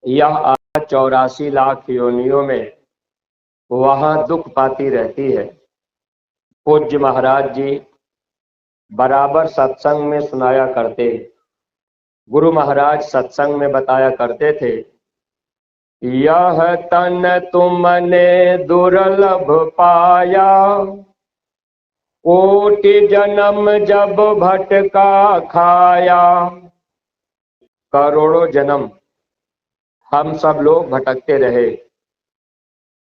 यह 84 लाख योनियों में वहां दुख पाती रहती है। पूज्य महाराज जी बराबर सत्संग में सुनाया करते। गुरु महाराज सत्संग में बताया करते थे, यह तन तुमने दुर्लभ पाया, कोटि जन्म जब भटका खाया। करोड़ों जन्म हम सब लोग भटकते रहे,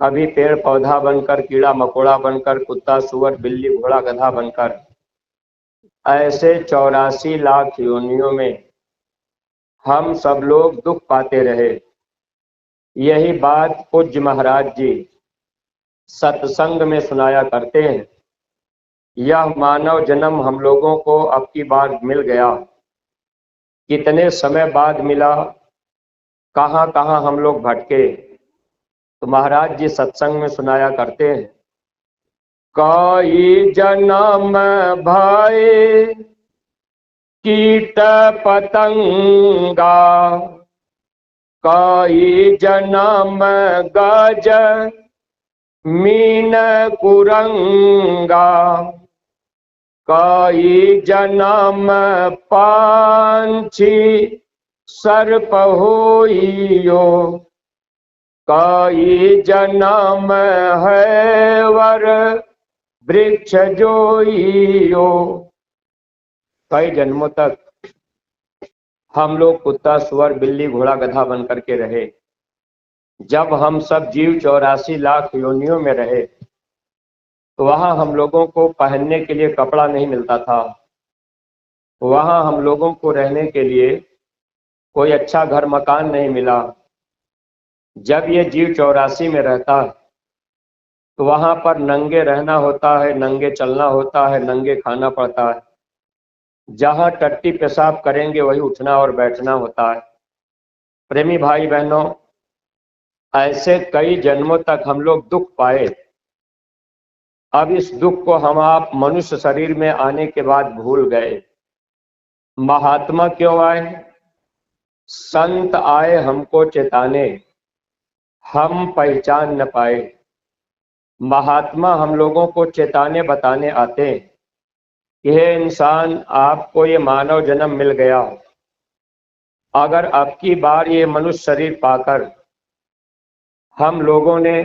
कभी पेड़ पौधा बनकर, कीड़ा मकोड़ा बनकर, कुत्ता सुअर बिल्ली घोड़ा गधा बनकर, ऐसे 84 लाख योनियों में हम सब लोग दुख पाते रहे। यही बात पूज्य महाराज जी सत्संग में सुनाया करते हैं। यह मानव जन्म हम लोगों को अब की बार मिल गया। कितने समय बाद मिला, कहाँ कहाँ हम लोग भटके, तो महाराज जी सत्संग में सुनाया करते हैं, कई जन्म भये कीट पतंगा, कई जन्म गज मीन कुरंगा, कई जन्म पांछी सर्प होइयो, कई जन्म है वर वृक्ष जोइयो। कई जन्मों तक हम लोग कुत्ता सुअर बिल्ली घोड़ा गधा बन करके रहे। जब हम सब जीव 84 लाख योनियों में रहे तो वहां हम लोगों को पहनने के लिए कपड़ा नहीं मिलता था, वहां हम लोगों को रहने के लिए कोई अच्छा घर मकान नहीं मिला। जब ये जीव 84 में रहता है तो वहां पर नंगे रहना होता है, नंगे चलना होता है, नंगे खाना पड़ता है। जहां टट्टी पेशाब करेंगे वही उठना और बैठना होता है। प्रेमी भाई बहनों, ऐसे कई जन्मों तक हम लोग दुख पाए। अब इस दुख को हम आप मनुष्य शरीर में आने के बाद भूल गए। महात्मा क्यों आए? संत आए हमको चेताने, हम पहचान न पाए। महात्मा हम लोगों को चेताने बताने आते कि हे इंसान, आपको ये मानव जन्म मिल गया, अगर अब की बार ये मनुष्य शरीर पाकर हम लोगों ने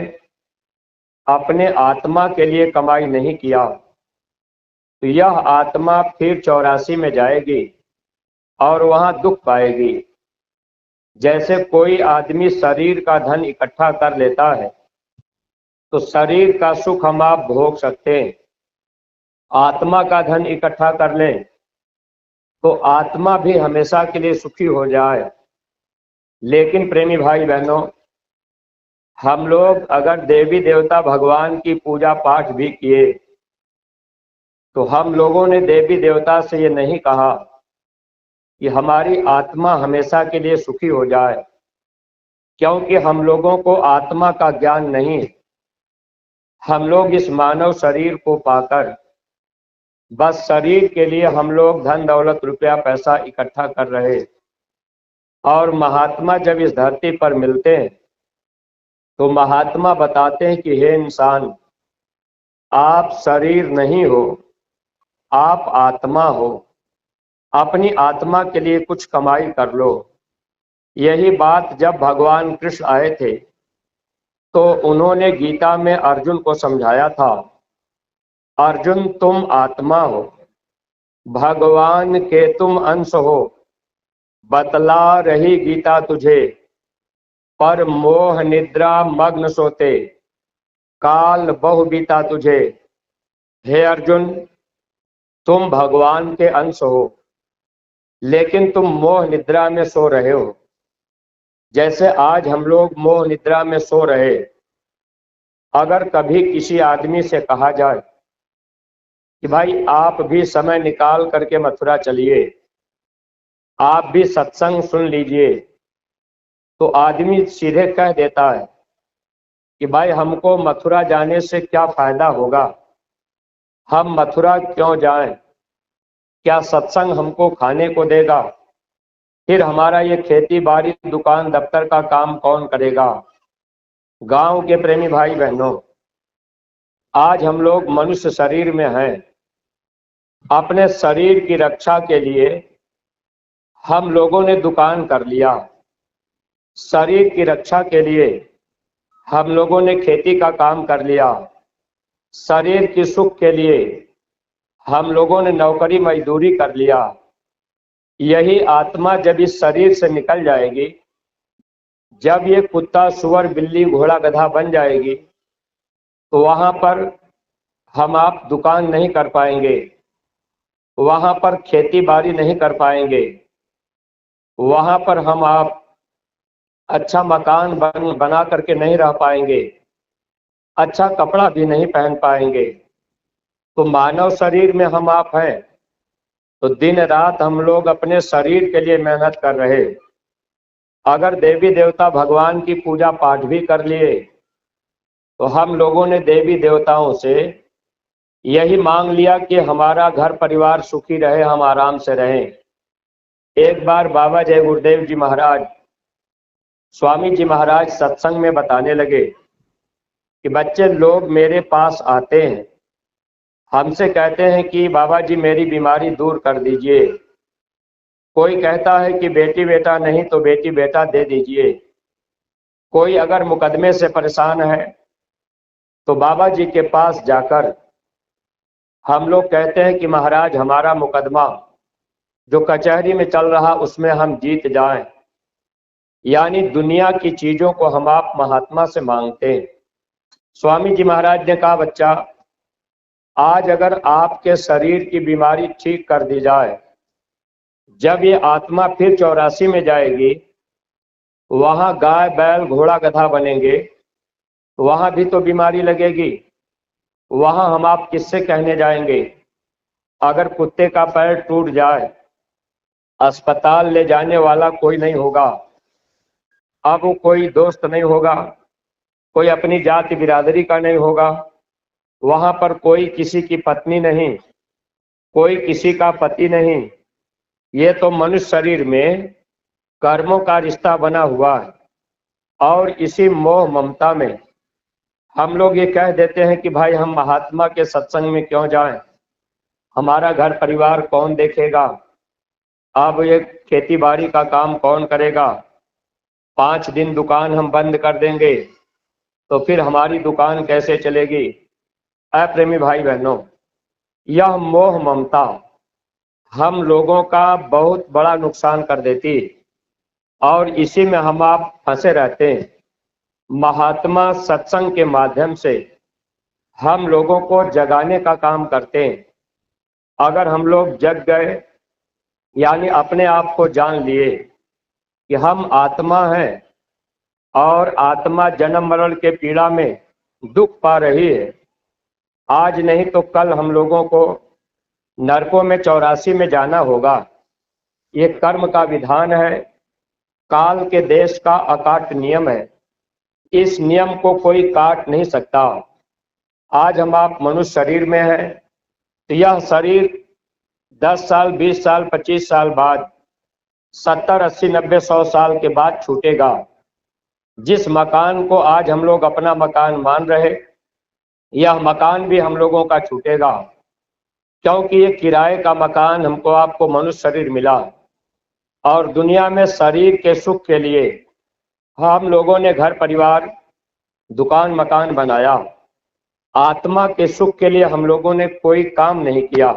अपने आत्मा के लिए कमाई नहीं किया तो यह आत्मा फिर 84 में जाएगी और वहां दुख पाएगी। जैसे कोई आदमी शरीर का धन इकट्ठा कर लेता है तो शरीर का सुख हम आप भोग सकते हैं, आत्मा का धन इकट्ठा कर लें तो आत्मा भी हमेशा के लिए सुखी हो जाए। लेकिन प्रेमी भाई बहनों, हम लोग अगर देवी देवता भगवान की पूजा पाठ भी किए तो हम लोगों ने देवी देवता से ये नहीं कहा कि हमारी आत्मा हमेशा के लिए सुखी हो जाए, क्योंकि हम लोगों को आत्मा का ज्ञान नहीं। हम लोग इस मानव शरीर को पाकर बस शरीर के लिए हम लोग धन दौलत रुपया पैसा इकट्ठा कर रहे, और महात्मा जब इस धरती पर मिलते हैं तो महात्मा बताते हैं कि हे इंसान, आप शरीर नहीं हो, आप आत्मा हो, अपनी आत्मा के लिए कुछ कमाई कर लो। यही बात जब भगवान कृष्ण आए थे तो उन्होंने गीता में अर्जुन को समझाया था, अर्जुन तुम आत्मा हो, भगवान के तुम अंश हो, बतला रही गीता तुझे, पर मोह निद्रा मग्न सोते, काल बहु बीता तुझे। हे अर्जुन, तुम भगवान के अंश हो लेकिन तुम मोह निद्रा में सो रहे हो। जैसे आज हम लोग मोह निद्रा में सो रहे, अगर कभी किसी आदमी से कहा जाए कि भाई आप भी समय निकाल करके मथुरा चलिए, आप भी सत्संग सुन लीजिए, तो आदमी सीधे कह देता है कि भाई हमको मथुरा जाने से क्या फायदा होगा, हम मथुरा क्यों जाएं, क्या सत्संग हमको खाने को देगा, फिर हमारा ये खेती बाड़ी दुकान दफ्तर का काम कौन करेगा। गांव के प्रेमी भाई बहनों, आज हम लोग मनुष्य शरीर में हैं। अपने शरीर की रक्षा के लिए हम लोगों ने दुकान कर लिया। शरीर की रक्षा के लिए हम लोगों ने खेती का काम कर लिया। शरीर के सुख के लिए हम लोगों ने नौकरी मजदूरी कर लिया। यही आत्मा जब इस शरीर से निकल जाएगी, जब ये कुत्ता सुअर बिल्ली घोड़ा गधा बन जाएगी, तो वहां पर हम आप दुकान नहीं कर पाएंगे, वहां पर खेती बाड़ी नहीं कर पाएंगे, वहां पर हम आप अच्छा मकान बना करके नहीं रह पाएंगे, अच्छा कपड़ा भी नहीं पहन पाएंगे। तो मानव शरीर में हम आप हैं, तो दिन रात हम लोग अपने शरीर के लिए मेहनत कर रहे। अगर देवी देवता भगवान की पूजा पाठ भी कर लिए, तो हम लोगों ने देवी देवताओं से यही मांग लिया कि हमारा घर परिवार सुखी रहे, हम आराम से रहें। एक बार बाबा जय गुरुदेव जी महाराज, स्वामी जी महाराज सत्संग में बताने लगे कि बच्चे लोग मेरे पास आते हैं, हमसे कहते हैं कि बाबा जी मेरी बीमारी दूर कर दीजिए। कोई कहता है कि बेटी बेटा नहीं तो बेटी बेटा दे दीजिए। कोई अगर मुकदमे से परेशान है तो बाबा जी के पास जाकर हम लोग कहते हैं कि महाराज हमारा मुकदमा जो कचहरी में चल रहा उसमें हम जीत जाएं। यानी दुनिया की चीजों को हम आप महात्मा से मांगते हैं। स्वामी जी महाराज ने कहा बच्चा, आज अगर आपके शरीर की बीमारी ठीक कर दी जाए, जब ये आत्मा फिर 84 में जाएगी, वहां गाय बैल घोड़ा गधा बनेंगे, वहां भी तो बीमारी लगेगी। वहां हम आप किससे कहने जाएंगे। अगर कुत्ते का पैर टूट जाए, अस्पताल ले जाने वाला कोई नहीं होगा। अब वो कोई दोस्त नहीं होगा, कोई अपनी जाति बिरादरी का नहीं होगा। वहां पर कोई किसी की पत्नी नहीं, कोई किसी का पति नहीं। ये तो मनुष्य शरीर में कर्मों का रिश्ता बना हुआ है। और इसी मोह ममता में हम लोग ये कह देते हैं कि भाई हम महात्मा के सत्संग में क्यों जाएं, हमारा घर परिवार कौन देखेगा, अब ये खेती बाड़ी का काम कौन करेगा, 5 दिन दुकान हम बंद कर देंगे तो फिर हमारी दुकान कैसे चलेगी। प्रेमी भाई बहनों, यह मोह ममता हम लोगों का बहुत बड़ा नुकसान कर देती और इसी में हम आप फंसे रहते हैं। महात्मा सत्संग के माध्यम से हम लोगों को जगाने का काम करते हैं। अगर हम लोग जग गए, यानी अपने आप को जान लिए कि हम आत्मा हैं और आत्मा जन्म मरण के पीड़ा में दुख पा रही है, आज नहीं तो कल हम लोगों को नरकों में 84 में जाना होगा। ये कर्म का विधान है, काल के देश का अकाट नियम है। इस नियम को कोई काट नहीं सकता। आज हम आप मनुष्य शरीर में हैं, तो यह शरीर 10 साल 20 साल 25 साल बाद 70 80 90 100 साल के बाद छूटेगा। जिस मकान को आज हम लोग अपना मकान मान रहे, यह मकान भी हम लोगों का छूटेगा, क्योंकि ये किराए का मकान हमको आपको मनुष्य शरीर मिला। और दुनिया में शरीर के सुख के लिए हम लोगों ने घर परिवार दुकान मकान बनाया। आत्मा के सुख के लिए हम लोगों ने कोई काम नहीं किया।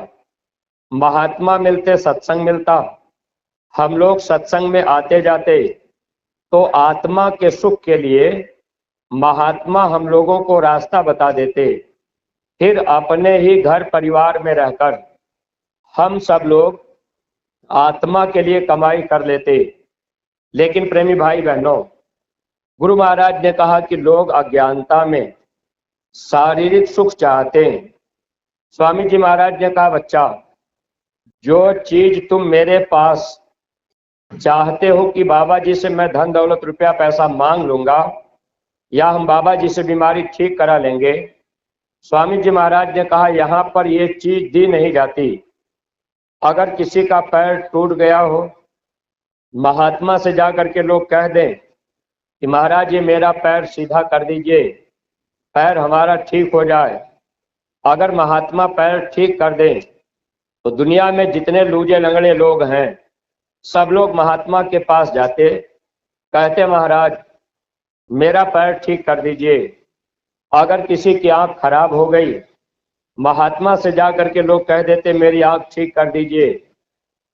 महात्मा मिलते सत्संग मिलता, हम लोग सत्संग में आते जाते, तो आत्मा के सुख के लिए महात्मा हम लोगों को रास्ता बता देते। फिर अपने ही घर परिवार में रहकर हम सब लोग आत्मा के लिए कमाई कर लेते। लेकिन प्रेमी भाई बहनों, गुरु महाराज ने कहा कि लोग अज्ञानता में शारीरिक सुख चाहते हैं। स्वामी जी महाराज ने कहा बच्चा, जो चीज तुम मेरे पास चाहते हो कि बाबा जी से मैं धन दौलत रुपया पैसा मांग लूंगा या हम बाबा जी से बीमारी ठीक करा लेंगे, स्वामी जी महाराज ने कहा यहाँ पर ये चीज दी नहीं जाती। अगर किसी का पैर टूट गया हो, महात्मा से जा करके लोग कह दें कि महाराज ये मेरा पैर सीधा कर दीजिए, पैर हमारा ठीक हो जाए। अगर महात्मा पैर ठीक कर दें तो दुनिया में जितने लूजे लंगड़े लोग हैं सब लोग महात्मा के पास जाते, कहते महाराज मेरा पैर ठीक कर दीजिए। अगर किसी की आंख खराब हो गई, महात्मा से जा करके लोग कह देते मेरी आंख ठीक कर दीजिए।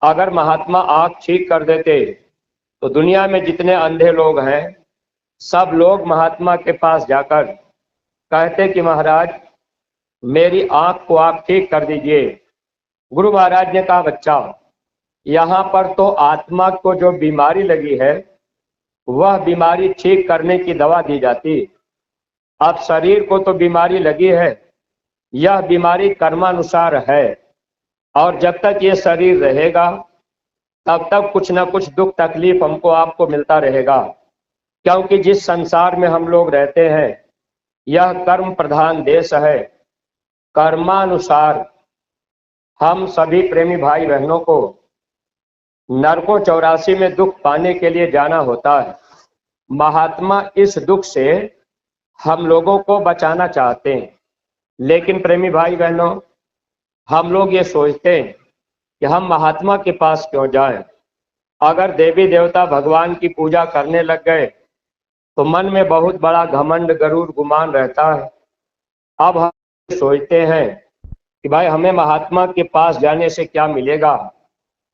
अगर महात्मा आंख ठीक कर देते तो दुनिया में जितने अंधे लोग हैं सब लोग महात्मा के पास जाकर कहते कि महाराज मेरी आंख को आप ठीक कर दीजिए। गुरु महाराज ने कहा बच्चा, यहाँ पर तो आत्मा को जो बीमारी लगी है वह बीमारी ठीक करने की दवा दी जाती। अब शरीर को तो बीमारी लगी है, यह बीमारी कर्मानुसार है, और जब तक ये शरीर रहेगा तब तक कुछ ना कुछ दुख तकलीफ हमको आपको मिलता रहेगा। क्योंकि जिस संसार में हम लोग रहते हैं यह कर्म प्रधान देश है। कर्मानुसार हम सभी प्रेमी भाई बहनों को नरकों 84 में दुख पाने के लिए जाना होता है। महात्मा इस दुख से हम लोगों को बचाना चाहते हैं, लेकिन प्रेमी भाई बहनों हम लोग ये सोचते हैं कि हम महात्मा के पास क्यों जाएं। अगर देवी देवता भगवान की पूजा करने लग गए तो मन में बहुत बड़ा घमंड गरूर गुमान रहता है। अब हम सोचते हैं कि भाई हमें महात्मा के पास जाने से क्या मिलेगा,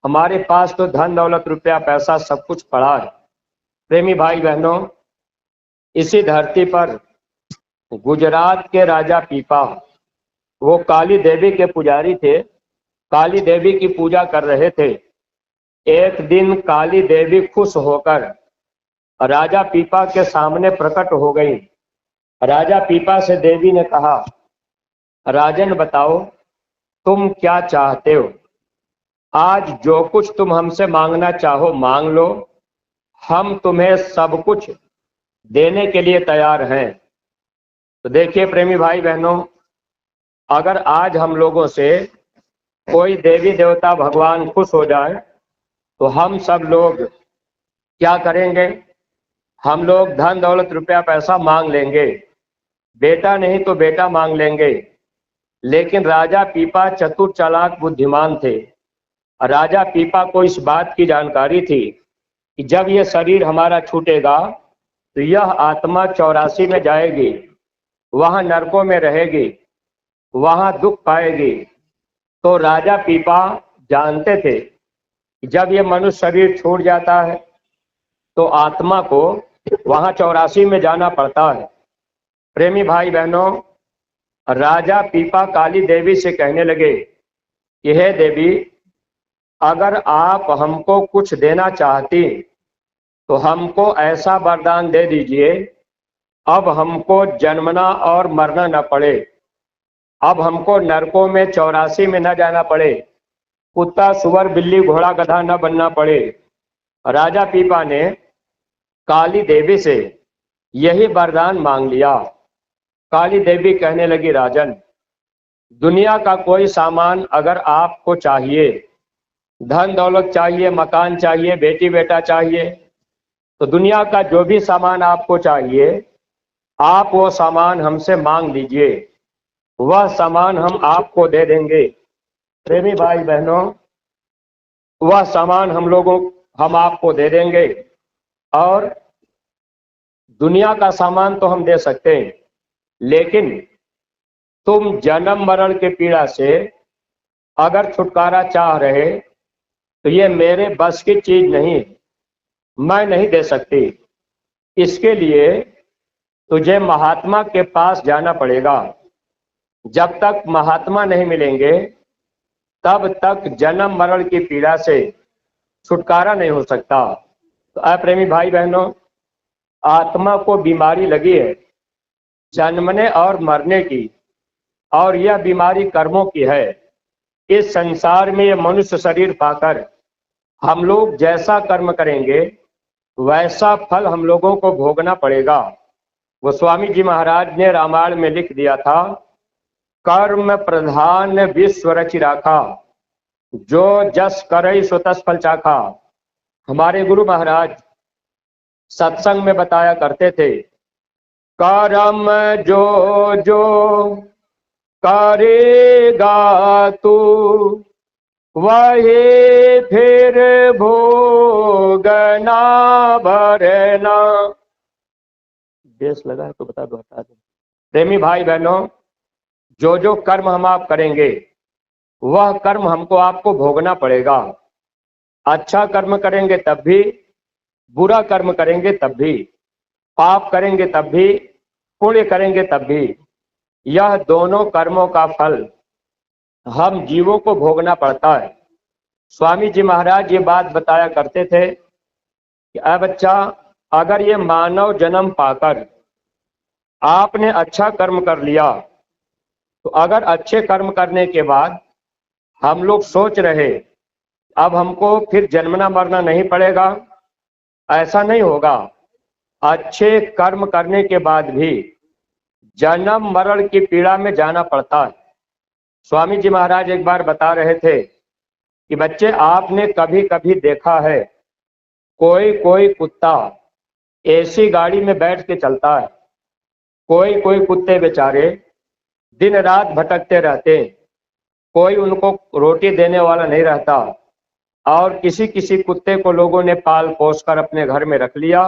हमारे पास तो धन दौलत रुपया पैसा सब कुछ पड़ा है। प्रेमी भाई बहनों इसी धरती पर गुजरात के राजा पीपा, वो काली देवी के पुजारी थे, काली देवी की पूजा कर रहे थे। एक दिन काली देवी खुश होकर राजा पीपा के सामने प्रकट हो गई। राजा पीपा से देवी ने कहा राजन बताओ तुम क्या चाहते हो, आज जो कुछ तुम हमसे मांगना चाहो मांग लो, हम तुम्हें सब कुछ देने के लिए तैयार हैं। तो देखिए प्रेमी भाई बहनों, अगर आज हम लोगों से कोई देवी देवता भगवान खुश हो जाए तो हम सब लोग क्या करेंगे, हम लोग धन दौलत रुपया पैसा मांग लेंगे, बेटा नहीं तो बेटा मांग लेंगे। लेकिन राजा पीपा चतुर चालाक बुद्धिमान थे। राजा पीपा को इस बात की जानकारी थी कि जब यह शरीर हमारा छूटेगा तो यह आत्मा 84 में जाएगी, वहां नरकों में रहेगी, वहां दुख पाएगी। तो राजा पीपा जानते थे कि जब यह मनुष्य शरीर छूट जाता है तो आत्मा को वहां 84 में जाना पड़ता है। प्रेमी भाई बहनों, राजा पीपा काली देवी से कहने लगे कि हे देवी, अगर आप हमको कुछ देना चाहती तो हमको ऐसा वरदान दे दीजिए अब हमको जन्मना और मरना न पड़े, अब हमको नरकों में 84 में न जाना पड़े, कुत्ता सुअर बिल्ली घोड़ा गधा न बनना पड़े। राजा पीपा ने काली देवी से यही वरदान मांग लिया। काली देवी कहने लगी राजन, दुनिया का कोई सामान अगर आपको चाहिए, धन दौलत चाहिए, मकान चाहिए, बेटी बेटा चाहिए, तो दुनिया का जो भी सामान आपको चाहिए आप वो सामान हमसे मांग लीजिए, वह सामान हम आपको दे देंगे। प्रेमी भाई बहनों, वह सामान हम आपको दे देंगे, और दुनिया का सामान तो हम दे सकते हैं, लेकिन तुम जन्म मरण के पीड़ा से अगर छुटकारा चाह रहे तो ये मेरे बस की चीज नहीं, मैं नहीं दे सकती। इसके लिए तुझे महात्मा के पास जाना पड़ेगा। जब तक महात्मा नहीं मिलेंगे तब तक जन्म मरण की पीड़ा से छुटकारा नहीं हो सकता। तो प्रेमी भाई बहनों, आत्मा को बीमारी लगी है जन्मने और मरने की, और यह बीमारी कर्मों की है। इस संसार में यह मनुष्य शरीर पाकर हम लोग जैसा कर्म करेंगे वैसा फल हम लोगों को भोगना पड़ेगा। गोस्वामी जी महाराज ने रामायण में लिख दिया था, कर्म प्रधान विश्व रचि राखा, जो जस करई सो तस फल चाखा। हमारे गुरु महाराज सत्संग में बताया करते थे, कर्म जो जो करेगा तू वही फिर भोगना भरना। देश लगा है तो बता दो, हटा दो। प्रेमी भाई बहनों, जो जो कर्म हम आप करेंगे वह कर्म हमको आपको भोगना पड़ेगा। अच्छा कर्म करेंगे तब भी, बुरा कर्म करेंगे तब भी, पाप करेंगे तब भी, पुण्य करेंगे तब भी, यह दोनों कर्मों का फल हम जीवों को भोगना पड़ता है। स्वामी जी महाराज ये बात बताया करते थे कि अ बच्चा, अगर ये मानव जन्म पाकर आपने अच्छा कर्म कर लिया, तो अगर अच्छे कर्म करने के बाद हम लोग सोच रहे अब हमको फिर जन्मना मरना नहीं पड़ेगा, ऐसा नहीं होगा। अच्छे कर्म करने के बाद भी जन्म मरण की पीड़ा में जाना पड़ता है। स्वामी जी महाराज एक बार बता रहे थे कि बच्चे, आपने कभी कभी देखा है कोई कोई कुत्ता ऐसी गाड़ी में बैठ के चलता है, कोई कोई कुत्ते बेचारे दिन रात भटकते रहते, कोई उनको रोटी देने वाला नहीं रहता, और किसी किसी कुत्ते को लोगों ने पाल पोस कर अपने घर में रख लिया,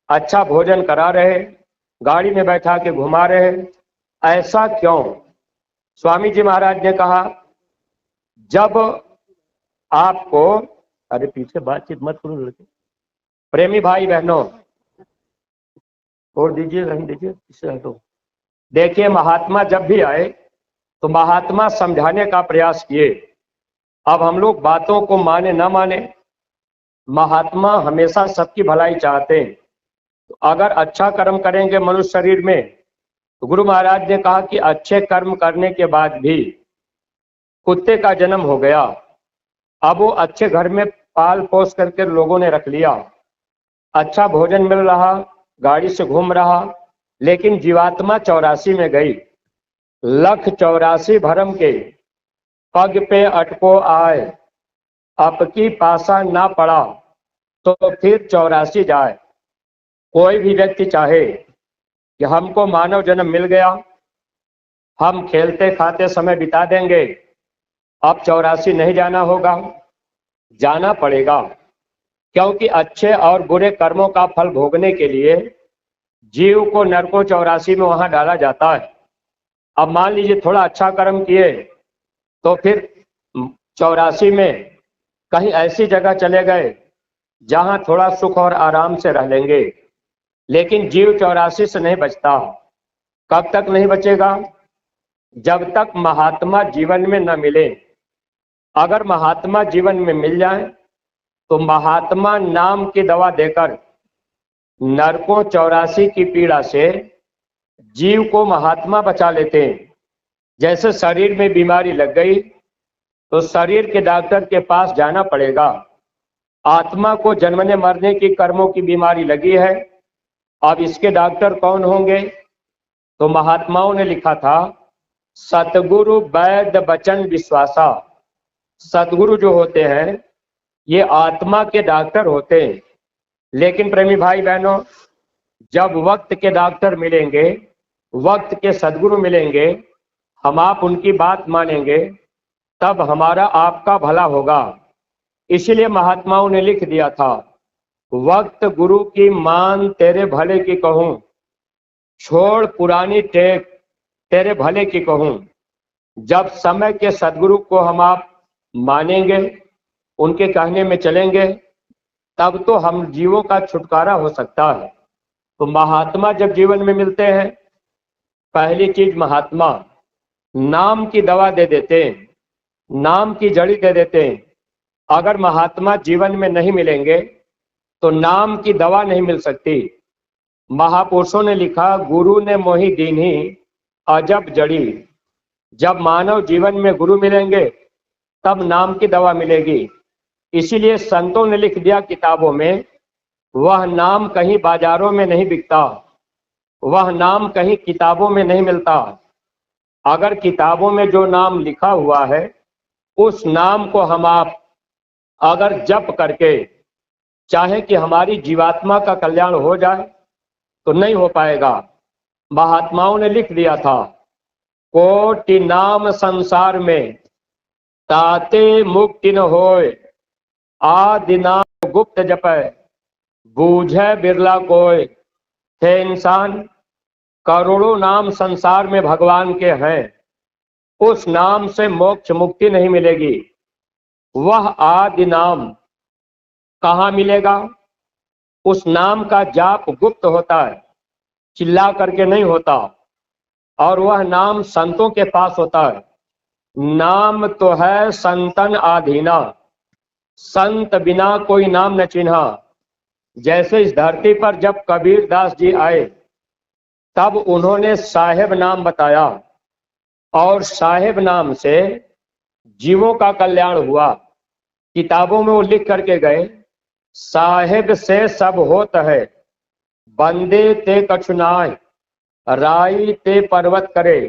अच्छा भोजन करा रहे, गाड़ी में बैठा के घुमा रहे। ऐसा क्यों? स्वामी जी महाराज ने कहा, जब आपको, अरे पीछे बातचीत मत करो लड़के, प्रेमी भाई बहनों, छोड़ दीजिए, रहने दीजिए, इससे हटो। देखिए, महात्मा जब भी आए तो महात्मा समझाने का प्रयास किए। अब हम लोग बातों को माने ना माने, महात्मा हमेशा सबकी भलाई चाहते हैं। तो अगर अच्छा कर्म करेंगे मनुष्य शरीर में, तो गुरु महाराज ने कहा कि अच्छे कर्म करने के बाद भी कुत्ते का जन्म हो गया, अब वो अच्छे घर में पाल पोस करके लोगों ने रख लिया, अच्छा भोजन मिल रहा, गाड़ी से घूम रहा, लेकिन जीवात्मा 84 में गई। लख 84 भरम के पग पे अटको आए, अपकी पासा ना पड़ा तो फिर 84 जाए। कोई भी व्यक्ति चाहे कि हमको मानव जन्म मिल गया, हम खेलते खाते समय बिता देंगे, अब 84 नहीं जाना होगा, जाना पड़ेगा। क्योंकि अच्छे और बुरे कर्मों का फल भोगने के लिए जीव को नरकों 84 में वहां डाला जाता है। अब मान लीजिए थोड़ा अच्छा कर्म किए तो फिर 84 में कहीं ऐसी जगह चले गए जहां थोड़ा सुख और आराम से रह लेंगे, लेकिन जीव 84 से नहीं बचता। कब तक नहीं बचेगा? जब तक महात्मा जीवन में न मिले। अगर महात्मा जीवन में मिल जाए तो महात्मा नाम की दवा देकर नरकों 84 की पीड़ा से जीव को महात्मा बचा लेते हैं। जैसे शरीर में बीमारी लग गई तो शरीर के डॉक्टर के पास जाना पड़ेगा। आत्मा को जन्मने मरने की कर्मों की बीमारी लगी है, अब इसके डॉक्टर कौन होंगे? तो महात्माओं ने लिखा था, सतगुरु वैद्य वचन विश्वासा। सतगुरु जो होते हैं ये आत्मा के डॉक्टर होते हैं। लेकिन प्रेमी भाई बहनों, जब वक्त के डॉक्टर मिलेंगे, वक्त के सदगुरु मिलेंगे, हम आप उनकी बात मानेंगे, तब हमारा आपका भला होगा। इसलिए महात्माओं ने लिख दिया था, वक्त गुरु की मान तेरे भले की कहूं, छोड़ पुरानी टेक तेरे भले की कहूं। जब समय के सदगुरु को हम आप मानेंगे, उनके कहने में चलेंगे, तब तो हम जीवों का छुटकारा हो सकता है। तो महात्मा जब जीवन में मिलते हैं, पहली चीज महात्मा नाम की दवा दे देते हैं, नाम की जड़ी दे देते हैं। अगर महात्मा जीवन में नहीं मिलेंगे तो नाम की दवा नहीं मिल सकती। महापुरुषों ने लिखा, गुरु ने मोहि दीन्ही अजब जड़ी। जब मानव जीवन में गुरु मिलेंगे तब नाम की दवा मिलेगी। इसीलिए संतों ने लिख दिया किताबों में, वह नाम कहीं बाजारों में नहीं बिकता, वह नाम कहीं किताबों में नहीं मिलता। अगर किताबों में जो नाम लिखा हुआ है उस नाम को हम आप अगर जप करके चाहे कि हमारी जीवात्मा का कल्याण हो जाए तो नहीं हो पाएगा। महात्माओं ने लिख दिया था, कोटि नाम संसार में ताते मुक्ति न होए, आदि नाम गुप्त जपै बूझे बिरला कोय। थे इंसान, करोड़ों नाम संसार में भगवान के हैं, उस नाम से मोक्ष मुक्ति नहीं मिलेगी। वह आदि नाम कहाँ मिलेगा? उस नाम का जाप गुप्त होता है, चिल्ला करके नहीं होता, और वह नाम संतों के पास होता है। नाम तो है संतन आधीना, संत बिना कोई नाम न चिन्हा। जैसे इस धरती पर जब कबीर दास जी आए तब उन्होंने साहेब नाम बताया, और साहेब नाम से जीवों का कल्याण हुआ। किताबों में वो लिख करके गए, साहेब से सब होत है, बंदे ते कछुनाय, राई ते पर्वत करे,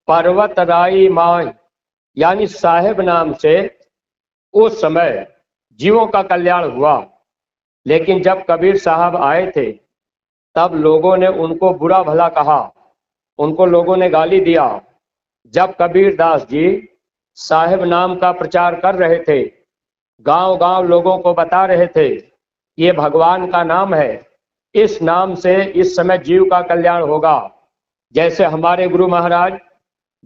पर्वत राई माय। यानी साहेब नाम से उस समय जीवों का कल्याण हुआ। लेकिन जब कबीर साहब आए थे तब लोगों ने उनको बुरा भला कहा, उनको लोगों ने गाली दिया। जब कबीर दास जी साहेब नाम का प्रचार कर रहे थे, गांव गांव लोगों को बता रहे थे, ये भगवान का नाम है, इस नाम से इस समय जीव का कल्याण होगा। जैसे हमारे गुरु महाराज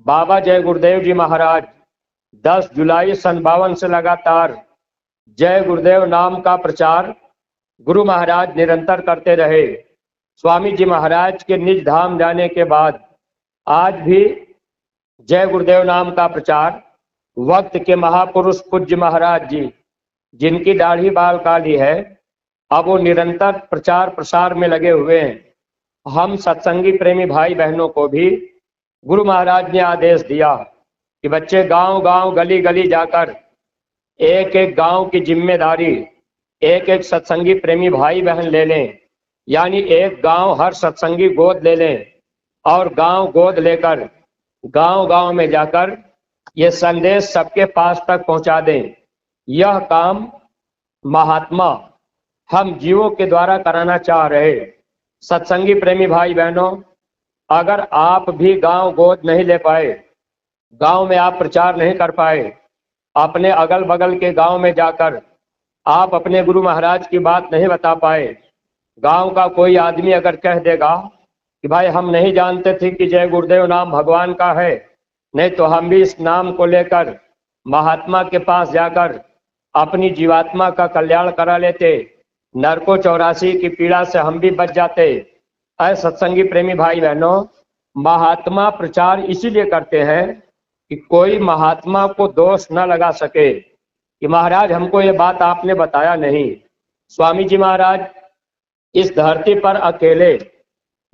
बाबा जय गुरुदेव जी महाराज 10 जुलाई सन 52 से लगातार जय गुरुदेव नाम का प्रचार गुरु महाराज निरंतर करते रहे। स्वामी जी महाराज के निज धाम जाने के बाद आज भी जय गुरुदेव नाम का प्रचार वक्त के महापुरुष पूज्य महाराज जी, जिनकी दाढ़ी बाल काली है, अब वो निरंतर प्रचार प्रसार में लगे हुए हैं। हम सत्संगी प्रेमी भाई बहनों को भी गुरु महाराज ने आदेश दिया कि बच्चे गांव गांव गली गली जाकर एक एक गांव की जिम्मेदारी एक एक सत्संगी प्रेमी भाई बहन ले लें, यानी एक गांव हर सत्संगी गोद ले लें, और गांव गोद लेकर गांव गांव में जाकर ये संदेश सबके पास तक पहुंचा दें। यह काम महात्मा हम जीवों के द्वारा कराना चाह रहे। सत्संगी प्रेमी भाई बहनों, अगर आप भी गांव गोद नहीं ले पाए, गांव में आप प्रचार नहीं कर पाए, अपने अगल बगल के गांव में जाकर आप अपने गुरु महाराज की बात नहीं बता पाए, गांव का कोई आदमी अगर कह देगा कि भाई हम नहीं जानते थे कि जय गुरुदेव नाम भगवान का है, नहीं तो हम भी इस नाम को लेकर महात्मा के पास जाकर अपनी जीवात्मा का कल्याण करा लेते, नरको 84 की पीड़ा से हम भी बच जाते। ऐ सत्संगी प्रेमी भाई बहनों, महात्मा प्रचार इसीलिए करते हैं कि कोई महात्मा को दोष न लगा सके कि महाराज हमको ये बात आपने बताया नहीं। स्वामी जी महाराज इस धरती पर अकेले,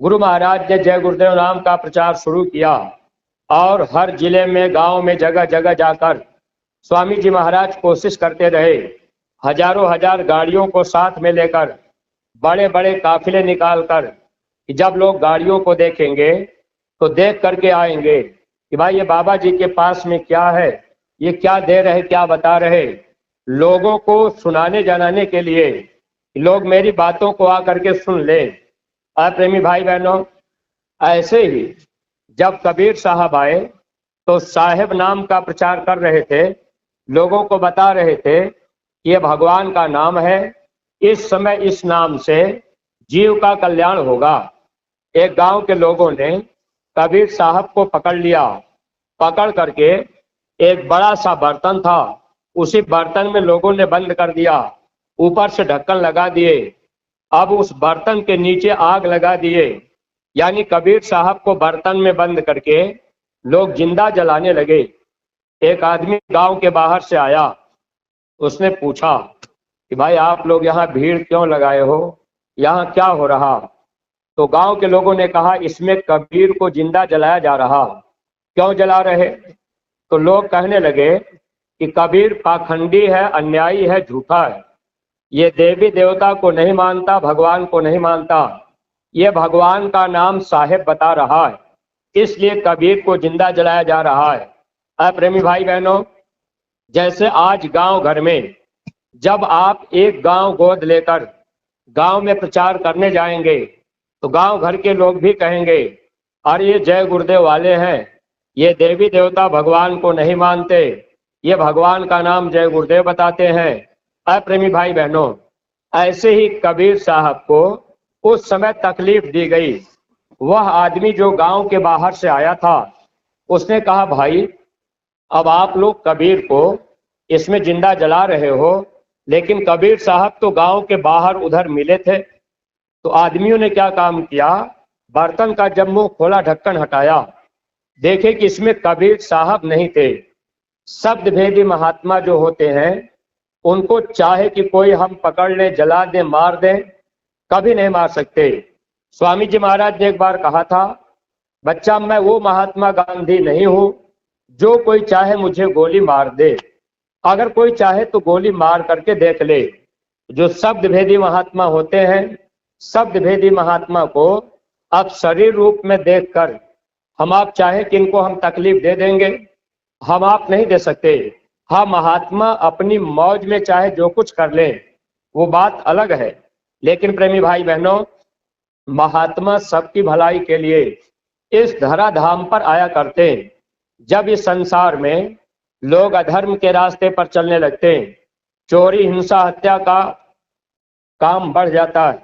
गुरु महाराज ने जय गुरुदेव नाम का प्रचार शुरू किया, और हर जिले में गांव में जगह जगह जाकर स्वामी जी महाराज कोशिश करते रहे, हजारों हजार गाड़ियों को साथ में लेकर बड़े बड़े काफिले निकालकर कि जब लोग गाड़ियों को देखेंगे तो देख करके आएंगे कि भाई ये बाबा जी के पास में क्या है, ये क्या दे रहे, क्या बता रहे। लोगों को सुनाने जनाने के लिए लोग मेरी बातों को आकर के सुन ले। प्रेमी भाई बहनों, ऐसे ही जब कबीर साहब आए तो साहेब नाम का प्रचार कर रहे थे, लोगों को बता रहे थे कि ये भगवान का नाम है, इस समय इस नाम से जीव का कल्याण होगा। एक गांव के लोगों ने कबीर साहब को पकड़ लिया, पकड़ करके एक बड़ा सा बर्तन था, उसी बर्तन में लोगों ने बंद कर दिया, ऊपर से ढक्कन लगा दिए। अब उस बर्तन के नीचे आग लगा दिए, यानी कबीर साहब को बर्तन में बंद करके लोग जिंदा जलाने लगे। एक आदमी गांव के बाहर से आया, उसने पूछा कि भाई आप लोग यहाँ भीड़ क्यों लगाए हो, यहाँ क्या हो रहा? तो गांव के लोगों ने कहा इसमें कबीर को जिंदा जलाया जा रहा। क्यों जला रहे? तो लोग कहने लगे कि कबीर पाखंडी है, अन्यायी है, झूठा है, ये देवी देवता को नहीं मानता, भगवान को नहीं मानता, ये भगवान का नाम साहेब बता रहा है, इसलिए कबीर को जिंदा जलाया जा रहा है। प्रेमी भाई बहनों, जैसे आज गांव घर में जब आप एक गांव गोद लेकर गांव में प्रचार करने जाएंगे तो गांव घर के लोग भी कहेंगे, अरे ये जय गुरुदेव वाले हैं, ये देवी देवता भगवान को नहीं मानते, ये भगवान का नाम जय गुरुदेव बताते हैं। अप्रेमी भाई बहनों, ऐसे ही कबीर साहब को उस समय तकलीफ दी गई। वह आदमी जो गांव के बाहर से आया था, उसने कहा, भाई अब आप लोग कबीर को इसमें जिंदा जला रहे हो, लेकिन कबीर साहब तो गांव के बाहर उधर मिले थे। तो आदमियों ने क्या काम किया, बर्तन का जब मुंह खोला, ढक्कन हटाया, देखे कि इसमें कबीर साहब नहीं थे। शब्द भेदी महात्मा जो होते हैं, उनको चाहे कि कोई हम पकड़ ले, जला दे, मार दे, कभी नहीं मार सकते। स्वामी जी महाराज ने एक बार कहा था, बच्चा मैं वो महात्मा गांधी नहीं हूं जो कोई चाहे मुझे गोली मार दे, अगर कोई चाहे तो गोली मार करके देख ले। जो शब्द भेदी महात्मा होते हैं, शब्द भेदी महात्मा को अब शरीर रूप में देखकर हम आप चाहे कि इनको हम तकलीफ दे देंगे, हम आप नहीं दे सकते। हाँ, महात्मा अपनी मौज में चाहे जो कुछ कर ले, वो बात अलग है, लेकिन प्रेमी भाई बहनों, महात्मा सबकी भलाई के लिए इस धराधाम पर आया करते। जब इस संसार में लोग अधर्म के रास्ते पर चलने लगते, चोरी, हिंसा, हत्या का काम बढ़ जाता है,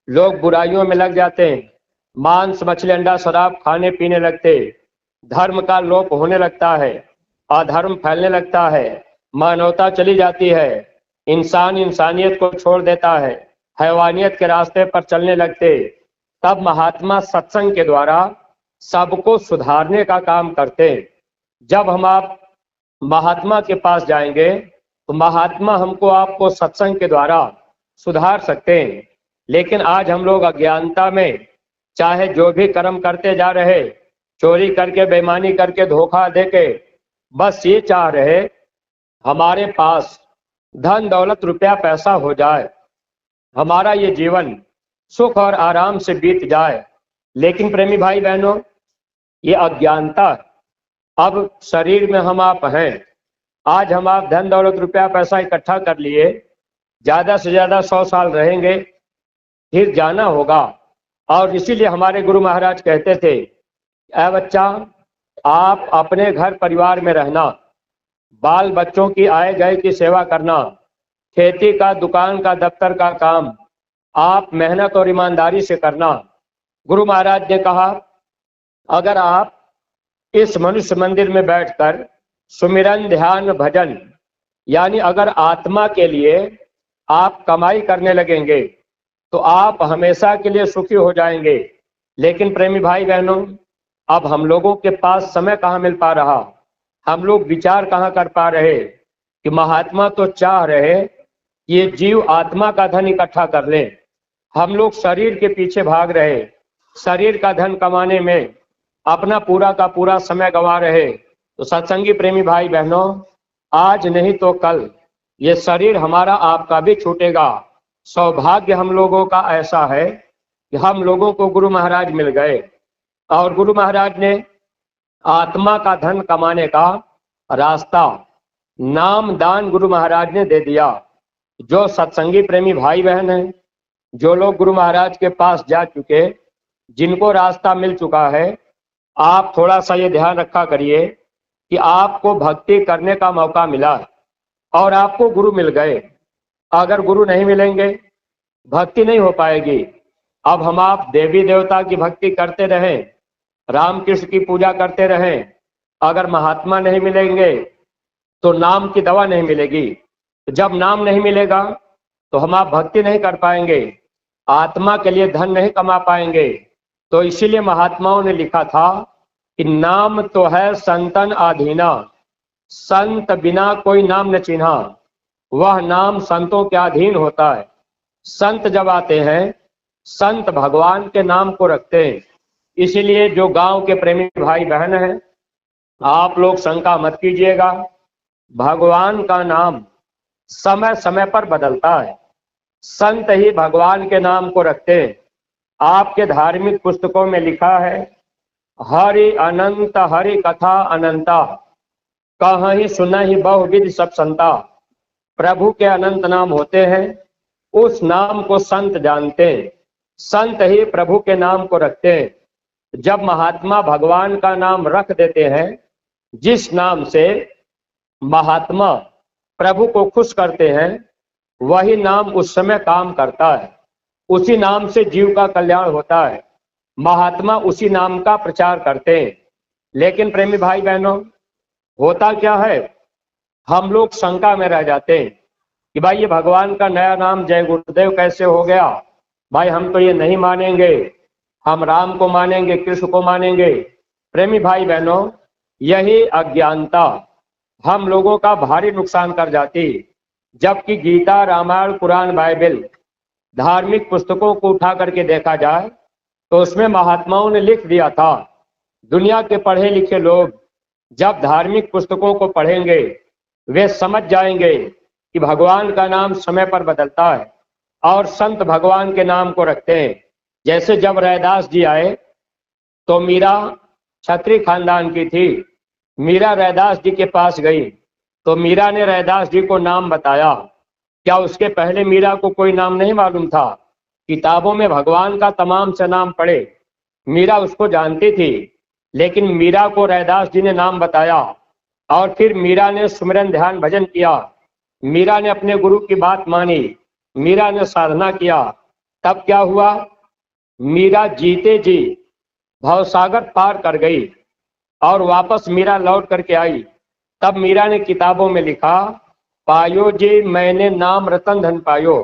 लोग बुराइयों में लग जाते हैं, मांस, मछली, अंडा, शराब खाने पीने लगते, धर्म का लोप होने लगता है, अधर्म फैलने लगता है, मानवता चली जाती है, इंसान इंसानियत को छोड़ देता है, हैवानियत के रास्ते पर चलने लगते, तब महात्मा सत्संग के द्वारा सबको सुधारने का काम करते। जब हम आप महात्मा के पास जाएंगे तो महात्मा हमको आपको सत्संग के द्वारा सुधार सकते हैं। लेकिन आज हम लोग अज्ञानता में चाहे जो भी कर्म करते जा रहे, चोरी करके, बेईमानी करके, धोखा देके, बस ये चाह रहे हमारे पास धन दौलत रुपया पैसा हो जाए, हमारा ये जीवन सुख और आराम से बीत जाए। लेकिन प्रेमी भाई बहनों, ये अज्ञानता है। अब शरीर में हम आप हैं, आज हम आप धन दौलत रुपया पैसा इकट्ठा कर लिए, ज्यादा से ज्यादा 100 साल रहेंगे, फिर जाना होगा। और इसीलिए हमारे गुरु महाराज कहते थे, ऐ बच्चा, आप अपने घर परिवार में रहना, बाल बच्चों की आए गए की सेवा करना, खेती का, दुकान का, दफ्तर का काम आप मेहनत और ईमानदारी से करना। गुरु महाराज ने कहा, अगर आप इस मनुष्य मंदिर में बैठकर सुमिरन, ध्यान, भजन, यानी अगर आत्मा के लिए आप कमाई करने लगेंगे तो आप हमेशा के लिए सुखी हो जाएंगे। लेकिन प्रेमी भाई बहनों, अब हम लोगों के पास समय कहाँ मिल पा रहा, हम लोग विचार कहाँ कर पा रहे कि महात्मा तो चाह रहे ये जीव आत्मा का धन इकट्ठा कर ले, हम लोग शरीर के पीछे भाग रहे, शरीर का धन कमाने में अपना पूरा का पूरा समय गंवा रहे। तो सत्संगी प्रेमी भाई बहनों, आज नहीं तो कल ये शरीर हमारा आपका भी छूटेगा। सौभाग्य हम लोगों का ऐसा है कि हम लोगों को गुरु महाराज मिल गए, और गुरु महाराज ने आत्मा का धन कमाने का रास्ता, नाम दान गुरु महाराज ने दे दिया। जो सत्संगी प्रेमी भाई बहन हैं, जो लोग गुरु महाराज के पास जा चुके, जिनको रास्ता मिल चुका है, आप थोड़ा सा ये ध्यान रखा करिए कि आपको भक्ति करने का मौका मिला और आपको गुरु मिल गए। अगर गुरु नहीं मिलेंगे, भक्ति नहीं हो पाएगी। अब हम आप देवी देवता की भक्ति करते रहें, राम कृष्ण की पूजा करते रहें, अगर महात्मा नहीं मिलेंगे तो नाम की दवा नहीं मिलेगी। जब नाम नहीं मिलेगा तो हम आप भक्ति नहीं कर पाएंगे, आत्मा के लिए धन नहीं कमा पाएंगे। तो इसीलिए महात्माओं ने लिखा था कि नाम तो है संतन आधीना, संत बिना कोई नाम न चिन्हा, वह नाम संतों के अधीन होता है। संत जब आते हैं, संत भगवान के नाम को रखते हैं। इसीलिए जो गांव के प्रेमी भाई बहन हैं, आप लोग शंका मत कीजिएगा, भगवान का नाम समय समय पर बदलता है, संत ही भगवान के नाम को रखते हैं। आपके धार्मिक पुस्तकों में लिखा है, हरि अनंत हरि कथा अनंता, कहीं सुना ही बहुविध सब संता। प्रभु के अनंत नाम होते हैं, उस नाम को संत जानते हैं, संत ही प्रभु के नाम को रखते हैं। जब महात्मा भगवान का नाम रख देते हैं, जिस नाम से महात्मा प्रभु को खुश करते हैं, वही नाम उस समय काम करता है, उसी नाम से जीव का कल्याण होता है। महात्मा उसी नाम का प्रचार करते हैं। लेकिन प्रेमी भाई बहनों, होता क्या है, हम लोग शंका में रह जाते हैं कि भाई ये भगवान का नया नाम जय गुरुदेव कैसे हो गया। भाई हम तो ये नहीं मानेंगे, हम राम को मानेंगे, कृष्ण को मानेंगे। प्रेमी भाई बहनों, यही अज्ञानता हम लोगों का भारी नुकसान कर जाती। जबकि गीता, रामायण, कुरान, बाइबल धार्मिक पुस्तकों को उठा करके देखा जाए तो उसमें महात्माओं ने लिख दिया था। दुनिया के पढ़े लिखे लोग जब धार्मिक पुस्तकों को पढ़ेंगे, वे समझ जाएंगे कि भगवान का नाम समय पर बदलता है और संत भगवान के नाम को रखते हैं। जैसे जब रैदास जी आए तो मीरा क्षत्रिय खानदान की थी। मीरा रैदास जी के पास गई तो मीरा ने रैदास जी को नाम बताया। क्या उसके पहले मीरा को कोई नाम नहीं मालूम था? किताबों में भगवान का तमाम से नाम पढ़े, मीरा उसको जानती थी। लेकिन मीरा को रैदास जी ने नाम बताया और फिर मीरा ने सुमिरन ध्यान भजन किया। मीरा ने अपने गुरु की बात मानी, मीरा ने साधना किया। तब क्या हुआ? मीरा जीते जी भवसागर पार कर गई और वापस मीरा लौट करके आई। तब मीरा ने किताबों में लिखा, पायो जी मैंने नाम रतन धन पायो।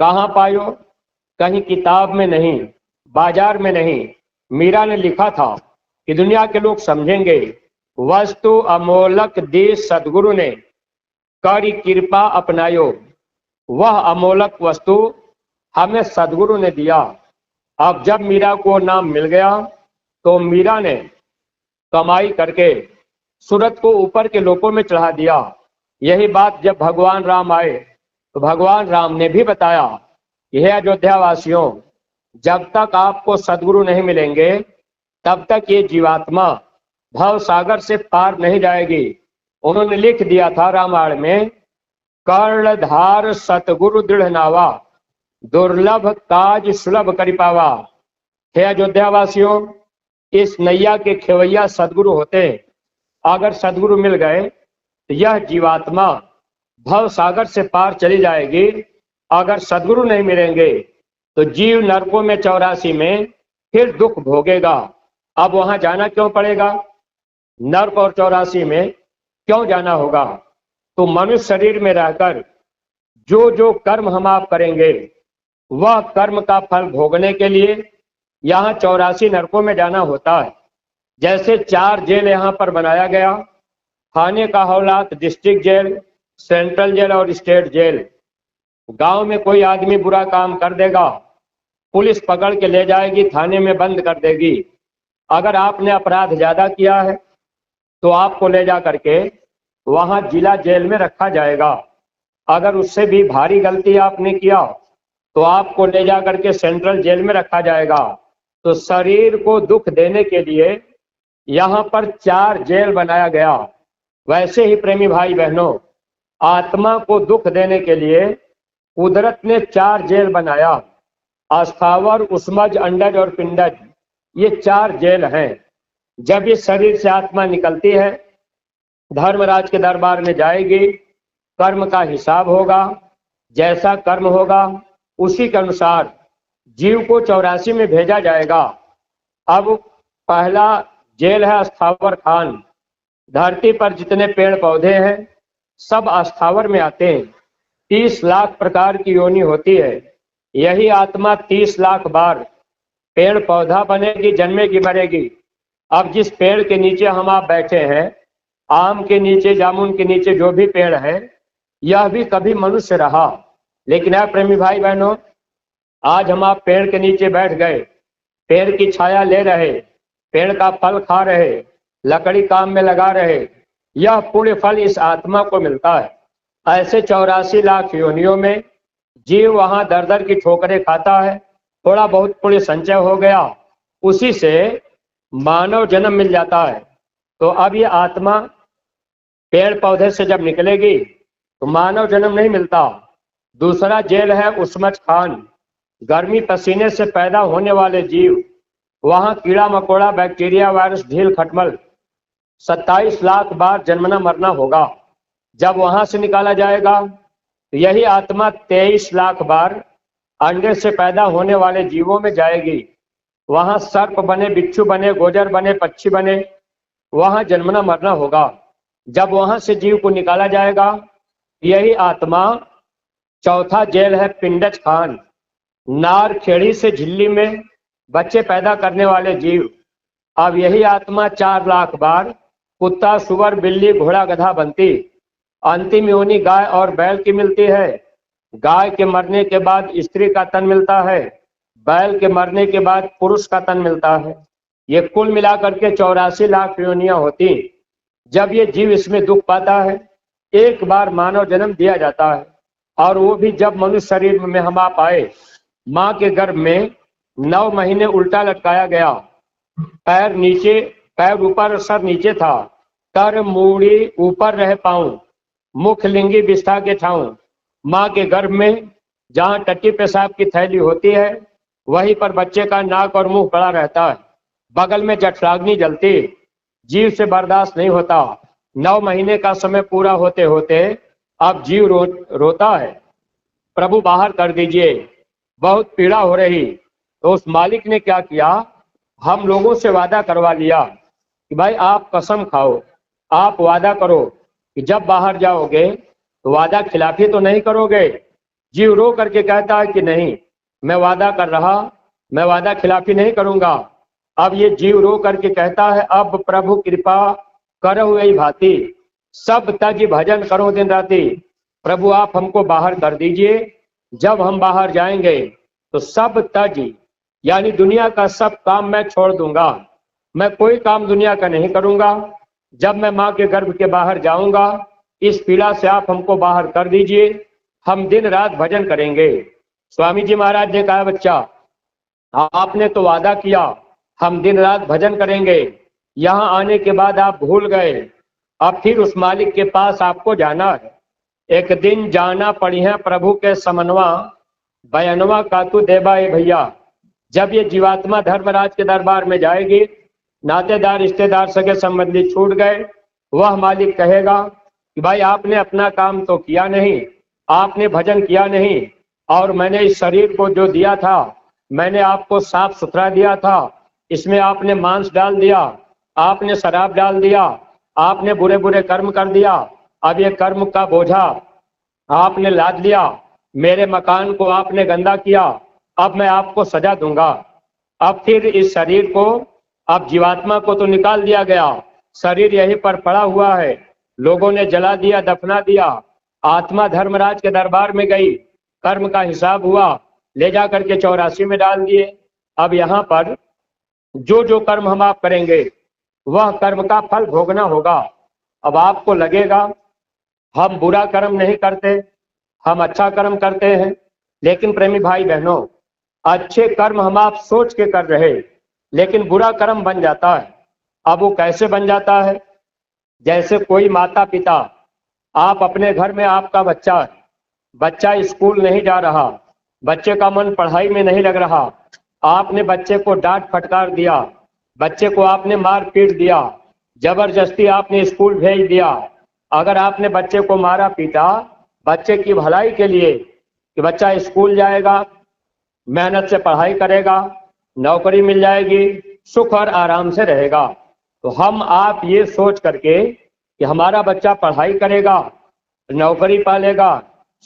कहाँ पायो? कहीं किताब में नहीं, बाजार में नहीं। मीरा ने लिखा था कि दुनिया के लोग समझेंगे, वस्तु अमोलक दी सदगुरु ने करी कृपा अपनायो। वह अमोलक वस्तु हमें सदगुरु ने दिया। अब जब मीरा को नाम मिल गया तो मीरा ने कमाई करके सूरत को ऊपर के लोकों में चढ़ा दिया। यही बात जब भगवान राम आए तो भगवान राम ने भी बताया, हे अयोध्या वासियों, जब तक आपको सदगुरु नहीं मिलेंगे तब तक ये जीवात्मा भव सागर से पार नहीं जाएगी। उन्होंने लिख दिया था रामायण में, कर्णधार सतगुरु दृढ़ नावा, दुर्लभ काज सुलभ करि पावा। हे अयोध्या वासियों, इस नैया के खेवैया सदगुरु होते हैं। अगर सदगुरु मिल गए तो यह जीवात्मा भव सागर से पार चली जाएगी। अगर सदगुरु नहीं मिलेंगे तो जीव नरकों में 84 में फिर दुख भोगेगा। अब वहां जाना क्यों पड़ेगा? नरक और 84 में क्यों जाना होगा? तो मनुष्य शरीर में रहकर जो जो कर्म हम आप करेंगे, वह कर्म का फल भोगने के लिए यहाँ 84 नरकों में जाना होता है। जैसे 4 जेल यहाँ पर बनाया गया, थाने का हौलात, डिस्ट्रिक्ट जेल, सेंट्रल जेल और स्टेट जेल। गांव में कोई आदमी बुरा काम कर देगा, पुलिस पकड़ के ले जाएगी, थाने में बंद कर देगी। अगर आपने अपराध ज्यादा किया है तो आपको ले जा करके वहां जिला जेल में रखा जाएगा। अगर उससे भी भारी गलती आपने किया तो आपको ले जा करके सेंट्रल जेल में रखा जाएगा। तो शरीर को दुख देने के लिए यहाँ पर 4 जेल बनाया गया। वैसे ही प्रेमी भाई बहनों, आत्मा को दुख देने के लिए कुदरत ने 4 जेल बनाया। अस्थावर, उष्मज, अंडज और पिंडज, ये 4 जेल हैं। जब इस शरीर से आत्मा निकलती है, धर्मराज के दरबार में जाएगी, कर्म का हिसाब होगा। जैसा कर्म होगा उसी के अनुसार जीव को 84 में भेजा जाएगा। अब पहला जेल है अस्थावर खान। धरती पर जितने पेड़ पौधे हैं सब अस्थावर में आते हैं। 30 लाख प्रकार की योनि होती है। यही आत्मा 30 लाख बार पेड़ पौधा बनेगी, जन्मेगी, मरेगी। अब जिस पेड़ के नीचे हम आप बैठे हैं, आम के नीचे, जामुन के नीचे जो भी पेड़ है, यह भी कभी मनुष्य रहा। लेकिन है प्रेमी भाई बहनों, आज हम आप पेड़ के नीचे बैठ गए, पेड़ की छाया ले रहे, पेड़ का फल खा रहे, लकड़ी काम में लगा रहे, यह पुण्य फल इस आत्मा को मिलता है। ऐसे 84 लाख योनियों में जीव वहां दर दर की ठोकरें खाता है। थोड़ा बहुत पुण्य संचय हो गया, उसी से मानव जन्म मिल जाता है। तो अब ये आत्मा पेड़ पौधे से जब निकलेगी तो मानव जन्म नहीं मिलता। दूसरा जेल है उस्मत खान, गर्मी पसीने से पैदा होने वाले जीव, वहां कीड़ा मकोड़ा बैक्टीरिया वायरस ढील खटमल 27 लाख बार जन्मना मरना होगा। जब वहां से निकाला जाएगा तो यही आत्मा 23 लाख बार अंडे से पैदा होने वाले जीवों में जाएगी। वहां सर्प बने, बिच्छू बने, गोजर बने, पक्षी बने, वहां जन्मना मरना होगा। जब वहां से जीव को निकाला जाएगा यही आत्मा, चौथा जेल है पिंडज खान, नार खेड़ी से झिल्ली में बच्चे पैदा करने वाले जीव। अब यही आत्मा 4 लाख बार कुत्ता, सुअर, बिल्ली, घोड़ा, गधा बनती। अंतिम योनि गाय और बैल की मिलती है। गाय के मरने के बाद स्त्री का तन मिलता है, बैल के मरने के बाद पुरुष का तन मिलता है। ये कुल मिलाकर के 84 लाख योनियां होती। जब ये जीव इसमें दुख पाता है, एक बार मानव जन्म दिया जाता है, और वो भी जब मनुष्य शरीर में हम आप आए, माँ के गर्भ में 9 महीने उल्टा लटकाया गया, पैर नीचे, पैर ऊपर, सर नीचे था, कर मूड़ी ऊपर रहे पाऊं, मुख लिंगी विष्ठा के ठाऊं। माँ के गर्भ में जहाँ टट्टी पेशाब की थैली होती है वहीं पर बच्चे का नाक और मुंह पड़ा रहता है, बगल में जठराग्नि जलती, जीव से बर्दाश्त नहीं होता। 9 महीने का समय पूरा होते होते अब जीव रोता है, प्रभु बाहर कर दीजिए, बहुत पीड़ा हो रही। तो उस मालिक ने क्या किया, हम लोगों से वादा करवा लिया कि भाई आप कसम खाओ, आप वादा करो कि जब बाहर जाओगे तो वादा खिलाफी तो नहीं करोगे। जीव रो करके कहता है कि नहीं, मैं वादा कर रहा, मैं वादा खिलाफी नहीं करूंगा। अब ये जीव रो करके कहता है, अब प्रभु कृपा करो यही भांति, सब तज भजन करो दिन राति। प्रभु आप हमको बाहर कर दीजिए, जब हम बाहर जाएंगे तो सब तज यानी दुनिया का सब काम मैं छोड़ दूंगा, मैं कोई काम दुनिया का नहीं करूंगा। जब मैं माँ के गर्भ के बाहर जाऊंगा, इस पीड़ा से आप हमको बाहर कर दीजिए, हम दिन रात भजन करेंगे। स्वामी जी महाराज ने कहा, बच्चा आपने तो वादा किया हम दिन रात भजन करेंगे, यहाँ आने के बाद आप भूल गए, अब फिर उस मालिक के पास आपको जाना है। एक दिन जाना पड़ी है प्रभु के समनवा, बयानवा का तू देवा ए भैया। जब ये जीवात्मा धर्मराज के दरबार में जाएगी, नातेदार रिश्तेदार सगे संबंधी छूट गए, वह मालिक कहेगा कि भाई आपने अपना काम तो किया नहीं, आपने भजन किया नहीं, और मैंने इस शरीर को जो दिया था मैंने आपको साफ सुथरा दिया था, इसमें आपने मांस डाल दिया, आपने शराब डाल दिया, आपने बुरे बुरे कर्म कर दिया, अब ये कर्म का बोझा आपने लाद लिया, मेरे मकान को आपने गंदा किया, अब मैं आपको सजा दूंगा। अब फिर इस शरीर को, अब जीवात्मा को तो निकाल दिया गया, शरीर यहीं पर पड़ा हुआ है, लोगों ने जला दिया, दफना दिया, आत्मा धर्मराज के दरबार में गई, कर्म का हिसाब हुआ, ले जा करके 84 में डाल दिए। अब यहाँ पर जो जो कर्म हम आप करेंगे वह कर्म का फल भोगना होगा। अब आपको लगेगा हम बुरा कर्म नहीं करते, हम अच्छा कर्म करते हैं, लेकिन प्रेमी भाई बहनों, अच्छे कर्म हम आप सोच के कर रहे, लेकिन बुरा कर्म बन जाता है। अब वो कैसे बन जाता है, जैसे कोई माता पिता, आप अपने घर में आपका बच्चा स्कूल नहीं जा रहा, बच्चे का मन पढ़ाई में नहीं लग रहा, आपने बच्चे को डांट फटकार दिया, बच्चे को आपने मार पीट दिया, जबरदस्ती आपने स्कूल भेज दिया। अगर आपने बच्चे को मारा पीटा बच्चे की भलाई के लिए कि बच्चा स्कूल जाएगा, मेहनत से पढ़ाई करेगा, नौकरी मिल जाएगी, सुख और आराम से रहेगा, तो हम आप ये सोच करके कि हमारा बच्चा पढ़ाई करेगा, नौकरी पालेगा,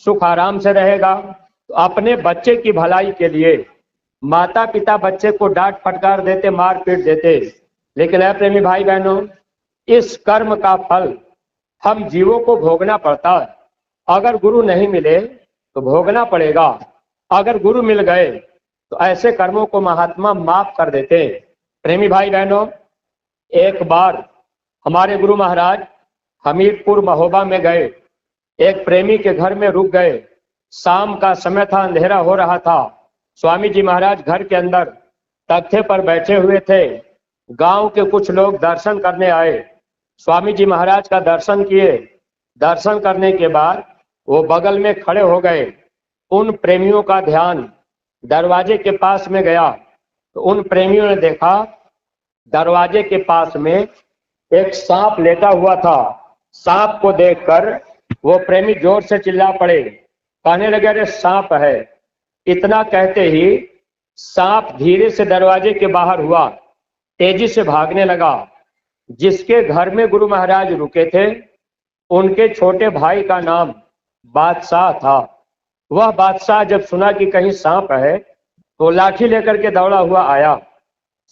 सुख आराम से रहेगा, तो अपने बच्चे की भलाई के लिए माता पिता बच्चे को डांट फटकार देते, मार पीट देते। लेकिन है प्रेमी भाई बहनों, इस कर्म का फल हम जीवों को भोगना पड़ता है। अगर गुरु नहीं मिले तो भोगना पड़ेगा, अगर गुरु मिल गए तो ऐसे कर्मों को महात्मा माफ कर देते। प्रेमी भाई बहनों, एक बार हमारे गुरु महाराज हमीरपुर महोबा में गए, एक प्रेमी के घर में रुक गए, शाम का समय था, अंधेरा हो रहा था। स्वामी जी महाराज घर के अंदर तख्ते पर बैठे हुए थे, गांव के कुछ लोग दर्शन करने आए, स्वामी जी महाराज का दर्शन किए, दर्शन करने के बाद वो बगल में खड़े हो गए। उन प्रेमियों का ध्यान दरवाजे के पास में गया तो उन प्रेमियों ने देखा दरवाजे के पास में एक सांप लेटा हुआ था। सांप को देखकर वो प्रेमी जोर से चिल्ला पड़े, कहने लगे अरे सांप है। इतना कहते ही सांप धीरे से दरवाजे के बाहर हुआ, तेजी से भागने लगा। जिसके घर में गुरु महाराज रुके थे उनके छोटे भाई का नाम बादशाह था। वह बादशाह जब सुना कि कहीं सांप है तो लाठी लेकर के दौड़ा हुआ आया,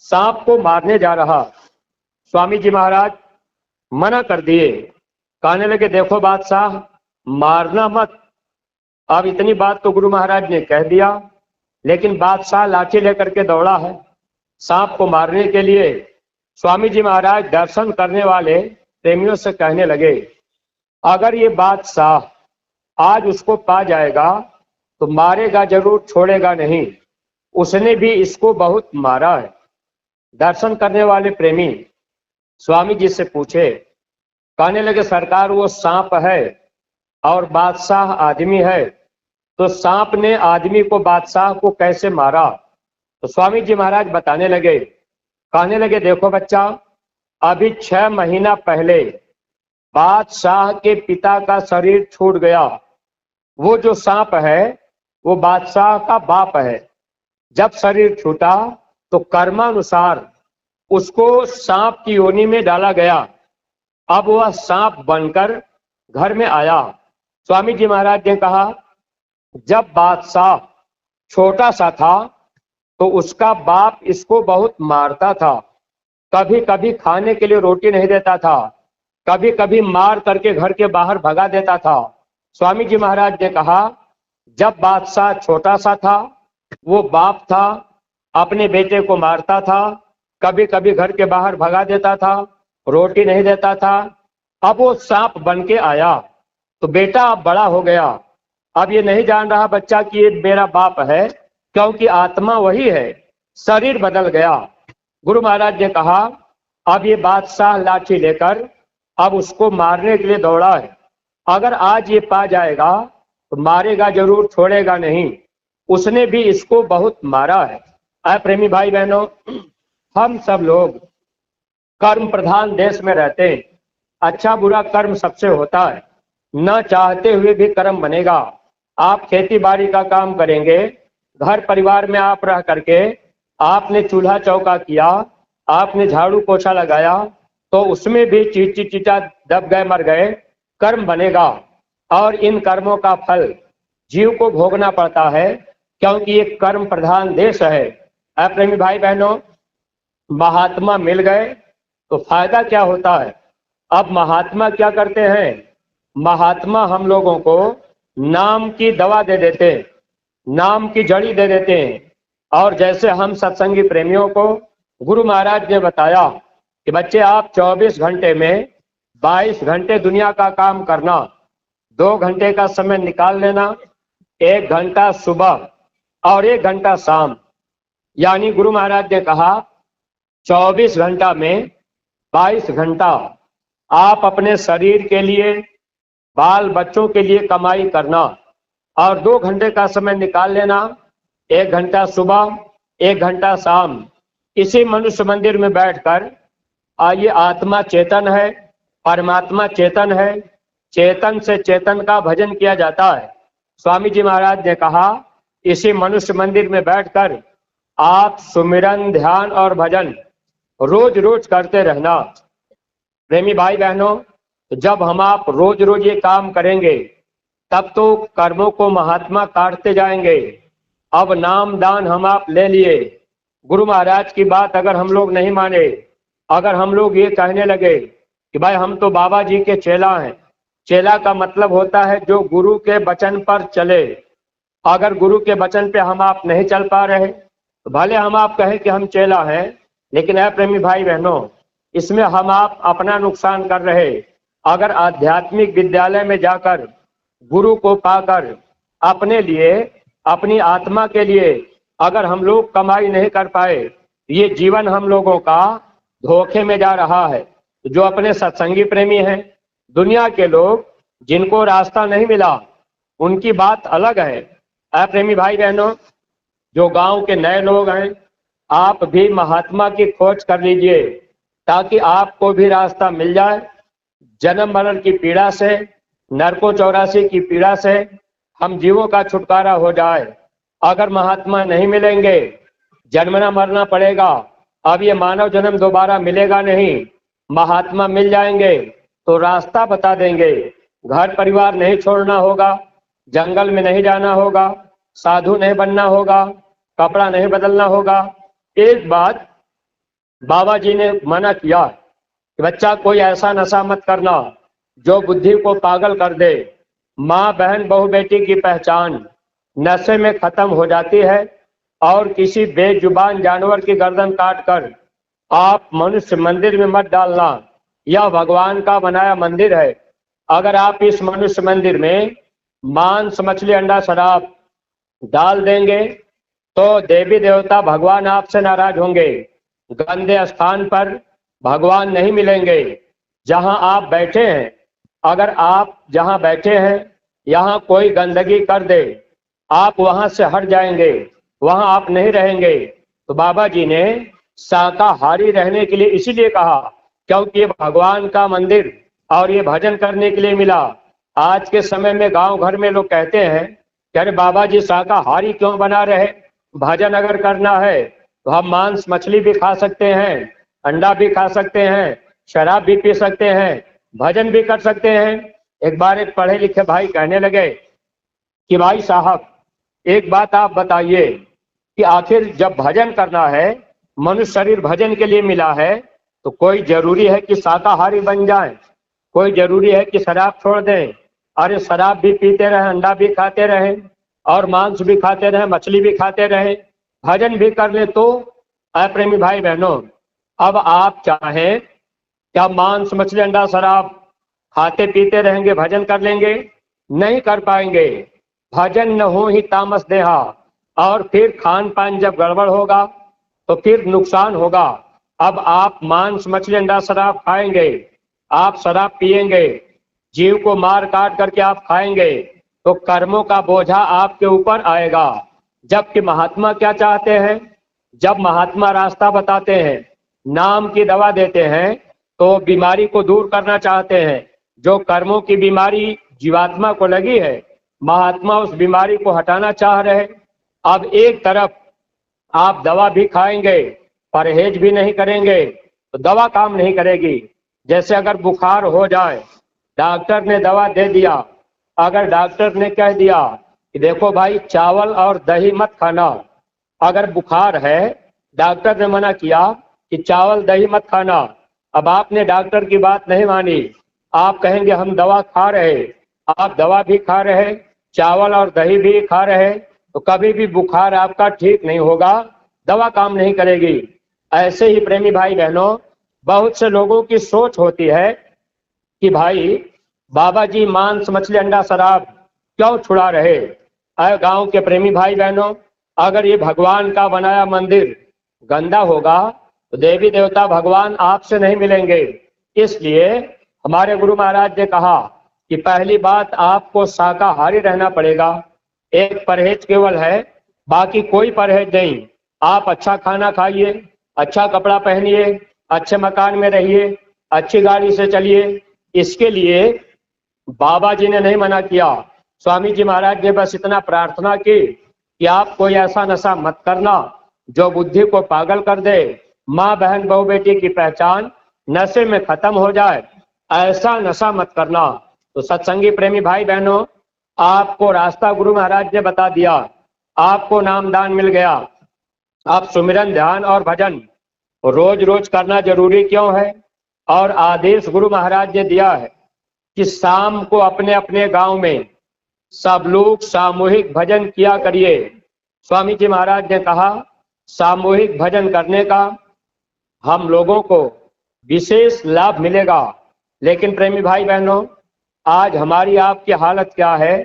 सांप को मारने जा रहा। स्वामी जी महाराज मना कर दिए, कहने लगे देखो बादशाह, मारना मत। अब इतनी बात तो गुरु महाराज ने कह दिया, लेकिन बादशाह लाठी लेकर के दौड़ा है सांप को मारने के लिए। स्वामी जी महाराज दर्शन करने वाले प्रेमियों से कहने लगे अगर ये बादशाह आज उसको पा जाएगा तो मारेगा जरूर, छोड़ेगा नहीं। उसने भी इसको बहुत मारा है। दर्शन करने वाले प्रेमी स्वामी जी से पूछे, कहने लगे सरकार वो सांप है और बादशाह आदमी है, तो सांप ने आदमी को बादशाह को कैसे मारा? तो स्वामी जी महाराज बताने लगे, कहने लगे देखो बच्चा, अभी 6 महीना पहले बादशाह के पिता का शरीर छूट गया। वो जो सांप है वो बादशाह का बाप है। जब शरीर छूटा तो कर्मानुसार उसको सांप की योनि में डाला गया। अब वह सांप बनकर घर में आया। स्वामी जी महाराज ने कहा जब बादशाह छोटा सा था तो उसका बाप इसको बहुत मारता था। कभी कभी खाने के लिए रोटी नहीं देता था, कभी कभी मार करके घर के बाहर भगा देता था। स्वामी जी महाराज ने कहा जब बादशाह छोटा सा था वो बाप था, अपने बेटे को मारता था, कभी कभी घर के बाहर भगा देता था, रोटी नहीं देता था। अब वो सांप बन के आया तो बेटा अब बड़ा हो गया। अब ये नहीं जान रहा बच्चा कि ये मेरा बाप है, क्योंकि आत्मा वही है, शरीर बदल गया। गुरु महाराज ने कहा अब ये बादशाह लाठी लेकर अब उसको मारने के लिए दौड़ा है। अगर आज ये पा जाएगा तो मारेगा जरूर, छोड़ेगा नहीं। उसने भी इसको बहुत मारा है। प्रेमी भाई बहनों, हम सब लोग कर्म प्रधान देश में रहते हैं। अच्छा बुरा कर्म सबसे होता है, न चाहते हुए भी कर्म बनेगा। आप खेती बाड़ी का काम करेंगे, घर परिवार में आप रह करके आपने चूल्हा चौका किया, आपने झाड़ू पोछा लगाया, तो उसमें भी चींटी चींटा दब गए, मर गए, कर्म बनेगा। और इन कर्मों का फल जीव को भोगना पड़ता है, क्योंकि ये कर्म प्रधान देश है। प्रेमी भाई बहनों, महात्मा मिल गए तो फायदा क्या होता है? अब महात्मा क्या करते हैं? महात्मा हम लोगों को नाम की दवा दे देते हैं, नाम की जड़ी दे देते हैं। और जैसे हम सत्संगी प्रेमियों को गुरु महाराज ने बताया कि बच्चे आप 24 घंटे में 22 घंटे दुनिया का काम करना, 2 घंटे का समय निकाल लेना, 1 घंटा सुबह और 1 घंटा शाम। यानी गुरु महाराज ने कहा 24 घंटा में 22 घंटा आप अपने शरीर के लिए, बाल बच्चों के लिए कमाई करना, और 2 घंटे का समय निकाल लेना, 1 घंटा सुबह 1 घंटा शाम। इसी मनुष्य मंदिर में बैठकर ये आत्मा चेतन है, परमात्मा चेतन है, चेतन से चेतन का भजन किया जाता है। स्वामी जी महाराज ने कहा इसी मनुष्य मंदिर में बैठकर आप सुमिरन, ध्यान और भजन रोज रोज करते रहना। प्रेमी भाई बहनों, जब हम आप रोज रोज ये काम करेंगे तब तो कर्मों को महात्मा काटते जाएंगे। अब नाम दान हम आप ले लिए, गुरु महाराज की बात अगर हम लोग नहीं माने, अगर हम लोग ये कहने लगे कि भाई हम तो बाबा जी के चेला हैं। चेला का मतलब होता है जो गुरु के वचन पर चले। अगर गुरु के वचन पे हम आप नहीं चल पा रहे तो भले हम आप कहें कि हम चेला हैं, लेकिन है प्रेमी भाई बहनों, इसमें हम आप अपना नुकसान कर रहे। अगर आध्यात्मिक विद्यालय में जाकर गुरु को पाकर अपने लिए, अपनी आत्मा के लिए अगर हम लोग कमाई नहीं कर पाए, ये जीवन हम लोगों का धोखे में जा रहा है। जो अपने सत्संगी प्रेमी हैं, दुनिया के लोग जिनको रास्ता नहीं मिला, उनकी बात अलग है। प्रेमी भाई बहनों, जो गांव के नए लोग हैं, आप भी महात्मा की खोज कर लीजिए ताकि आपको भी रास्ता मिल जाए। जन्म मरण की पीड़ा से, नरकों चौरासी की पीड़ा से हम जीवों का छुटकारा हो जाए। अगर महात्मा नहीं मिलेंगे, जन्मना मरना पड़ेगा। अब ये मानव जन्म दोबारा मिलेगा नहीं। महात्मा मिल जाएंगे तो रास्ता बता देंगे। घर परिवार नहीं छोड़ना होगा, जंगल में नहीं जाना होगा, साधु नहीं बनना होगा, कपड़ा नहीं बदलना होगा। एक बात बाबा जी ने मना किया कि बच्चा कोई ऐसा नशा मत करना जो बुद्धि को पागल कर दे। माँ बहन बहू बेटी की पहचान नशे में खत्म हो जाती है। और किसी बेजुबान जानवर की गर्दन काट कर आप मनुष्य मंदिर में मत डालना। यह भगवान का बनाया मंदिर है। अगर आप इस मनुष्य मंदिर में मांस मछली अंडा शराब डाल देंगे तो देवी देवता भगवान आपसे नाराज होंगे। गंदे स्थान पर भगवान नहीं मिलेंगे। जहां आप बैठे हैं, अगर आप जहां बैठे हैं यहां कोई गंदगी कर दे, आप वहां से हट जाएंगे, वहां आप नहीं रहेंगे। तो बाबा जी ने शाकाहारी रहने के लिए इसीलिए कहा क्योंकि ये भगवान का मंदिर और ये भजन करने के लिए मिला। आज के समय में गांव घर में लोग कहते हैं कि अरे बाबा जी शाकाहारी क्यों बना रहे, भजन अगर करना है तो हम मांस मछली भी खा सकते हैं, अंडा भी खा सकते हैं, शराब भी पी सकते हैं, भजन भी कर सकते हैं। एक बार एक पढ़े लिखे भाई कहने लगे कि भाई साहब एक बात आप बताइए कि आखिर जब भजन करना है, मनुष्य शरीर भजन के लिए मिला है, तो कोई जरूरी है कि शाकाहारी बन जाए, कोई जरूरी है कि शराब छोड़ दें? अरे शराब भी पीते रहे, अंडा भी खाते रहे और मांस भी खाते रहे, मछली भी खाते रहे, भजन भी कर ले तो। प्रेमी भाई बहनों, अब आप चाहें क्या मांस मछली अंडा शराब खाते पीते रहेंगे, भजन कर लेंगे? नहीं कर पाएंगे। भजन न हो ही तामस देहा, और फिर खान पान जब गड़बड़ होगा तो फिर नुकसान होगा। अब आप मांस मछली अंडा शराब खाएंगे, आप शराब पिएंगे, जीव को मार काट करके आप खाएंगे, तो कर्मों का बोझा आपके ऊपर आएगा। जबकि महात्मा क्या चाहते हैं? जब महात्मा रास्ता बताते हैं, नाम की दवा देते हैं, तो बीमारी को दूर करना चाहते हैं। जो कर्मों की बीमारी जीवात्मा को लगी है, महात्मा उस बीमारी को हटाना चाह रहे। अब एक तरफ आप दवा भी खाएंगे, परहेज भी नहीं करेंगे तो दवा काम नहीं करेगी। जैसे अगर बुखार हो जाए, डॉक्टर ने दवा दे दिया, अगर डॉक्टर ने कह दिया कि देखो भाई चावल और दही मत खाना, अगर बुखार है, डॉक्टर ने मना किया कि चावल दही मत खाना, अब आपने डॉक्टर की बात नहीं मानी, आप कहेंगे हम दवा खा रहे, आप दवा भी खा रहे, चावल और दही भी खा रहे, तो कभी भी बुखार आपका ठीक नहीं होगा, दवा काम नहीं करेगी। ऐसे ही प्रेमी भाई बहनों, बहुत से लोगों की सोच होती है कि भाई बाबा जी मांस मछली अंडा शराब क्यों छुड़ा रहे। गांव के प्रेमी भाई बहनों, अगर ये भगवान का बनाया मंदिर गंदा होगा तो देवी देवता भगवान आपसे नहीं मिलेंगे। इसलिए हमारे गुरु महाराज ने कहा कि पहली बात आपको शाकाहारी रहना पड़ेगा। एक परहेज केवल है, बाकी कोई परहेज नहीं। आप अच्छा खाना खाइए, अच्छा कपड़ा पहनिए, अच्छे मकान में रहिए, अच्छी गाड़ी से चलिए। इसके लिए बाबा जी ने नहीं मना किया। स्वामी जी महाराज ने बस इतना प्रार्थना की कि आप कोई ऐसा नशा मत करना जो बुद्धि को पागल कर दे। माँ बहन बहू बेटी की पहचान नशे में खत्म हो जाए, ऐसा नशा मत करना। तो सत्संगी प्रेमी भाई बहनों, आपको रास्ता गुरु महाराज ने बता दिया, आपको नामदान मिल गया। आप सुमिरन ध्यान और भजन रोज रोज करना जरूरी क्यों है? और आदेश गुरु महाराज ने दिया है कि शाम को अपने अपने गांव में सब लोग सामूहिक भजन किया करिए। स्वामी जी महाराज ने कहा सामूहिक भजन करने का हम लोगों को विशेष लाभ मिलेगा। लेकिन प्रेमी भाई बहनों, आज हमारी आपकी हालत क्या है?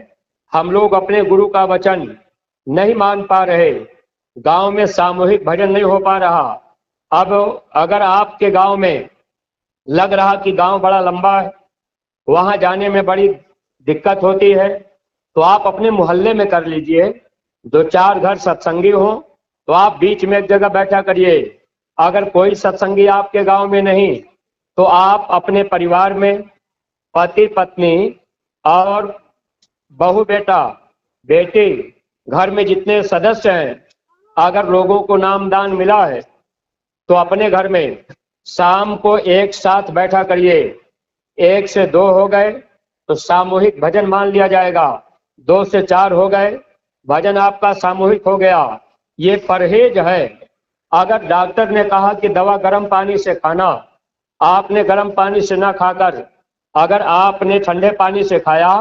हम लोग अपने गुरु का वचन नहीं मान पा रहे, गांव में सामूहिक भजन नहीं हो पा रहा। अब अगर आपके गांव में लग रहा कि गांव बड़ा लंबा है, वहां जाने में बड़ी दिक्कत होती है, तो आप अपने मोहल्ले में कर लीजिए। 2-4 घर सत्संगी हो तो आप बीच में एक जगह बैठा करिए। अगर कोई सत्संगी आपके गांव में नहीं तो आप अपने परिवार में पति पत्नी और बहू बेटा बेटी, घर में जितने सदस्य हैं, अगर लोगों को नामदान मिला है तो अपने घर में शाम को एक साथ बैठा करिए। 1 से 2 हो गए तो सामूहिक भजन मान लिया जाएगा। 2 से 4 हो गए, भजन आपका सामूहिक हो गया। ये परहेज है। अगर डॉक्टर ने कहा कि दवा गर्म पानी से खाना, आपने गर्म पानी से ना खाकर अगर आपने ठंडे पानी से खाया,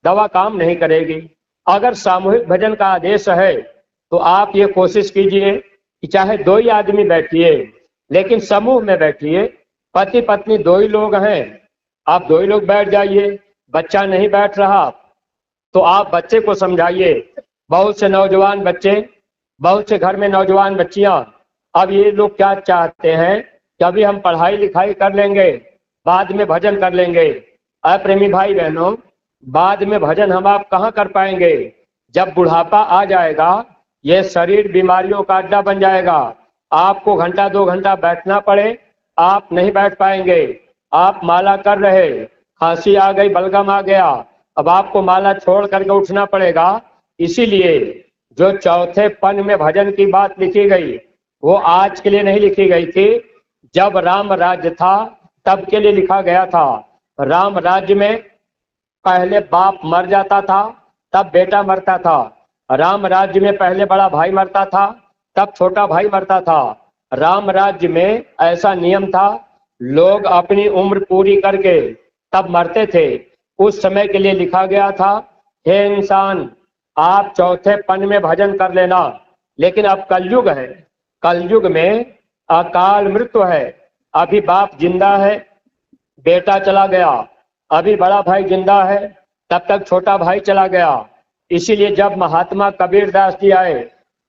दवा काम नहीं करेगी। अगर सामूहिक भजन का आदेश है तो आप ये कोशिश कीजिए कि चाहे 2 ही आदमी बैठिए, लेकिन समूह में बैठिए। पति पत्नी 2 ही लोग हैं, आप 2 ही लोग बैठ जाइए। बच्चा नहीं बैठ रहा तो आप बच्चे को समझाइए। बहुत से नौजवान बच्चे, बहुत से घर में नौजवान बच्चियां, अब ये लोग क्या चाहते हैं कि अभी हम पढ़ाई लिखाई कर लेंगे, बाद में भजन कर लेंगे। प्रेमी भाई बहनों, बाद में भजन हम आप कहाँ कर पाएंगे? जब बुढ़ापा आ जाएगा, ये शरीर बीमारियों का अड्डा बन जाएगा। आपको घंटा 2 घंटा बैठना पड़े, आप नहीं बैठ पाएंगे। आप माला कर रहे, खांसी आ गई, बलगम आ गया, अब आपको माला छोड़ करके उठना पड़ेगा। इसीलिए जो चौथे पन में भजन की बात लिखी गई वो आज के लिए नहीं लिखी गई थी। जब राम राज्य था तब के लिए लिखा गया था। राम राज्य में पहले बाप मर जाता था, तब बेटा मरता था। राम राज्य में पहले बड़ा भाई मरता था, तब छोटा भाई मरता था। राम राज्य में ऐसा नियम था, लोग अपनी उम्र पूरी करके तब मरते थे। उस समय के लिए लिखा गया था, हे इंसान, आप चौथे पन में भजन कर लेना। लेकिन अब कलयुग है, कलयुग में अकाल मृत्यु है। अभी बाप जिंदा है, बेटा चला गया, अभी बड़ा भाई जिंदा है, तब तक छोटा भाई चला गया। इसीलिए जब महात्मा कबीर दास जी आए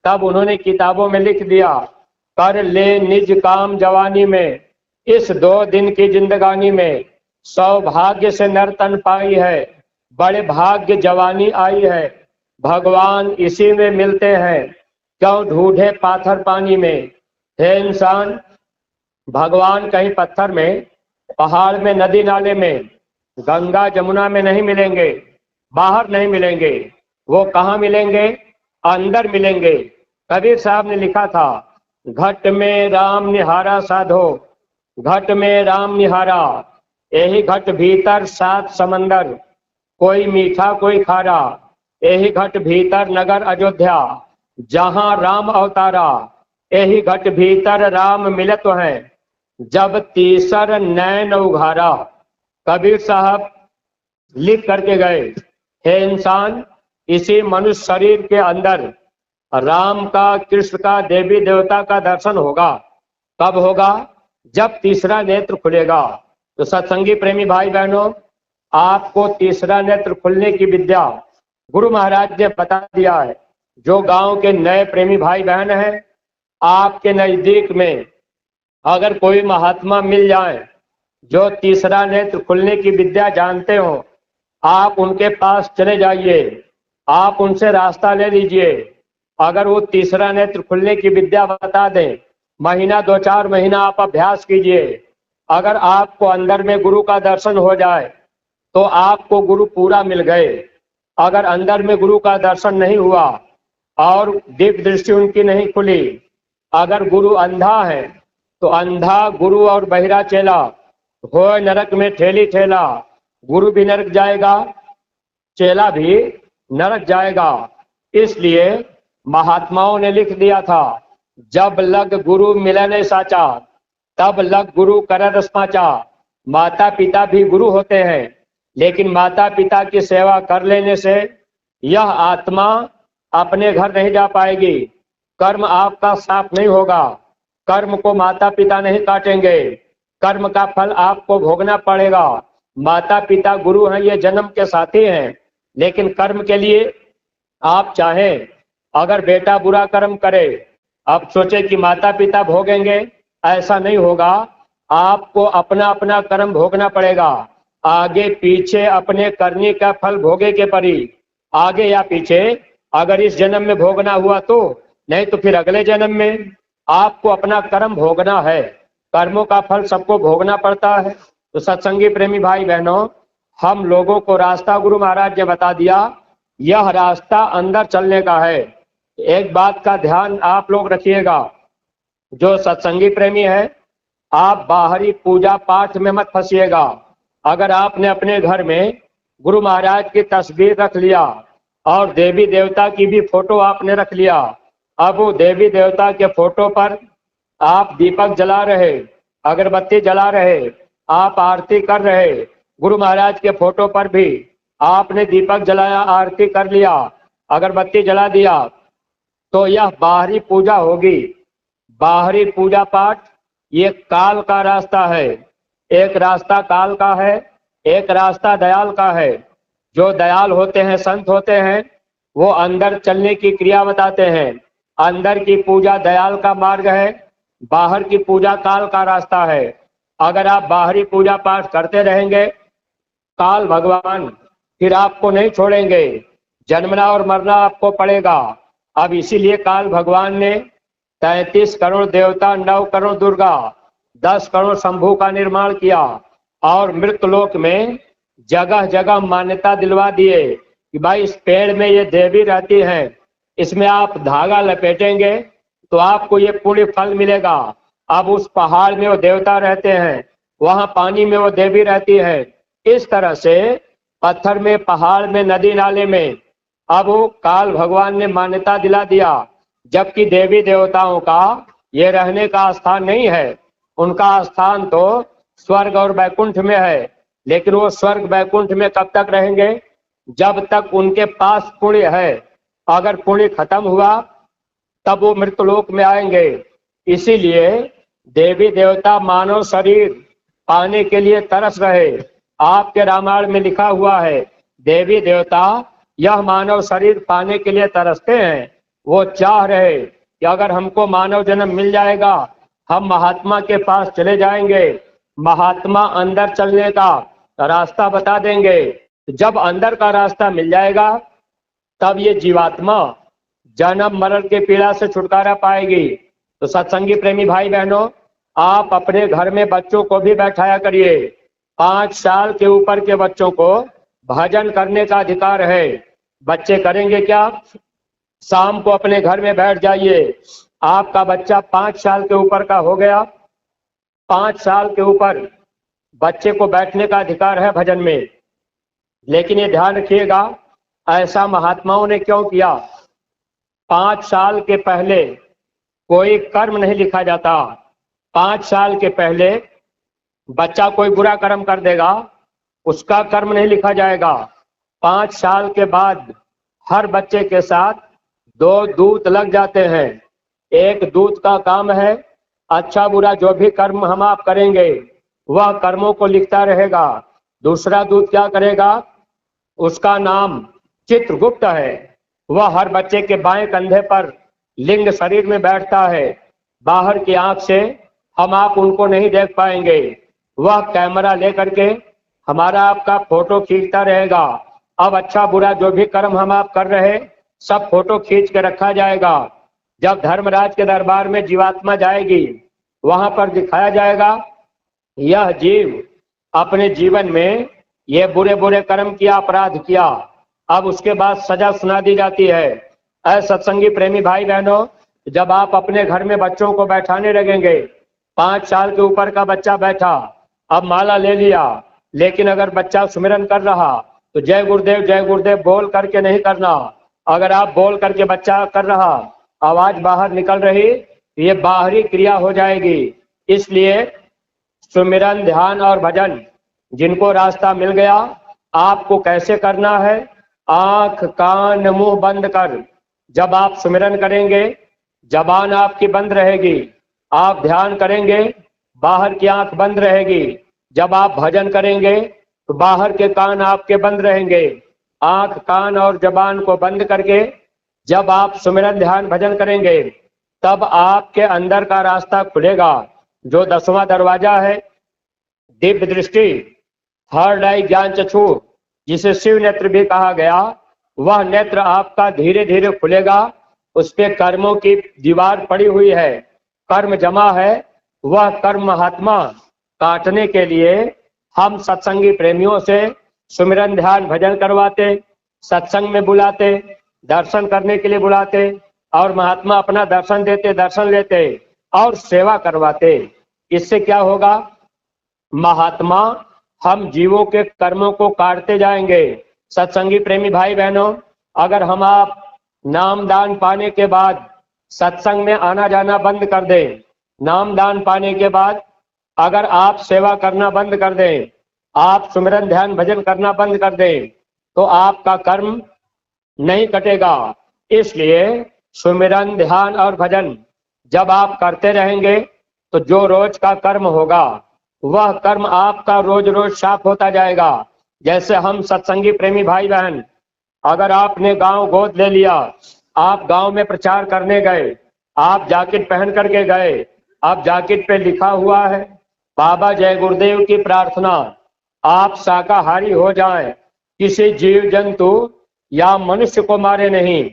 तब उन्होंने किताबों में लिख दिया, कर ले निज काम जवानी में, इस 2 दिन की जिंदगानी में, सौभाग्य से नर तन पाई है, बड़े भाग्य जवानी आई है, भगवान इसी में मिलते हैं, क्यों ढूंढे पाथर पानी में। हे इंसान, भगवान कहीं पत्थर में, पहाड़ में, नदी नाले में, गंगा जमुना में नहीं मिलेंगे, बाहर नहीं मिलेंगे। वो कहाँ मिलेंगे? अंदर मिलेंगे। कबीर साहब ने लिखा था, घट में राम निहारा साधो, घट में राम निहारा, यही घट भीतर 7 समंदर, कोई मीठा कोई खारा, यही घट भीतर नगर अयोध्या, जहां राम अवतारा, यही घट भीतर राम मिलत है, जब तीसर नैन उघारा। कबीर साहब लिख करके गए, हे इंसान, इसी मनुष्य शरीर के अंदर राम का, कृष्ण का, देवी देवता का दर्शन होगा। कब होगा? जब तीसरा नेत्र खुलेगा। तो सत्संगी प्रेमी भाई बहनों, आपको तीसरा नेत्र खुलने की विद्या गुरु महाराज ने बता दिया है। जो गांव के नए प्रेमी भाई बहन हैं, आपके नजदीक में अगर कोई महात्मा मिल जाए जो तीसरा नेत्र खुलने की विद्या जानते हो, आप उनके पास चले जाइए, आप उनसे रास्ता ले लीजिए। अगर वो तीसरा नेत्र खुलने की विद्या बता दें, महीना 2-4 महीना आप अभ्यास कीजिए। अगर आपको अंदर में गुरु का दर्शन हो जाए तो आपको गुरु पूरा मिल गए। अगर अंदर में गुरु का दर्शन नहीं हुआ और दिव्य दृष्टि उनकी नहीं खुली, अगर गुरु अंधा है तो अंधा गुरु और बहिरा चेला हो नरक में ठेली ठेला, गुरु भी नरक जाएगा, चेला भी नरक जाएगा। इसलिए महात्माओं ने लिख दिया था, जब लग गुरु मिलने साचा, तब लग गुरु कर रसमाचा। माता पिता भी गुरु होते हैं, लेकिन माता पिता की सेवा कर लेने से यह आत्मा अपने घर नहीं जा पाएगी। कर्म आपका साफ नहीं होगा, कर्म को माता पिता नहीं काटेंगे, कर्म का फल आपको भोगना पड़ेगा। माता पिता गुरु हैं, ये जन्म के साथी हैं, लेकिन कर्म के लिए आप चाहें, अगर बेटा बुरा कर्म करे, आप सोचे कि माता पिता भोगेंगे, ऐसा नहीं होगा। आपको अपना अपना कर्म भोगना पड़ेगा, आगे पीछे अपने करने का फल भोगे के परी। आगे या पीछे, अगर इस जन्म में भोगना हुआ तो, नहीं तो फिर अगले जन्म में। आपको अपना कर्म भोगना है, कर्मों का फल सबको भोगना पड़ता है। तो सत्संगी प्रेमी भाई बहनों, हम लोगों को रास्ता गुरु महाराज ने बता दिया, यह रास्ता अंदर चलने का है। एक बात का ध्यान आप लोग रखिएगा, जो सत्संगी प्रेमी है, आप बाहरी पूजा पाठ में मत फंसिएगा। अगर आपने अपने घर में गुरु महाराज की तस्वीर रख लिया और देवी देवता की भी फोटो आपने रख लिया, अब वो देवी देवता के फोटो पर आप दीपक जला रहे, अगरबत्ती जला रहे, आप आरती कर रहे, गुरु महाराज के फोटो पर भी आपने दीपक जलाया, आरती कर लिया, अगरबत्ती जला दिया, तो यह बाहरी पूजा होगी। बाहरी पूजा पाठ ये काल का रास्ता है। एक रास्ता काल का है, एक रास्ता दयाल का है। जो दयाल होते हैं, संत होते हैं, वो अंदर चलने की क्रिया बताते हैं। अंदर की पूजा दयाल का मार्ग है, बाहर की पूजा काल का रास्ता है। अगर आप बाहरी पूजा पाठ करते रहेंगे, काल भगवान फिर आपको नहीं छोड़ेंगे, जन्मना और मरना आपको पड़ेगा। अब इसीलिए काल भगवान ने 33 करोड़ देवता, 9 करोड़ दुर्गा, 10 करोड़ शंभू का निर्माण किया और मृतलोक में जगह जगह मान्यता दिलवा दिए कि भाई इस पेड़ में ये देवी रहती है, इसमें आप धागा लपेटेंगे तो आपको ये पुण्य फल मिलेगा। अब उस पहाड़ में वो देवता रहते हैं, वहां पानी में वो देवी रहती है। इस तरह से पत्थर में, पहाड़ में, नदी नाले में अब वो काल भगवान ने मान्यता दिला दिया। जबकि देवी देवताओं का ये रहने का स्थान नहीं है, उनका स्थान तो स्वर्ग और वैकुंठ में है। लेकिन वो स्वर्ग वैकुंठ में कब तक रहेंगे? जब तक उनके पास पुण्य है। अगर पुण्य खत्म हुआ तब वो मृतलोक में आएंगे। इसीलिए देवी देवता मानव शरीर पाने के लिए तरस रहे। आपके रामायण में लिखा हुआ है, देवी देवता यह मानव शरीर पाने के लिए तरसते हैं। वो चाह रहे कि अगर हमको मानव जन्म मिल जाएगा, हम महात्मा के पास चले जाएंगे, महात्मा अंदर चलने का रास्ता बता देंगे। जब अंदर का रास्ता मिल जाएगा तब ये जीवात्मा जन्म मरण के पीड़ा से छुटकारा पाएगी। तो सत्संगी प्रेमी भाई बहनों, आप अपने घर में बच्चों को भी बैठाया करिए। 5 साल के ऊपर के बच्चों को भजन करने का अधिकार है। बच्चे करेंगे क्या? शाम को अपने घर में बैठ जाइए। आपका बच्चा 5 साल के ऊपर का हो गया, 5 साल के ऊपर बच्चे को बैठने का अधिकार है भजन में। लेकिन ये ध्यान रखिएगा, ऐसा महात्माओं ने क्यों किया? 5 साल के पहले कोई कर्म नहीं लिखा जाता। 5 साल के पहले बच्चा कोई बुरा कर्म कर देगा, उसका कर्म नहीं लिखा जाएगा। 5 साल के बाद हर बच्चे के साथ 2 दूत लग जाते हैं। एक दूत का काम है अच्छा बुरा जो भी कर्म हम आप करेंगे वह कर्मों को लिखता रहेगा। दूसरा दूत क्या करेगा? उसका नाम चित्रगुप्त है। वह हर बच्चे के बाएं कंधे पर लिंग शरीर में बैठता है। बाहर की आंख से हम आप उनको नहीं देख पाएंगे। वह कैमरा लेकर के हमारा आपका फोटो खींचता रहेगा। अब अच्छा बुरा जो भी कर्म हम आप कर रहे सब फोटो खींच के रखा जाएगा। जब धर्मराज के दरबार में जीवात्मा जाएगी, वहां पर दिखाया जाएगा यह जीव अपने जीवन में ये बुरे बुरे कर्म किया, अपराध किया। अब उसके बाद सजा सुना दी जाती है। ऐ सत्संगी प्रेमी भाई बहनों, जब आप अपने घर में बच्चों को बैठाने लगेंगे, 5 साल के ऊपर का बच्चा बैठा, अब माला ले लिया, लेकिन अगर बच्चा सुमिरन कर रहा तो जय गुरुदेव बोल करके नहीं करना। अगर आप बोल करके बच्चा कर रहा, आवाज बाहर निकल रही, ये बाहरी क्रिया हो जाएगी। इसलिए सुमिरन, ध्यान और भजन जिनको रास्ता मिल गया, आपको कैसे करना है? आंख कान मुंह बंद कर जब आप सुमिरन करेंगे, जबान आपकी बंद रहेगी। आप ध्यान करेंगे, बाहर की आंख बंद रहेगी। जब आप भजन करेंगे तो बाहर के कान आपके बंद रहेंगे। आंख कान और जबान को बंद करके जब आप सुमिरन ध्यान भजन करेंगे, तब आपके अंदर का रास्ता खुलेगा। जो 10वां दरवाजा है, दिव्य दृष्टि, थर्ड आई ज्ञान चक्षु, जिसे शिव नेत्र भी कहा गया, वह नेत्र आपका धीरे धीरे खुलेगा। उस पे कर्मों की दीवार पड़ी हुई है, कर्म जमा है। वह कर्म महात्मा काटने के लिए हम सत्संगी प्रेमियों से सुमिरन ध्यान भजन करवाते, सत्संग में बुलाते, दर्शन करने के लिए बुलाते, और महात्मा अपना दर्शन देते, दर्शन लेते और सेवा करवाते। इससे क्या होगा? महात्मा हम जीवों के कर्मों को काटते जाएंगे। सत्संगी प्रेमी भाई बहनों, अगर हम आप नाम दान पाने के बाद सत्संग में आना जाना बंद कर दें, नाम दान पाने के बाद अगर आप सेवा करना बंद कर दें, आप सुमिरन ध्यान भजन करना बंद कर दें, तो आपका कर्म नहीं कटेगा। इसलिए सुमिरन ध्यान और भजन जब आप करते रहेंगे तो जो रोज का कर्म होगा वह कर्म आपका रोज रोज साफ होता जाएगा। जैसे हम सत्संगी प्रेमी भाई बहन, अगर आपने गांव गोद ले लिया, आप गांव में प्रचार करने गए, आप जैकेट पहन करके गए, अब जैकेट पे लिखा हुआ है बाबा जय गुरुदेव की प्रार्थना, आप शाकाहारी हो जाएं, किसी जीव जंतु या मनुष्य को मारे नहीं,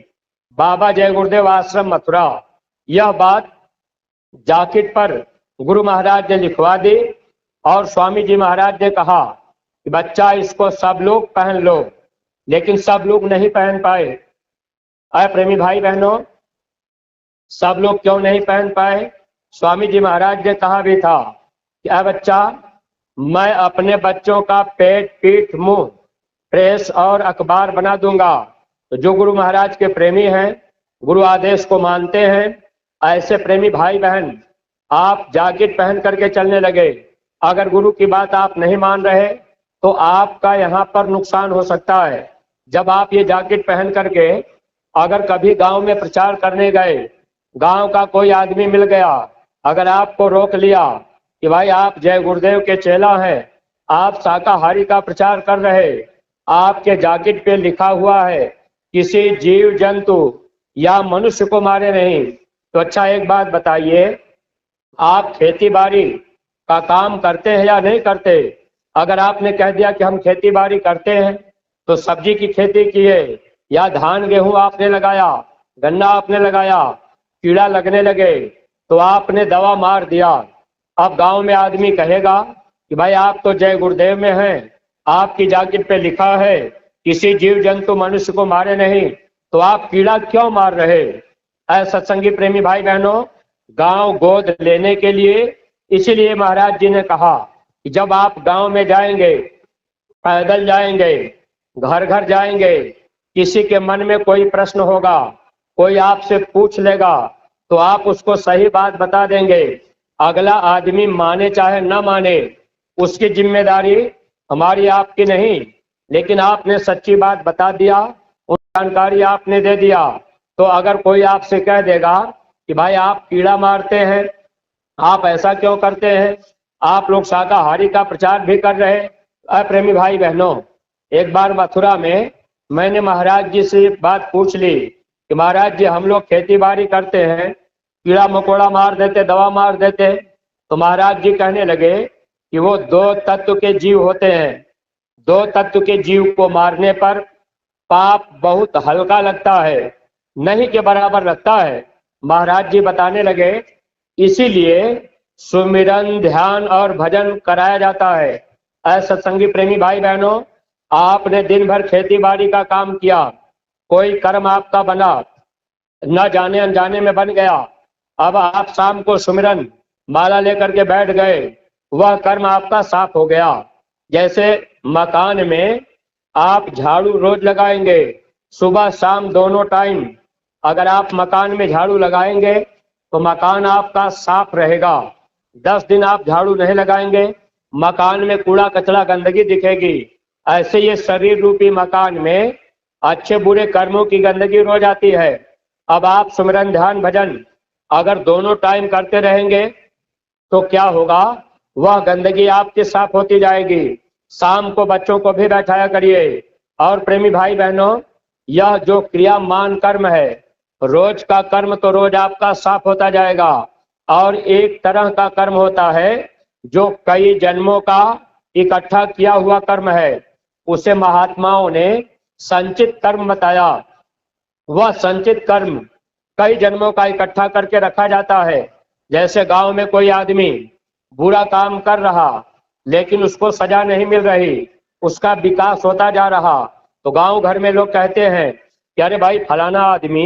बाबा जय गुरुदेव आश्रम मथुरा। यह बात जैकेट पर गुरु महाराज ने लिखवा दी और स्वामी जी महाराज ने कहा कि बच्चा इसको सब लोग पहन लो, लेकिन सब लोग नहीं पहन पाए। अय प्रेमी भाई बहनों, सब लोग क्यों नहीं पहन पाए? स्वामी जी महाराज ने कहा भी था कि अय बच्चा, मैं अपने बच्चों का पेट पीठ मुंह प्रेस और अखबार बना दूंगा। तो जो गुरु महाराज के प्रेमी हैं, गुरु आदेश को मानते हैं, ऐसे प्रेमी भाई बहन आप जैकेट पहन करके चलने लगे। अगर गुरु की बात आप नहीं मान रहे तो आपका यहाँ पर नुकसान हो सकता है। जब आप ये जैकेट पहन करके अगर कभी गांव में प्रचार करने गए, गांव का कोई आदमी मिल गया, अगर आपको रोक लिया कि भाई आप जय गुरुदेव के चेला हैं, आप शाकाहारी का प्रचार कर रहे, आपके जैकेट पे लिखा हुआ है किसी जीव जंतु या मनुष्य को मारे नहीं, तो अच्छा एक बात बताइए, आप खेती बाड़ी का काम करते हैं या नहीं करते? अगर आपने कह दिया कि हम खेती बाड़ी करते हैं, तो सब्जी की खेती किए या धान गेहूं आपने लगाया, गन्ना आपने लगाया, कीड़ा लगने लगे तो आपने दवा मार दिया। अब गांव में आदमी कहेगा कि भाई आप तो जय गुरुदेव में हैं, आपकी जैकेट पे लिखा है किसी जीव जंतु मनुष्य को मारे नहीं, तो आप कीड़ा क्यों मार रहे? ऐ सत्संगी प्रेमी भाई बहनों, गांव गोद लेने के लिए इसीलिए महाराज जी ने कहा कि जब आप गांव में जाएंगे, पैदल जाएंगे, घर घर जाएंगे, किसी के मन में कोई प्रश्न होगा, कोई आपसे पूछ लेगा, तो आप उसको सही बात बता देंगे। अगला आदमी माने चाहे न माने, उसकी जिम्मेदारी हमारी आपकी नहीं, लेकिन आपने सच्ची बात बता दिया, उन जानकारी आपने दे दिया। तो अगर कोई आपसे कह देगा कि भाई आप कीड़ा मारते हैं, आप ऐसा क्यों करते हैं, आप लोग शाकाहारी का प्रचार भी कर रहे। अप्रेमी भाई बहनों, एक बार मथुरा में मैंने महाराज जी से बात पूछ ली कि महाराज जी हम लोग खेती बाड़ी करते हैं, कीड़ा मकोड़ा मार देते, दवा मार देते। तो महाराज जी कहने लगे कि वो दो तत्व के जीव होते हैं, दो तत्व के जीव को मारने पर पाप बहुत हल्का लगता है, नहीं के बराबर लगता है। महाराज जी बताने लगे इसीलिए सुमिरन ध्यान और भजन कराया जाता है। ऐसा सत्संगी प्रेमी भाई बहनों, आपने दिन भर खेती बाड़ी का काम किया, कोई कर्म आपका बना, न जाने अनजाने में बन गया, अब आप शाम को सुमिरन माला लेकर के बैठ गए, वह कर्म आपका साफ हो गया। जैसे मकान में आप झाड़ू रोज लगाएंगे, सुबह शाम दोनों टाइम, अगर आप मकान में झाड़ू लगाएंगे तो मकान आपका साफ रहेगा। 10 दिन आप झाड़ू नहीं लगाएंगे, मकान में कूड़ा कचरा गंदगी दिखेगी। ऐसे ये शरीर रूपी मकान में अच्छे बुरे कर्मों की गंदगी रोज आती है। अब आप सुमिरन ध्यान भजन अगर दोनों टाइम करते रहेंगे तो क्या होगा, वह गंदगी आपकी साफ होती जाएगी। शाम को बच्चों को भी बैठाया करिए। और प्रेमी भाई बहनों, यह जो क्रियामान कर्म है, रोज का कर्म तो रोज आपका साफ होता जाएगा। और एक तरह का कर्म होता है जो कई जन्मों का इकट्ठा किया हुआ कर्म है, उसे महात्माओं ने संचित कर्म बताया। वह संचित कर्म कई जन्मों का इकट्ठा करके रखा जाता है। जैसे गांव में कोई आदमी बुरा काम कर रहा लेकिन उसको सजा नहीं मिल रही, उसका विकास होता जा रहा, तो गांव घर में लोग कहते हैं कि अरे भाई फलाना आदमी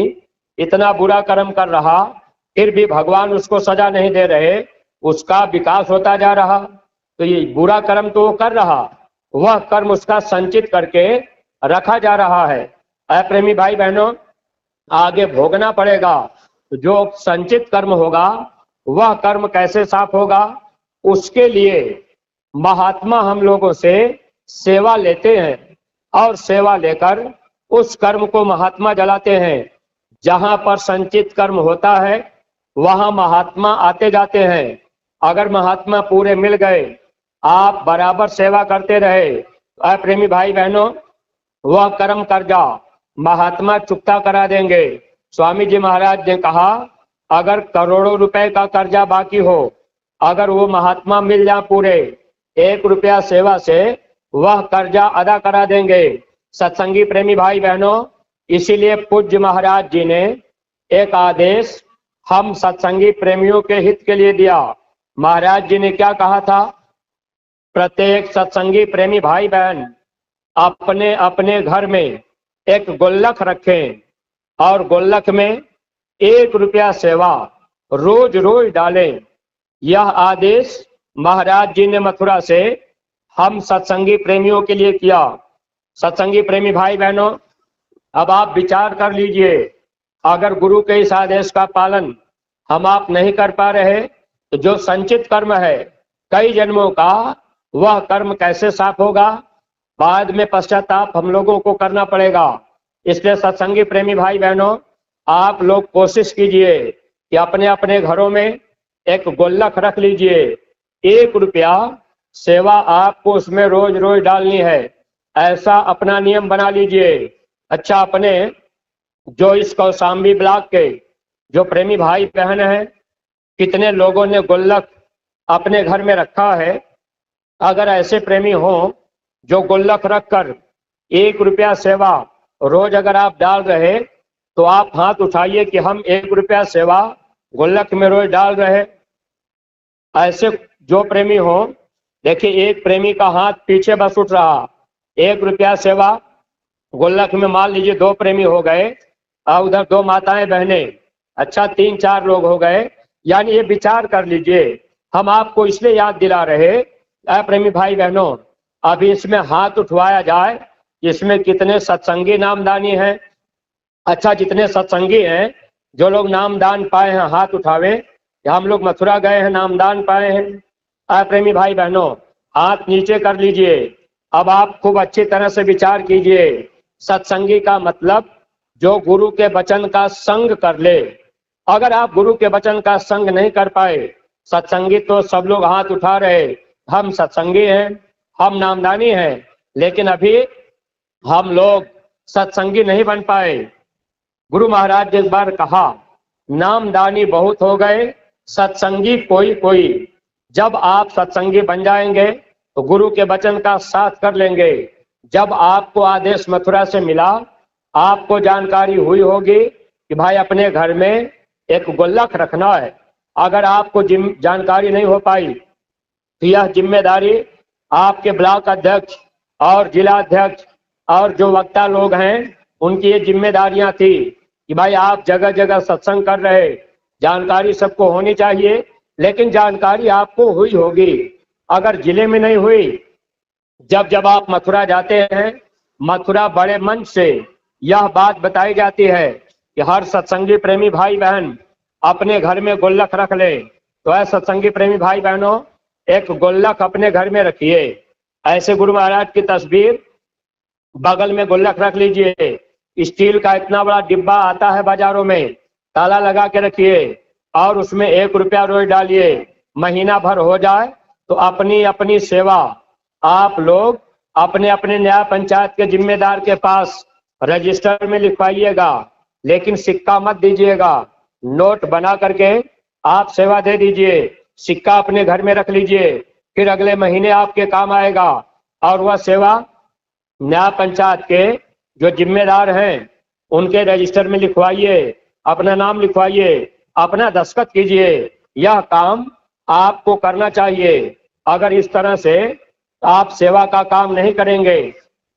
इतना बुरा कर्म कर रहा फिर भी भगवान उसको सजा नहीं दे रहे, उसका विकास होता जा रहा। तो ये बुरा कर्म तो वो कर रहा, वह कर्म उसका संचित करके रखा जा रहा है। प्रेमी भाई बहनों, आगे भोगना पड़ेगा। जो संचित कर्म होगा वह कर्म कैसे साफ होगा, उसके लिए महात्मा हम लोगों से सेवा लेते हैं और सेवा लेकर उस कर्म को महात्मा जलाते हैं। जहां पर संचित कर्म होता है वहां महात्मा आते जाते हैं। अगर महात्मा पूरे मिल गए, आप बराबर सेवा करते रहे, प्रेमी भाई बहनों, वह कर्म कर्जा महात्मा चुकता करा देंगे। स्वामी जी महाराज ने कहा, अगर करोड़ों रुपए का कर्जा बाकी हो, अगर वो महात्मा मिल जाए पूरे, 1 रुपया सेवा से वह कर्जा अदा करा देंगे। सत्संगी प्रेमी भाई बहनों, इसीलिए पूज्य महाराज जी ने एक आदेश हम सत्संगी प्रेमियों के हित के लिए दिया। महाराज जी ने क्या कहा था? प्रत्येक सत्संगी प्रेमी भाई बहन अपने अपने घर में एक गुल्लक रखें और गुल्लक में 1 रुपया सेवा रोज रोज डालें। यह आदेश महाराज जी ने मथुरा से हम सत्संगी प्रेमियों के लिए किया। सत्संगी प्रेमी भाई बहनों, अब आप विचार कर लीजिए, अगर गुरु के इस आदेश का पालन हम आप नहीं कर पा रहे तो जो संचित कर्म है कई जन्मों का, वह कर्म कैसे साफ होगा? बाद में पश्चाताप हम लोगों को करना पड़ेगा। इसलिए सत्संगी प्रेमी भाई बहनों, आप लोग कोशिश कीजिए कि अपने अपने घरों में एक गुल्लक रख लीजिए। 1 रुपया सेवा आपको उसमें रोज रोज डालनी है, ऐसा अपना नियम बना लीजिए। अच्छा, अपने जो इस कौशाम्बी ब्लॉक के जो प्रेमी भाई बहन हैं, कितने लोगों ने गुल्लक अपने घर में रखा है? अगर ऐसे प्रेमी हो जो गुल्लक रखकर 1 रुपया सेवा रोज अगर आप डाल रहे, तो आप हाथ उठाइए कि हम 1 रुपया सेवा गुल्लक में रोज डाल रहे। ऐसे जो प्रेमी हो, देखिए एक प्रेमी का हाथ पीछे बस उठ रहा, 1 रुपया सेवा गुल्लक में, मान लीजिए 2 प्रेमी हो गए और उधर 2 माताएं बहनें, अच्छा 3-4 लोग हो गए। यानी ये विचार कर लीजिए, हम आपको इसलिए याद दिला रहे प्रेमी भाई बहनों, अभी इसमें हाथ उठवाया जाए, इसमें कितने सत्संगी नामदानी हैं। अच्छा, जितने सत्संगी हैं, जो लोग नामदान पाए हैं हाथ उठावे। हम लोग मथुरा गए हैं, नामदान पाए हैं। प्रेमी भाई बहनों, हाथ नीचे कर लीजिए। अब आप खूब अच्छी तरह से विचार कीजिए। सत्संगी का मतलब जो गुरु के वचन का संग कर ले। अगर आप गुरु के वचन का संग नहीं कर पाए, सत्संगी तो सब लोग हाथ उठा रहे, हम सत्संगी हैं, हम नामदानी हैं, लेकिन अभी हम लोग सत्संगी नहीं बन पाए। गुरु महाराज ने एक बार कहा, नामदानी बहुत हो गए, सत्संगी कोई कोई। जब आप सत्संगी बन जाएंगे तो गुरु के वचन का साथ कर लेंगे। जब आपको आदेश मथुरा से मिला, आपको जानकारी हुई होगी कि भाई अपने घर में एक गुल्लक रखना है। अगर आपको जानकारी नहीं हो पाई तो यह जिम्मेदारी आपके ब्लॉक अध्यक्ष और जिला अध्यक्ष और जो वक्ता लोग हैं उनकी ये जिम्मेदारियां थी कि भाई आप जगह जगह सत्संग कर रहे, जानकारी सबको होनी चाहिए। लेकिन जानकारी आपको हुई होगी, अगर जिले में नहीं हुई, जब जब आप मथुरा जाते हैं, मथुरा बड़े मंच से यह बात बताई जाती है कि हर सत्संगी प्रेमी भाई बहन अपने घर में गुल्लक रख ले। तो ऐसे सत्संगी प्रेमी भाई बहनों, एक गुल्लक अपने घर में रखिए। ऐसे गुरु महाराज की तस्वीर बगल में गुल्लक रख लीजिए। स्टील का इतना बड़ा डिब्बा आता है बाजारों में, ताला लगा के रखिए और उसमें 1 रुपया रोज डालिए। महीना भर हो जाए तो अपनी अपनी सेवा आप लोग अपने अपने न्याय पंचायत के जिम्मेदार के पास रजिस्टर में लिखवाइएगा, लेकिन सिक्का मत दीजिएगा। नोट बना करके आप सेवा दे दीजिए, सिक्का अपने घर में रख लीजिए, फिर अगले महीने आपके काम आएगा। और वह सेवा न्याय पंचायत के जो जिम्मेदार हैं उनके रजिस्टर में लिखवाइए, अपना नाम लिखवाइए, अपना दस्तखत कीजिए। यह काम आपको करना चाहिए। अगर इस तरह से आप सेवा का काम नहीं करेंगे,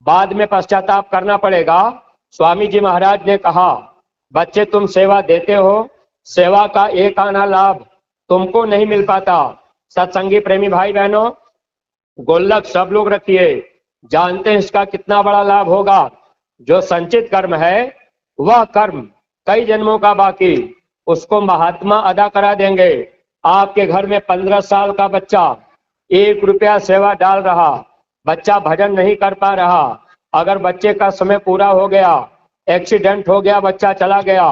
बाद में पश्चाताप करना पड़ेगा। स्वामी जी महाराज ने कहा, बच्चे तुम सेवा देते हो, सेवा का एक आना लाभ तुमको नहीं मिल पाता। सत्संगी प्रेमी भाई बहनों, गोल्लक सब लोग रखिए, जानते हैं इसका कितना बड़ा लाभ होगा। जो संचित कर्म है वह कर्म कई जन्मों का बाकी, उसको महात्मा अदा करा देंगे। आपके घर में 15 साल का बच्चा 1 रुपया सेवा डाल रहा, बच्चा भजन नहीं कर पा रहा, अगर बच्चे का समय पूरा हो गया, एक्सीडेंट हो गया, बच्चा चला गया,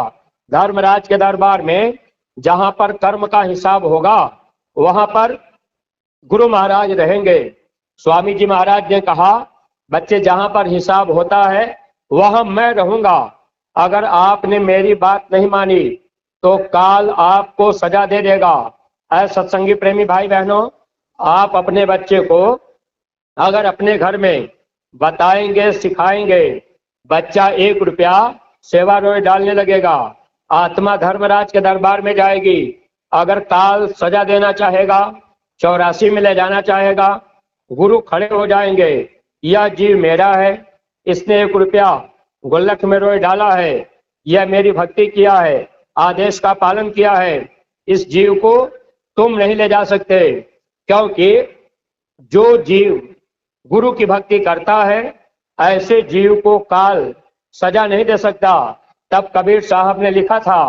धर्मराज के दरबार में जहां पर कर्म का हिसाब होगा वहां पर गुरु महाराज रहेंगे। स्वामी जी महाराज ने कहा, बच्चे जहां पर हिसाब होता है वहां मैं रहूंगा। अगर आपने मेरी बात नहीं मानी तो काल आपको सजा दे देगा। ऐ सत्संगी प्रेमी भाई बहनों, आप अपने बच्चे को अगर अपने घर में बताएंगे, सिखाएंगे, बच्चा 1 रुपया सेवा रोय डालने लगेगा, आत्मा धर्मराज के दरबार में जाएगी। अगर काल सजा देना चाहेगा, 84 में ले जाना चाहेगा, गुरु खड़े हो जाएंगे, यह जीव मेरा है, इसने 1 रुपया गुल्लक में रोय डाला है, यह मेरी भक्ति किया है, आदेश का पालन किया है, इस जीव को तुम नहीं ले जा सकते। क्योंकि जो जीव गुरु की भक्ति करता है ऐसे जीव को काल सजा नहीं दे सकता। तब कबीर साहब ने लिखा था,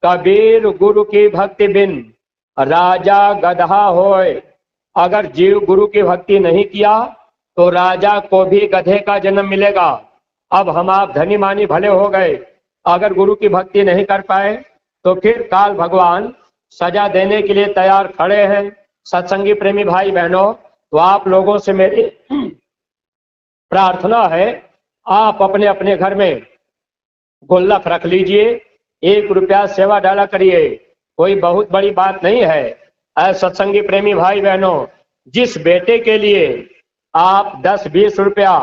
कबीर गुरु की भक्ति बिन राजा गधा होए। अगर जीव गुरु की भक्ति नहीं किया तो राजा को भी गधे का जन्म मिलेगा। अब हम आप धनी मानी भले हो गए, अगर गुरु की भक्ति नहीं कर पाए तो फिर काल भगवान सजा देने के लिए तैयार खड़े हैं। सत्संगी प्रेमी भाई बहनों, तो आप लोगों से मेरी प्रार्थना है, आप अपने अपने घर में गुल्लक रख लीजिए, 1 रुपया सेवा डाला करिए, कोई बहुत बड़ी बात नहीं है। ऐ सत्संगी प्रेमी भाई बहनों, जिस बेटे के लिए आप 10-20 रुपया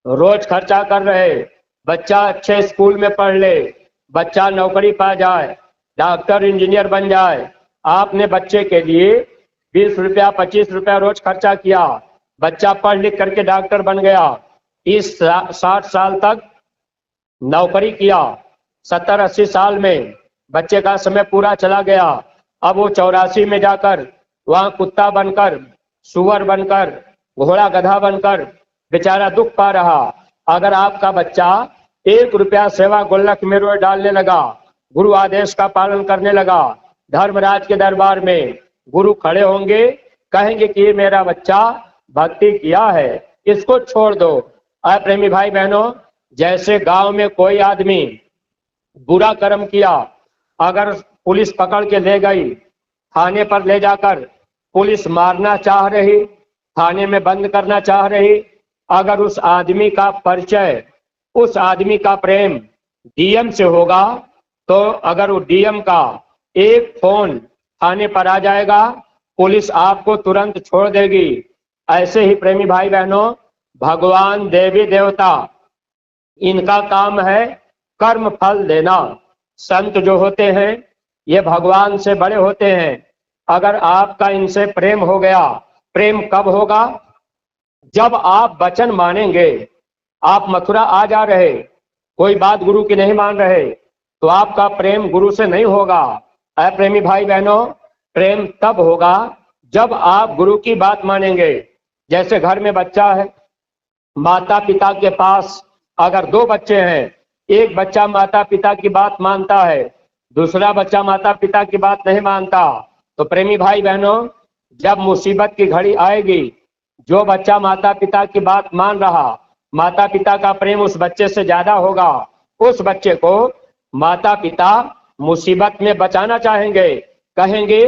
रोज खर्चा कर रहे, बच्चा अच्छे स्कूल में पढ़ ले, बच्चा नौकरी पा जाए, डॉक्टर इंजीनियर बन जाए, आपने बच्चे के लिए 20 रुपया 25 रुपया रोज खर्चा किया, बच्चा पढ़ लिख करके डॉक्टर बन गया, इस 60 साल तक नौकरी किया, 70-80 साल में बच्चे का समय पूरा चला गया, अब वो 84 में जाकर वहां कुत्ता बनकर, सुअर बनकर, घोड़ा गधा बनकर बेचारा दुख पा रहा। अगर आपका बच्चा 1 रुपया सेवा गुल्लक में रोज डालने लगा, गुरु आदेश का पालन करने लगा, धर्मराज के दरबार में गुरु खड़े होंगे, कहेंगे कि ये मेरा बच्चा भक्ति किया है, इसको छोड़ दो। प्रेमी भाई बहनों, जैसे गांव में कोई आदमी बुरा कर्म किया, अगर पुलिस पकड़ के ले गई, थाने पर ले जाकर पुलिस मारना चाह रही, थाने में बंद करना चाह रही, अगर उस आदमी का परिचय, उस आदमी का प्रेम डीएम से होगा, तो अगर वो डीएम का एक फोन थाने पर आ जाएगा, पुलिस आपको तुरंत छोड़ देगी। ऐसे ही प्रेमी भाई बहनों, भगवान देवी देवता, इनका काम है कर्म फल देना। संत जो होते हैं ये भगवान से बड़े होते हैं। अगर आपका इनसे प्रेम हो गया, प्रेम कब होगा? जब आप वचन मानेंगे। आप मथुरा आ जा रहे, कोई बात गुरु की नहीं मान रहे, तो आपका प्रेम गुरु से नहीं होगा। ऐ प्रेमी भाई बहनों, प्रेम तब होगा जब आप गुरु की बात मानेंगे। जैसे घर में बच्चा है, माता पिता के पास अगर 2 बच्चे हैं, एक बच्चा माता पिता की बात मानता है, दूसरा बच्चा माता पिता की बात नहीं मानता, तो प्रेमी भाई बहनों, जब मुसीबत की घड़ी आएगी, जो बच्चा माता पिता की बात मान रहा, माता पिता का प्रेम उस बच्चे से ज्यादा होगा, उस बच्चे को माता पिता मुसीबत में बचाना चाहेंगे, कहेंगे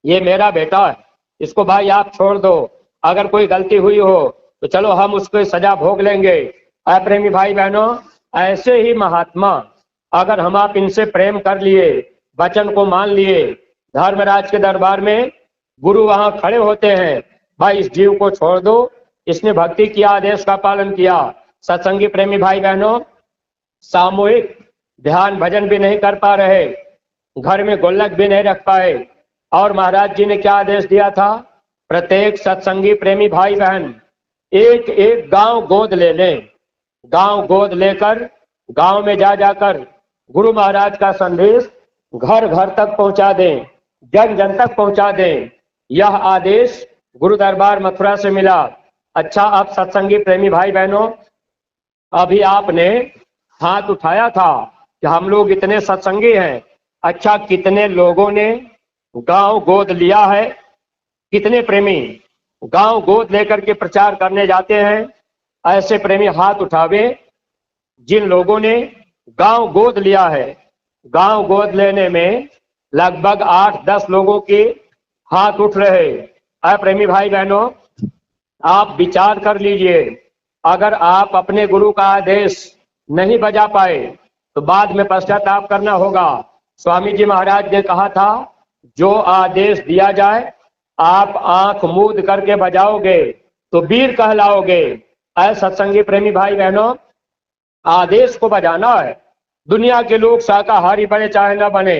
ये मेरा बेटा है, इसको भाई आप छोड़ दो, अगर कोई गलती हुई हो तो चलो हम उसको सजा भोग लेंगे। प्रेमी भाई बहनों, ऐसे ही महात्मा, अगर हम आप इनसे प्रेम कर लिए, वचन को मान लिए, धर्मराज के दरबार में गुरु वहां खड़े होते हैं, भाई इस जीव को छोड़ दो, इसने भक्ति किया, आदेश का पालन किया, सत्संगी प्रेमी भाई बहनों, सामूहिक ध्यान भजन भी नहीं कर पा रहे, घर में गुल्लक भी नहीं रख पाए। और महाराज जी ने क्या आदेश दिया था? प्रत्येक सत्संगी प्रेमी भाई बहन एक एक गांव गोद ले लें। गांव गोद लेकर गांव में जा जाकर गुरु महाराज का संदेश घर घर तक पहुंचा दें, जन जन तक पहुंचा दें। यह आदेश गुरु दरबार मथुरा से मिला। अच्छा, अब सत्संगी प्रेमी भाई बहनों, अभी आपने हाथ उठाया था कि हम लोग इतने सत्संगी हैं। अच्छा, कितने लोगों ने गांव गोद लिया है? कितने प्रेमी गांव गोद लेकर के प्रचार करने जाते हैं? ऐसे प्रेमी हाथ उठावे जिन लोगों ने गांव गोद लिया है। गांव गोद लेने में लगभग 8-10 लोगों के हाथ उठ रहे। प्रेमी भाई बहनों, आप विचार कर लीजिए, अगर आप अपने गुरु का आदेश नहीं बजा पाए तो बाद में पश्चाताप करना होगा। स्वामी जी महाराज ने कहा था, जो आदेश दिया जाए आप आंख मूंद करके बजाओगे तो वीर कहलाओगे। सत्संगी प्रेमी भाई बहनों, आदेश को बजाना है। दुनिया के लोग शाकाहारी बने चाहे न बने,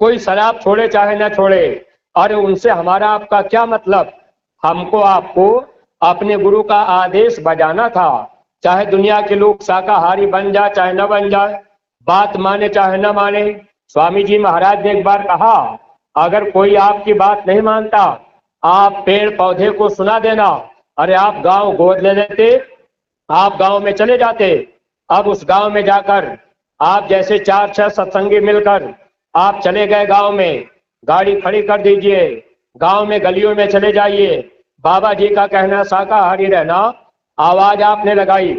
कोई शराब छोड़े चाहे न छोड़े, अरे उनसे हमारा आपका क्या मतलब? हमको आपको अपने गुरु का आदेश बजाना था। चाहे दुनिया के लोग शाकाहारी बन जाए चाहे न बन जाए, बात माने चाहे न माने। स्वामी जी महाराज ने एक बार कहा, अगर कोई आपकी बात नहीं मानता, आप पेड़ पौधे को सुना देना। अरे आप गांव गोद ले लेते, आप गांव में चले जाते। अब उस गांव में जाकर आप जैसे 4-6 सत्संगी मिलकर आप चले गए गांव में, गाड़ी खड़ी कर दीजिए, गांव में गलियों में चले जाइए। बाबा जी का कहना शाकाहारी रहना, आवाज आपने लगाई,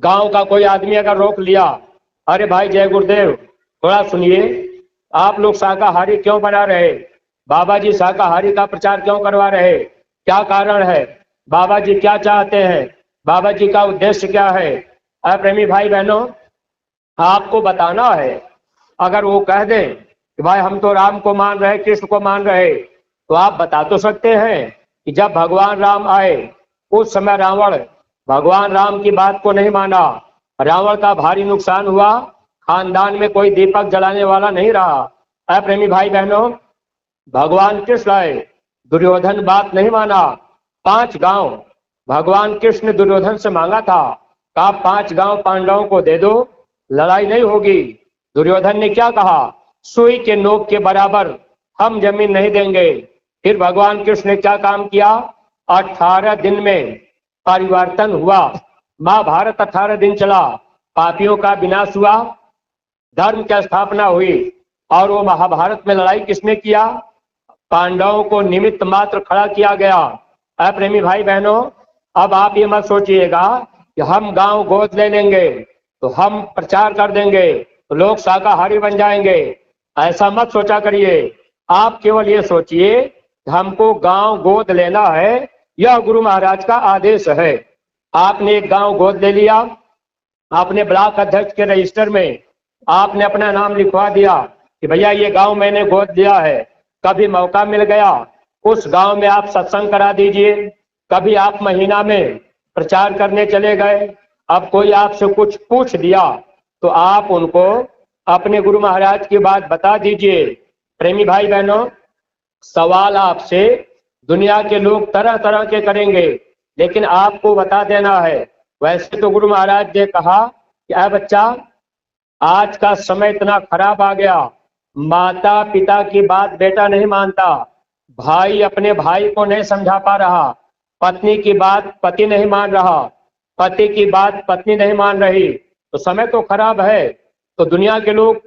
गांव का कोई आदमी अगर रोक लिया, अरे भाई जय गुरुदेव थोड़ा सुनिए, आप लोग शाकाहारी क्यों बना रहे? बाबा जी शाकाहारी का प्रचार क्यों करवा रहे? क्या कारण है? बाबा जी क्या चाहते हैं? बाबा जी का उद्देश्य क्या है? प्रेमी भाई बहनों, आपको बताना है। अगर वो कह दें कि भाई हम तो राम को मान रहे, कृष्ण को मान रहे, तो आप बता तो सकते हैं कि जब भगवान राम आए उस समय रावण भगवान राम की बात को नहीं माना, रावण का भारी नुकसान हुआ, खानदान में कोई दीपक जलाने वाला नहीं रहा। प्रेमी भाई बहनों, भगवान कृष्ण आए, दुर्योधन बात नहीं माना। 5 गांव भगवान कृष्ण ने दुर्योधन से मांगा था, कहा 5 गांव पांडवों को दे दो, लड़ाई नहीं होगी। दुर्योधन ने क्या कहा? सुई के नोक के बराबर हम जमीन नहीं देंगे। फिर भगवान कृष्ण ने क्या काम किया? 18 दिन में परिवर्तन हुआ। महाभारत 18 दिन चला, पापियों का विनाश हुआ, धर्म की स्थापना हुई। और वो महाभारत में लड़ाई किसने किया? पांडवों को निमित्त मात्र खड़ा किया गया। प्रेमी भाई बहनों, अब आप ये मत सोचिएगा कि हम गांव गोद ले लेंगे तो हम प्रचार कर देंगे तो लोग शाकाहारी बन जाएंगे। ऐसा मत सोचा करिए। आप केवल ये सोचिए कि हमको गांव गोद लेना है, यह गुरु महाराज का आदेश है। आपने एक गांव गोद ले लिया, आपने ब्लॉक अध्यक्ष के रजिस्टर में आपने अपना नाम लिखवा दिया कि भैया ये गांव मैंने गोद लिया है। कभी मौका मिल गया उस गांव में आप सत्संग करा दीजिए, कभी आप महीना में प्रचार करने चले गए। अब कोई आपसे कुछ पूछ दिया तो आप उनको अपने गुरु महाराज की बात बता दीजिए। प्रेमी भाई बहनों, सवाल आपसे दुनिया के लोग तरह तरह के करेंगे, लेकिन आपको बता देना है। वैसे तो गुरु महाराज ने कहा कि अरे बच्चा, आज का समय इतना खराब आ गया, माता पिता की बात बेटा नहीं मानता, भाई अपने भाई को नहीं समझा पा रहा, पत्नी की बात पति नहीं मान रहा, पति की बात पत्नी नहीं मान रही, तो समय तो खराब है। तो दुनिया के लोग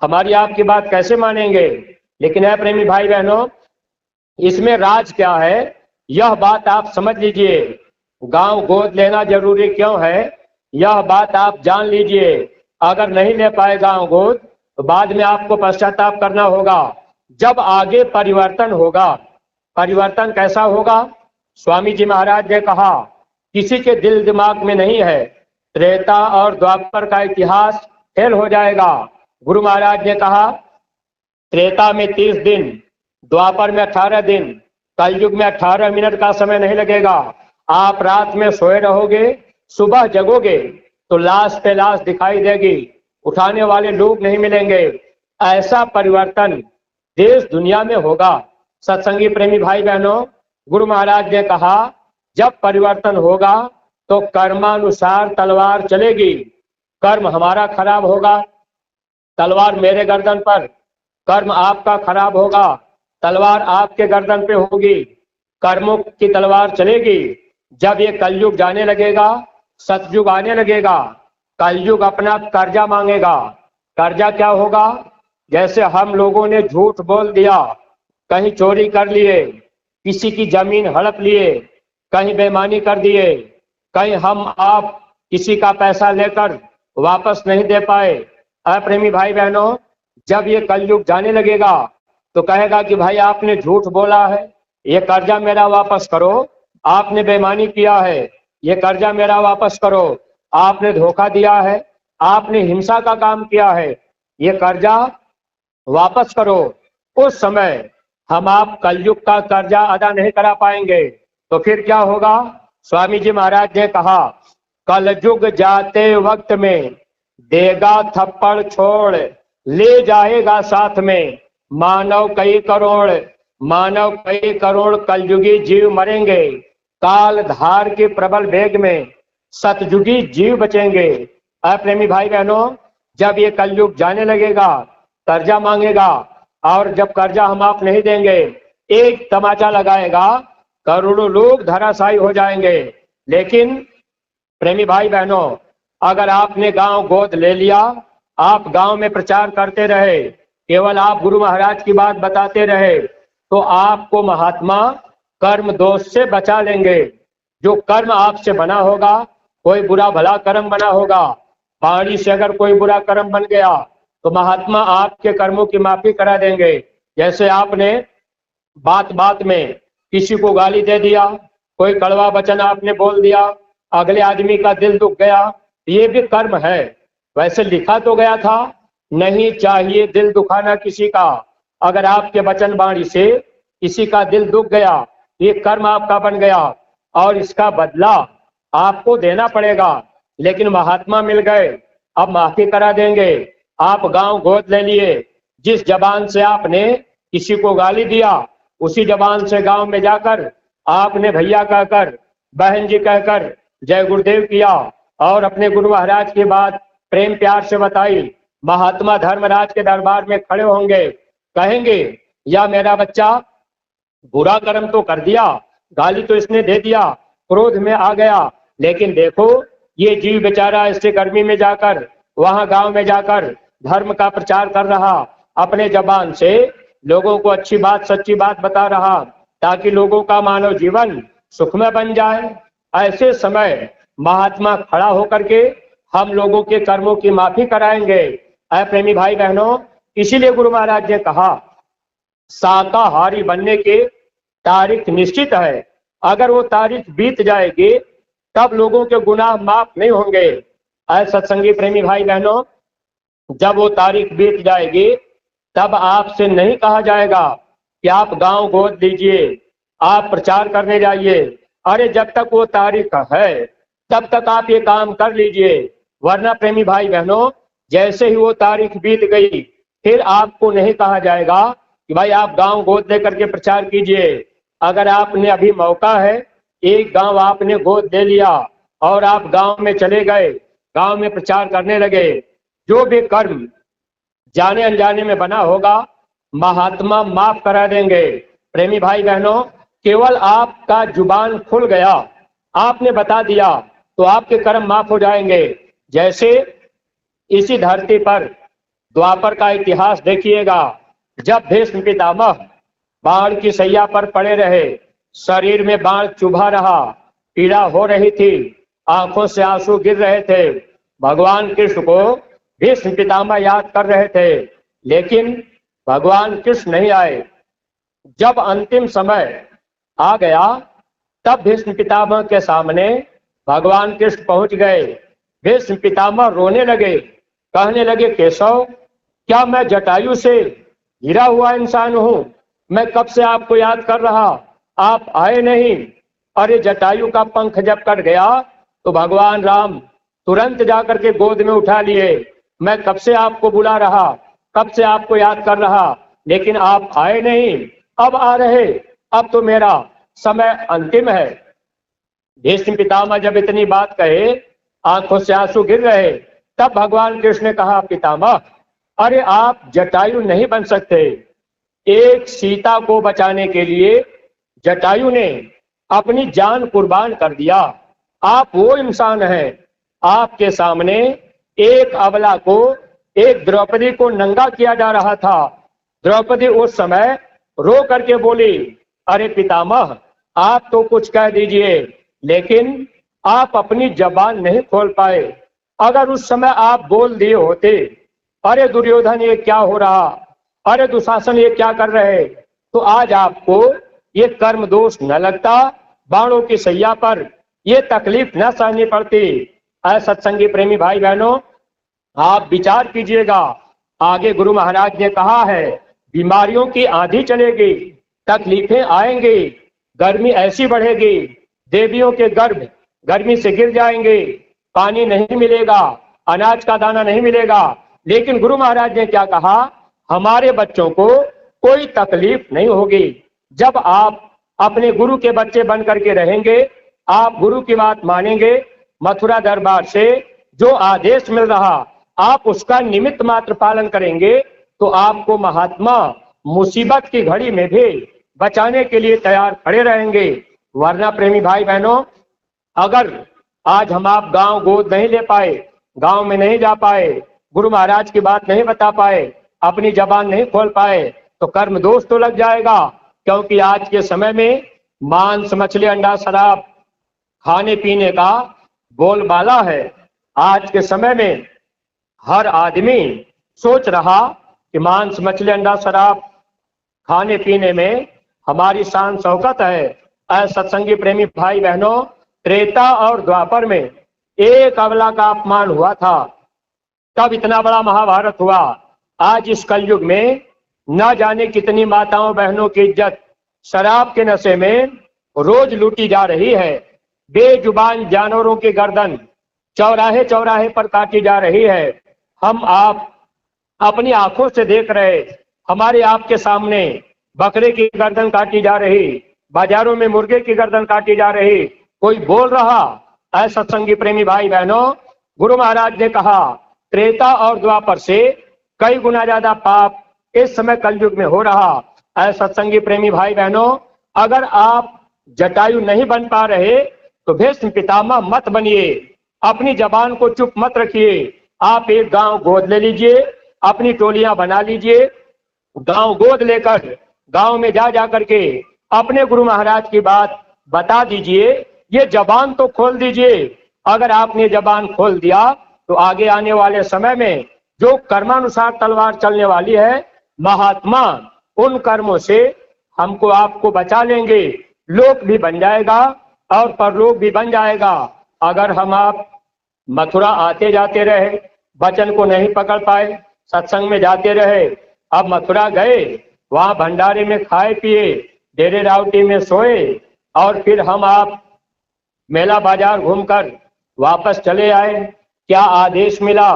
हमारी आपकी बात कैसे मानेंगे? लेकिन है प्रेमी भाई बहनों, इसमें राज क्या है, यह बात आप समझ लीजिए। गांव गोद लेना जरूरी क्यों है, यह बात आप जान लीजिए। अगर नहीं ले पाए गांव गोद तो बाद में आपको पश्चाताप करना होगा। जब आगे परिवर्तन होगा, परिवर्तन कैसा होगा? स्वामी जी महाराज ने कहा, किसी के दिल दिमाग में नहीं है, त्रेता और द्वापर का इतिहास फेल हो जाएगा। गुरु महाराज ने कहा, त्रेता में 30 दिन, द्वापर में 18 दिन, कलयुग में 18 मिनट का समय नहीं लगेगा। आप रात में सोए रहोगे, सुबह जगोगे तो लाश पे लाश दिखाई देगी, उठाने वाले लोग नहीं मिलेंगे। ऐसा परिवर्तन देश दुनिया में होगा। सत्संगी प्रेमी भाई बहनों, गुरु महाराज ने कहा जब परिवर्तन होगा तो कर्मानुसार तलवार चलेगी। कर्म हमारा खराब होगा, तलवार मेरे गर्दन पर, कर्म आपका खराब होगा, तलवार आपके गर्दन पे होगी। कर्मों की तलवार चलेगी। जब ये कलयुग जाने लगेगा, सतयुग आने लगेगा, कलयुग अपना कर्जा मांगेगा। कर्जा क्या होगा? जैसे हम लोगों ने झूठ बोल दिया, कहीं चोरी कर लिए, किसी की जमीन हड़प लिए, कहीं बेईमानी कर दिए, कहीं हम आप किसी का पैसा लेकर वापस नहीं दे पाए। अप्रेमी भाई बहनों, जब ये कलयुग जाने लगेगा तो कहेगा कि भाई आपने झूठ बोला है, ये कर्जा मेरा वापस करो। आपने बेईमानी किया है, ये कर्जा मेरा वापस करो। आपने धोखा दिया है, आपने हिंसा का काम किया है, ये कर्जा वापस करो। उस समय हम आप कलयुग का कर्जा अदा नहीं करा पाएंगे तो फिर क्या होगा? स्वामी जी महाराज ने कहा कलयुग जाते वक्त में देगा थप्पड़ छोड़, ले जाएगा साथ में मानव कई करोड़। मानव कई करोड़ कलयुगी जीव मरेंगे, काल धार के प्रबल वेग में सतयुगी जीव बचेंगे। अप्रेमी भाई बहनों, जब ये कलयुग जाने लगेगा, कर्जा मांगेगा, और जब कर्जा हम आप नहीं देंगे, एक तमाचा लगाएगा, करोड़ों लोग धराशायी हो जाएंगे। लेकिन प्रेमी भाई बहनों, अगर आपने गांव गोद ले लिया, आप गांव में प्रचार करते रहे, केवल आप गुरु महाराज की बात बताते रहे, तो आपको महात्मा कर्म दोष से बचा लेंगे। जो कर्म आपसे बना होगा, कोई बुरा भला कर्म बना होगा, वाणी से अगर कोई बुरा कर्म बन गया तो महात्मा आपके कर्मों की माफी करा देंगे। जैसे आपने बात बात में किसी को गाली दे दिया, कोई कड़वा वचन आपने बोल दिया, अगले आदमी का दिल दुख गया, ये भी कर्म है। वैसे लिखा तो गया था नहीं चाहिए दिल दुखाना किसी का। अगर आपके वचन वाणी से किसी का दिल दुख गया, ये कर्म आपका बन गया और इसका बदला आपको देना पड़ेगा। लेकिन महात्मा मिल गए, अब माफी करा देंगे। आप गांव गोद ले लिए, जिस जबान से आपने किसी को गाली दिया, उसी जबान से गांव में जाकर आपने भैया कहकर, बहन जी कहकर जय गुरुदेव किया और अपने गुरु महाराज की बात प्रेम प्यार से बताई। महात्मा धर्मराज के दरबार में खड़े होंगे, कहेंगे या मेरा बच्चा बुरा कर्म तो कर दिया, गाली तो इसने दे दिया, क्रोध में आ गया, लेकिन देखो ये जीव बेचारा इससे गर्मी में जाकर, वहां गांव में जाकर धर्म का प्रचार कर रहा, अपने जबान से लोगों को अच्छी बात सच्ची बात बता रहा, ताकि लोगों का मानव जीवन सुखमय बन जाए। ऐसे समय महात्मा खड़ा होकर के हम लोगों के कर्मों की माफी कराएंगे। ऐ प्रेमी भाई बहनों, इसीलिए गुरु महाराज ने कहा शाकाहारी बनने की तारीख निश्चित है। अगर वो तारीख बीत जाएगी तब लोगों के गुनाह माफ नहीं होंगे। ऐ सत्संगी प्रेमी भाई बहनों, जब वो तारीख बीत जाएगी तब आपसे नहीं कहा जाएगा कि आप गांव गोद लीजिए, आप प्रचार करने जाइए। अरे जब तक वो तारीख है तब तक आप ये काम कर लीजिए, वरना प्रेमी भाई बहनों जैसे ही वो तारीख बीत गई फिर आपको नहीं कहा जाएगा कि भाई आप गांव गोद लेकर के प्रचार कीजिए। अगर आपने अभी मौका है, एक गांव आपने गोद ले लिया और आप गांव में चले गए, गांव में प्रचार करने लगे, जो भी कर्म जाने अनजाने में बना होगा महात्मा माफ करा देंगे। प्रेमी भाई बहनों, केवल आपका जुबान खुल गया, आपने बता दिया तो आपके कर्म माफ हो जाएंगे। जैसे इसी धरती पर द्वापर का इतिहास देखिएगा, जब भीष्म पितामह बाण की सैया पर पड़े रहे, शरीर में बाण चुभा रहा, पीड़ा हो रही थी, आंखों से आंसू गिर रहे थे, भगवान कृष्ण को भीष्म पितामह याद कर रहे थे, लेकिन भगवान कृष्ण नहीं आए। जब अंतिम समय आ गया तब भीष्म पितामह के सामने भगवान कृष्ण पहुंच गए। भीष्म पितामह रोने लगे, कहने लगे केशव, क्या मैं जटायु से घिरा हुआ इंसान हूं? मैं कब से आपको याद कर रहा, आप आए नहीं। अरे जटायु का पंख जब कट गया तो भगवान राम तुरंत जाकर के गोद में उठा लिए। मैं कब से आपको बुला रहा, कब से आपको याद कर रहा, लेकिन आप आए नहीं, अब आ रहे, अब तो मेरा समय अंतिम है। भीष्म पितामह जब इतनी बात कहे, आंखों से आंसू गिर रहे, तब भगवान कृष्ण ने कहा, पितामह अरे आप जटायु नहीं बन सकते। एक सीता को बचाने के लिए जटायु ने अपनी जान कुर्बान कर दिया। आप वो इंसान हैं। आपके सामने एक अबला को, एक द्रौपदी को नंगा किया जा रहा था। द्रौपदी उस समय रो करके बोली, अरे पितामह आप तो कुछ कह दीजिए, लेकिन आप अपनी जबान नहीं खोल पाए। अगर उस समय आप बोल दिए होते, अरे दुर्योधन ये क्या हो रहा, अरे दुशासन ये क्या कर रहे, तो आज आपको ये कर्म दोष न लगता, बाणों की सैया पर ये तकलीफ न सहनी पड़ती। सत्संगी प्रेमी भाई बहनों, आप विचार कीजिएगा। आगे गुरु महाराज ने कहा है, बीमारियों की आंधी चलेगी, तकलीफें आएंगी, गर्मी ऐसी बढ़ेगी, देवियों के गर्भ गर्मी से गिर जाएंगे, पानी नहीं मिलेगा, अनाज का दाना नहीं मिलेगा। लेकिन गुरु महाराज ने क्या कहा, हमारे बच्चों को कोई तकलीफ नहीं होगी। जब आप अपने गुरु के बच्चे बन करके रहेंगे, आप गुरु की बात मानेंगे, मथुरा दरबार से जो आदेश मिल रहा आप उसका निमित्त मात्र पालन करेंगे, तो आपको महात्मा मुसीबत की घड़ी में भी बचाने के लिए तैयार खड़े रहेंगे। वरना प्रेमी भाई बहनों, अगर आज हम आप गांव गोद नहीं ले पाए, गांव में नहीं जा पाए, गुरु महाराज की बात नहीं बता पाए, अपनी जबान नहीं खोल पाए, तो कर्म दोष तो लग जाएगा। क्योंकि आज के समय में मांस मछली अंडा शराब खाने पीने का बोलबाला है। आज के समय में हर आदमी सोच रहा कि मांस मछली अंडा शराब खाने पीने में हमारी शान शौकत है। सत्संगी प्रेमी भाई बहनों, त्रेता और द्वापर में एक अबला का अपमान हुआ था, तब इतना बड़ा महाभारत हुआ। आज इस कलयुग में न जाने कितनी माताओं बहनों की इज्जत शराब के नशे में रोज लूटी जा रही है। बेजुबान जानवरों की गर्दन चौराहे चौराहे पर काटी जा रही है। हम आप अपनी आंखों से देख रहे, हमारे आपके सामने बकरे की गर्दन काटी जा रही, बाजारों में मुर्गे की गर्दन काटी जा रही, कोई बोल रहा। ऐसा सत्संगी प्रेमी भाई बहनों, गुरु महाराज ने कहा, त्रेता और द्वापर से कई गुना ज्यादा पाप इस समय कलयुग में हो रहा। ऐसा सत्संगी प्रेमी भाई बहनों, अगर आप जटायु नहीं बन पा रहे तो भीष्म पितामह मत बनिए, अपनी जबान को चुप मत रखिए। आप एक गांव गोद ले लीजिए, अपनी टोलियां बना लीजिए, गांव गोद लेकर गांव में जा करके अपने गुरु महाराज की बात बता दीजिए। ये जबान तो खोल दीजिए। अगर आपने जबान खोल दिया तो आगे आने वाले समय में जो कर्मानुसार तलवार चलने वाली है, महात्मा उन कर्मों से हमको आपको बचा लेंगे। लोक भी बन जाएगा और परलोक भी बन जाएगा। अगर हम आप मथुरा आते जाते रहे, वचन को नहीं पकड़ पाए, सत्संग में जाते रहे, अब मथुरा गए, वहां भंडारे में खाए पिए, डेरे रावटी में सोए, और फिर हम आप मेला बाजार घूमकर वापस चले आए। क्या आदेश मिला,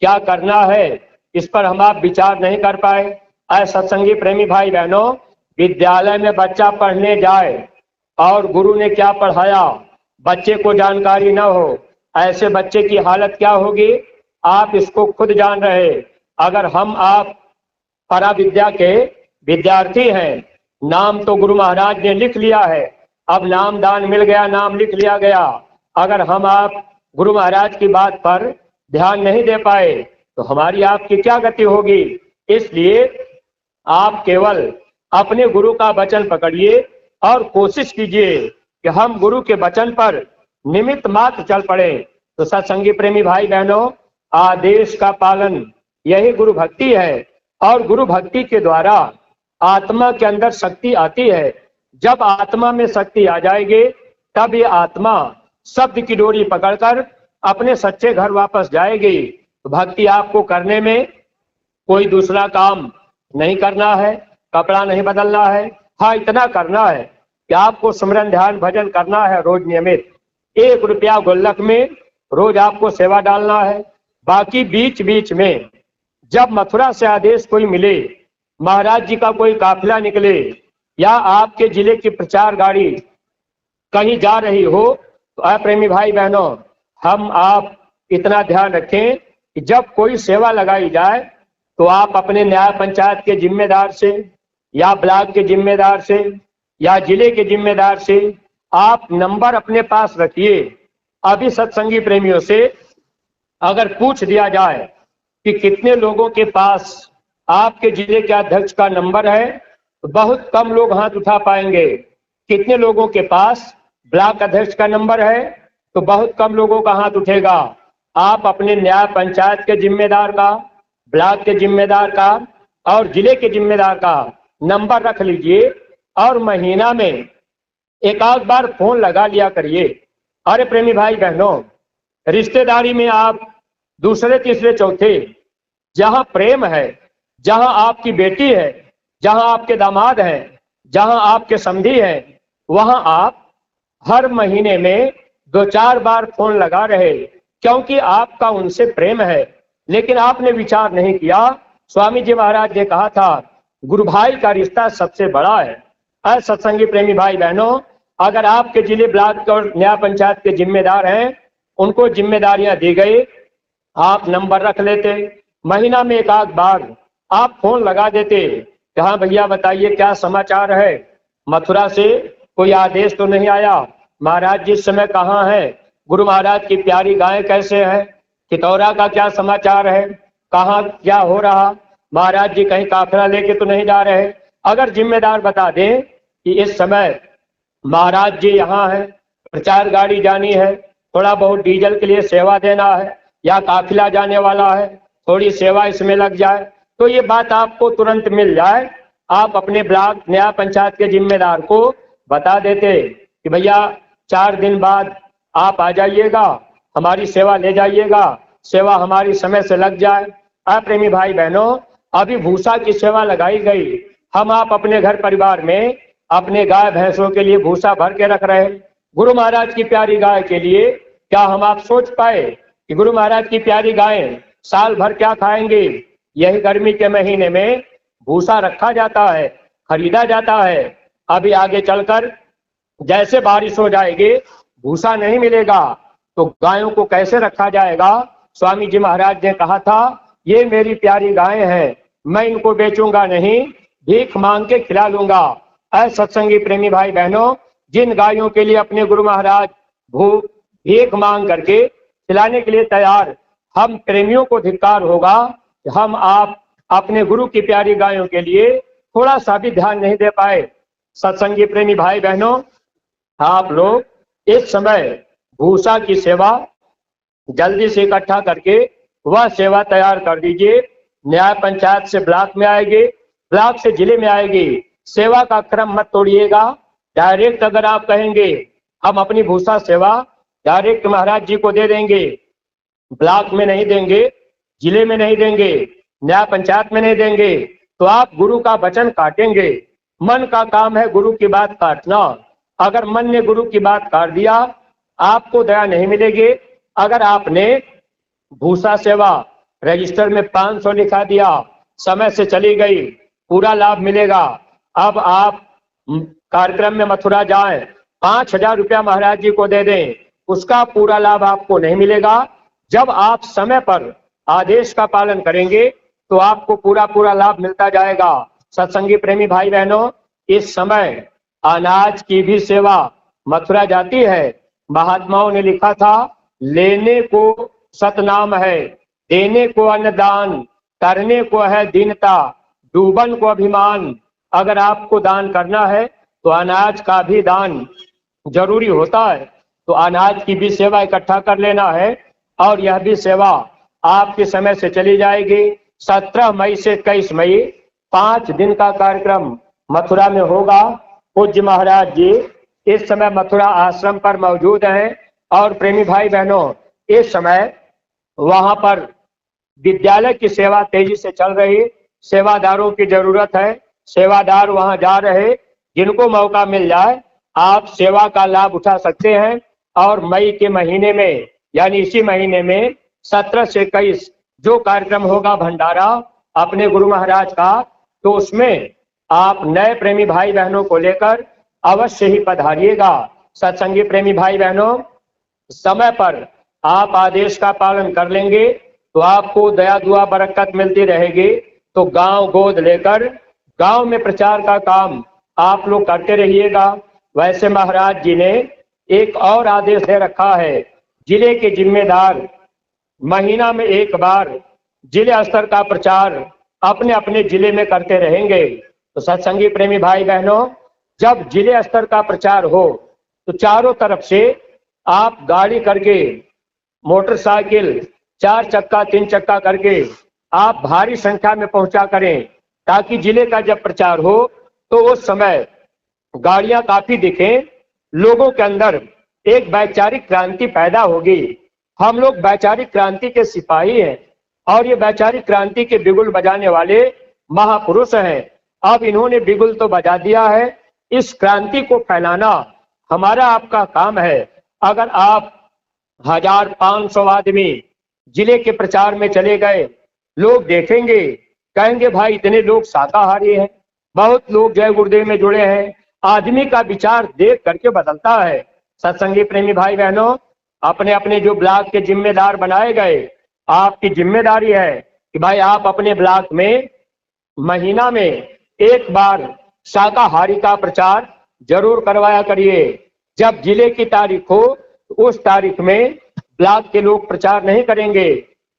क्या करना है, इस पर हम आप विचार नहीं कर पाए। ऐसा सत्संगी प्रेमी भाई बहनों, विद्यालय में बच्चा पढ़ने जाए और गुरु ने क्या पढ़ाया बच्चे को जानकारी न हो, ऐसे बच्चे की हालत क्या होगी, आप इसको खुद जान रहे। अगर हम आप परा विद्या के विद्यार्थी हैं, नाम तो गुरु महाराज ने लिख लिया है, अब नाम दान मिल गया, नाम लिख लिया गया। अगर हम आप गुरु महाराज की बात पर ध्यान नहीं दे पाए तो हमारी आपकी क्या गति होगी। इसलिए आप केवल अपने गुरु का वचन पकड़िए और कोशिश कीजिए कि हम गुरु के वचन पर निमित्त मात्र चल पड़े। तो सत्संगी प्रेमी भाई बहनों, आदेश का पालन यही गुरु भक्ति है, और गुरु भक्ति के द्वारा आत्मा के अंदर शक्ति आती है। जब आत्मा में शक्ति आ जाएगी, तब ये आत्मा शब्द की डोरी पकड़कर अपने सच्चे घर वापस जाएगी। तो भक्ति आपको करने में कोई दूसरा काम नहीं करना है, कपड़ा नहीं बदलना है। हाँ, इतना करना है कि आपको स्मरण ध्यान भजन करना है रोज नियमित। ₹1 गुल्लक में रोज आपको सेवा डालना है। बाकी बीच बीच में जब मथुरा से आदेश कोई मिले, महाराज जी का कोई काफिला निकले या आपके जिले की प्रचार गाड़ी कहीं जा रही हो, तो प्रेमी भाई बहनों, हम आप इतना ध्यान रखें कि जब कोई सेवा लगाई जाए तो आप अपने न्याय पंचायत के जिम्मेदार से या ब्लॉक के जिम्मेदार से या जिले के जिम्मेदार से आप नंबर अपने पास रखिए। अभी सत्संगी प्रेमियों से अगर पूछ दिया जाए कि कितने लोगों के पास आपके जिले के अध्यक्ष का नंबर है, तो बहुत कम लोग हाथ उठा पाएंगे। कितने लोगों के पास ब्लॉक अध्यक्ष का नंबर है, तो बहुत कम लोगों का हाथ उठेगा। आप अपने न्याय पंचायत के जिम्मेदार का, ब्लॉक के जिम्मेदार का और जिले के जिम्मेदार का नंबर रख लीजिए और महीना में एक आध बार फोन लगा लिया करिए। अरे प्रेमी भाई बहनों, रिश्तेदारी में आप दूसरे तीसरे चौथे, जहां प्रेम है, जहां आपकी बेटी है, जहां आपके दामाद हैं, जहां आपके समधी हैं, वहां आप हर महीने में 2-4 बार फोन लगा रहे, क्योंकि आपका उनसे प्रेम है। लेकिन आपने विचार नहीं किया। स्वामी जी महाराज ने कहा था, गुरु भाई का रिश्ता सबसे बड़ा है। सत्संगी प्रेमी भाई बहनों, अगर आपके जिले ब्लॉक और न्याय पंचायत के जिम्मेदार हैं, उनको जिम्मेदारियां दी गई, आप नंबर रख लेते, महीना में एक आध बार आप फोन लगा देते कि हाँ भैया बताइए क्या समाचार है, मथुरा से कोई आदेश तो नहीं आया, महाराज जी इस समय कहाँ है, गुरु महाराज की प्यारी गाय कैसे है, चितौरा का क्या समाचार है, कहाँ क्या हो रहा, महाराज जी कहीं काफिला लेके तो नहीं जा रहे। अगर जिम्मेदार बता दें कि इस समय महाराज जी यहाँ है, प्रचार गाड़ी जानी है, थोड़ा बहुत डीजल के लिए सेवा देना है, या काफिला जाने वाला है, थोड़ी सेवा इसमें लग जाए, तो ये बात आपको तुरंत मिल जाए। आप अपने ब्लॉक न्याय पंचायत के जिम्मेदार को बता देते कि भैया 4 दिन बाद आप आ जाइएगा, हमारी सेवा ले जाइएगा, सेवा हमारी समय से लग जाए। प्रेमी भाई बहनों, अभी भूसा की सेवा लगाई गई, हम आप अपने घर परिवार में अपने गाय भैंसों के लिए भूसा भर के रख रहे, गुरु महाराज की प्यारी गाय के लिए क्या हम आप सोच पाए कि गुरु महाराज की प्यारी गायें साल भर क्या खाएंगे? यही गर्मी के महीने में भूसा रखा जाता है, खरीदा जाता है। अभी आगे चलकर जैसे बारिश हो जाएगी, भूसा नहीं मिलेगा, तो गायों को कैसे रखा जाएगा? स्वामी जी महाराज ने कहा था, ये मेरी प्यारी गायें हैं, मैं इनको बेचूंगा नहीं, भीख मांग के खिला लूंगा। सत्संगी प्रेमी भाई बहनों, जिन गायों के लिए अपने गुरु महाराज भीख मांग करके खिलाने के लिए तैयार, हम प्रेमियों को धिक्कार होगा कि हम आप अपने गुरु की प्यारी गायों के लिए थोड़ा सा भी ध्यान नहीं दे पाए। सत्संगी प्रेमी भाई बहनों, आप लोग इस समय भूसा की सेवा जल्दी से इकट्ठा करके वह सेवा तैयार कर दीजिए। न्याय पंचायत से ब्लॉक में आएगी, ब्लॉक से जिले में आएगी। सेवा का क्रम मत तोड़िएगा। डायरेक्ट अगर आप कहेंगे हम अपनी भूसा सेवा डायरेक्ट महाराज जी को दे देंगे, ब्लॉक में नहीं देंगे, जिले में नहीं देंगे, न्याय पंचायत में नहीं देंगे, तो आप गुरु का वचन काटेंगे। मन का काम है गुरु की बात काटना। अगर मन ने गुरु की बात काट दिया, आपको दया नहीं मिलेगी। अगर आपने भूसा सेवा रजिस्टर में 500 लिखा दिया, समय से चली गई, पूरा लाभ मिलेगा। अब आप कार्यक्रम में मथुरा जाएं, 5000 रुपया महाराज जी को दे दें, उसका पूरा लाभ आपको नहीं मिलेगा। जब आप समय पर आदेश का पालन करेंगे तो आपको पूरा लाभ मिलता जाएगा। सत्संगी प्रेमी भाई बहनों, इस समय अनाज की भी सेवा मथुरा जाती है। महात्माओं ने लिखा था, लेने को सतनाम है, देने को अन्नदान, करने को है दीनता, डूबन को अभिमान। अगर आपको दान करना है तो अनाज का भी दान जरूरी होता है, तो अनाज की भी सेवा इकट्ठा कर लेना है। और यह भी सेवा आपके समय से चली जाएगी। 17 मई से 21 मई 5 दिन का कार्यक्रम मथुरा में होगा। पूज्य महाराज जी इस समय मथुरा आश्रम पर मौजूद हैं। और प्रेमी भाई बहनों, इस समय वहां पर विद्यालय की सेवा तेजी से चल रही, सेवादारों की जरूरत है। सेवादार वहां जा रहे, जिनको मौका मिल जाए आप सेवा का लाभ उठा सकते हैं। और मई के महीने में यानी इसी महीने में 17 से 21 जो कार्यक्रम होगा भंडारा अपने गुरु महाराज का, तो उसमें आप नए प्रेमी भाई बहनों को लेकर अवश्य ही पधारिएगा। सत्संगी प्रेमी भाई बहनों, समय पर आप आदेश का पालन कर लेंगे तो आपको दया दुआ बरकत मिलती रहेगी। तो गांव गोद लेकर गांव में प्रचार का काम आप लोग करते रहिएगा। वैसे महाराज जी ने एक और आदेश दे रखा है, जिले के जिम्मेदार महीना में एक बार जिले स्तर का प्रचार अपने अपने जिले में करते रहेंगे। तो सत्संगी प्रेमी भाई बहनों, जब जिले स्तर का प्रचार हो तो चारों तरफ से आप गाड़ी करके, मोटरसाइकिल 4 चक्का 3 चक्का करके आप भारी संख्या में पहुंचा करें, ताकि जिले का जब प्रचार हो तो उस समय गाड़ियां काफी दिखें, लोगों के अंदर एक वैचारिक क्रांति पैदा होगी। हम लोग वैचारिक क्रांति के सिपाही हैं और ये वैचारिक क्रांति के बिगुल बजाने वाले महापुरुष हैं। अब इन्होंने बिगुल तो बजा दिया है, इस क्रांति को फैलाना हमारा आपका काम है। अगर आप 1500 आदमी जिले के प्रचार में चले गए, लोग देखेंगे, कहेंगे भाई इतने लोग शाकाहारी हैं, बहुत लोग जय गुरुदेव में जुड़े हैं। आदमी का विचार देख करके बदलता है। सत्संगी प्रेमी भाई बहनों, अपने अपने जो ब्लॉक के जिम्मेदार बनाए गए, आपकी जिम्मेदारी है कि भाई आप अपने ब्लॉक में महीना में एक बार शाकाहारी का प्रचार जरूर करवाया करिए। जब जिले की तारीख हो उस तारीख में ब्लॉक के लोग प्रचार नहीं करेंगे,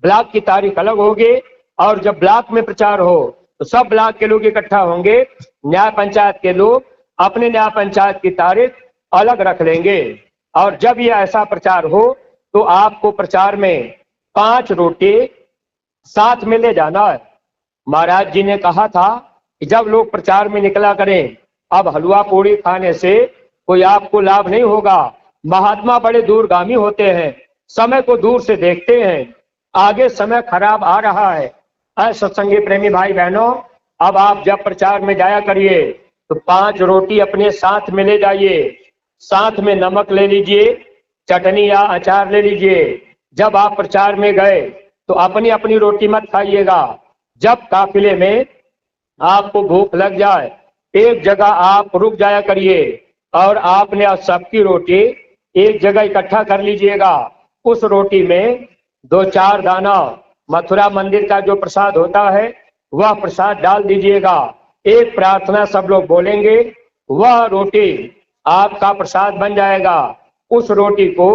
ब्लॉक की तारीख अलग होगी। और जब ब्लॉक में प्रचार हो तो सब ब्लॉक के लोग इकट्ठा होंगे, न्याय पंचायत के लोग अपने न्याय पंचायत की तारीख अलग रख लेंगे। और जब ये ऐसा प्रचार हो तो आपको प्रचार में 5 रोटी साथ में ले जाना है। महाराज जी ने कहा था कि जब लोग प्रचार में निकला करें, अब हलवा पूड़ी खाने से कोई आपको लाभ नहीं होगा। महात्मा बड़े दूरगामी होते हैं, समय को दूर से देखते हैं, आगे समय खराब आ रहा है। सत्संगी प्रेमी भाई बहनों, अब आप जब प्रचार में जाया करिए तो 5 रोटी अपने साथ में ले जाइए, साथ में नमक ले लीजिए, चटनी या अचार ले लीजिए। जब आप प्रचार में गए तो अपनी अपनी रोटी मत खाइएगा। जब काफिले में आपको भूख लग जाए, एक जगह आप रुक जाया करिए और आपने सबकी रोटी एक जगह इकट्ठा कर लीजिएगा। उस रोटी में 2-4 दाना मथुरा मंदिर का जो प्रसाद होता है वह प्रसाद डाल दीजिएगा। एक प्रार्थना सब लोग बोलेंगे, वह रोटी आपका प्रसाद बन जाएगा। उस रोटी को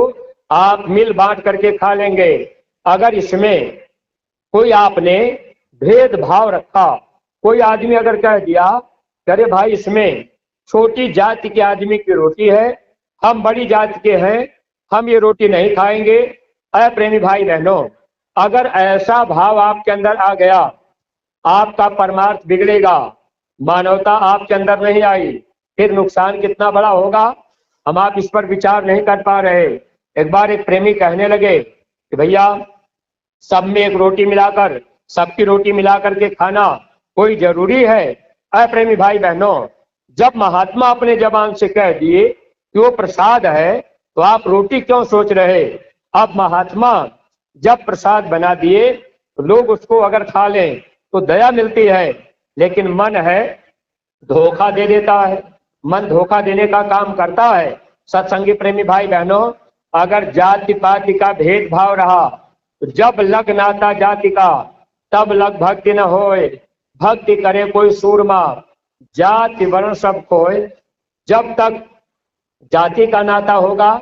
आप मिल बांट करके खा लेंगे। अगर इसमें कोई आपने भेदभाव रखा, कोई आदमी अगर कह दिया अरे भाई इसमें छोटी जाति के आदमी की रोटी है, हम बड़ी जाति के हैं, हम ये रोटी नहीं खाएंगे। अरे प्रेमी भाई बहनों, अगर ऐसा भाव आपके अंदर आ गया, आपका परमार्थ बिगड़ेगा, मानवता आपके अंदर नहीं आई, फिर नुकसान कितना बड़ा होगा हम आप इस पर विचार नहीं कर पा रहे। एक बार एक प्रेमी कहने लगे कि भैया सब में एक रोटी मिलाकर, सबकी रोटी मिलाकर के खाना कोई जरूरी है? अरे प्रेमी भाई बहनों, जब महात्मा अपने जबान से कह दिए कि वो प्रसाद है तो आप रोटी क्यों सोच रहे? अब महात्मा जब प्रसाद बना दिए तो लोग उसको अगर खा लें तो दया मिलती है, लेकिन मन है धोखा दे देता है, मन धोखा देने का काम करता है। सत्संगी प्रेमी भाई बहनों, अगर जाति पाति का भेदभाव रहा तो जब लग नाता जाति का तब लग भक्ति न होए, भक्ति करे कोई सूरमा, जाति वर्ण सब खोए। जब तक जाति का नाता होगा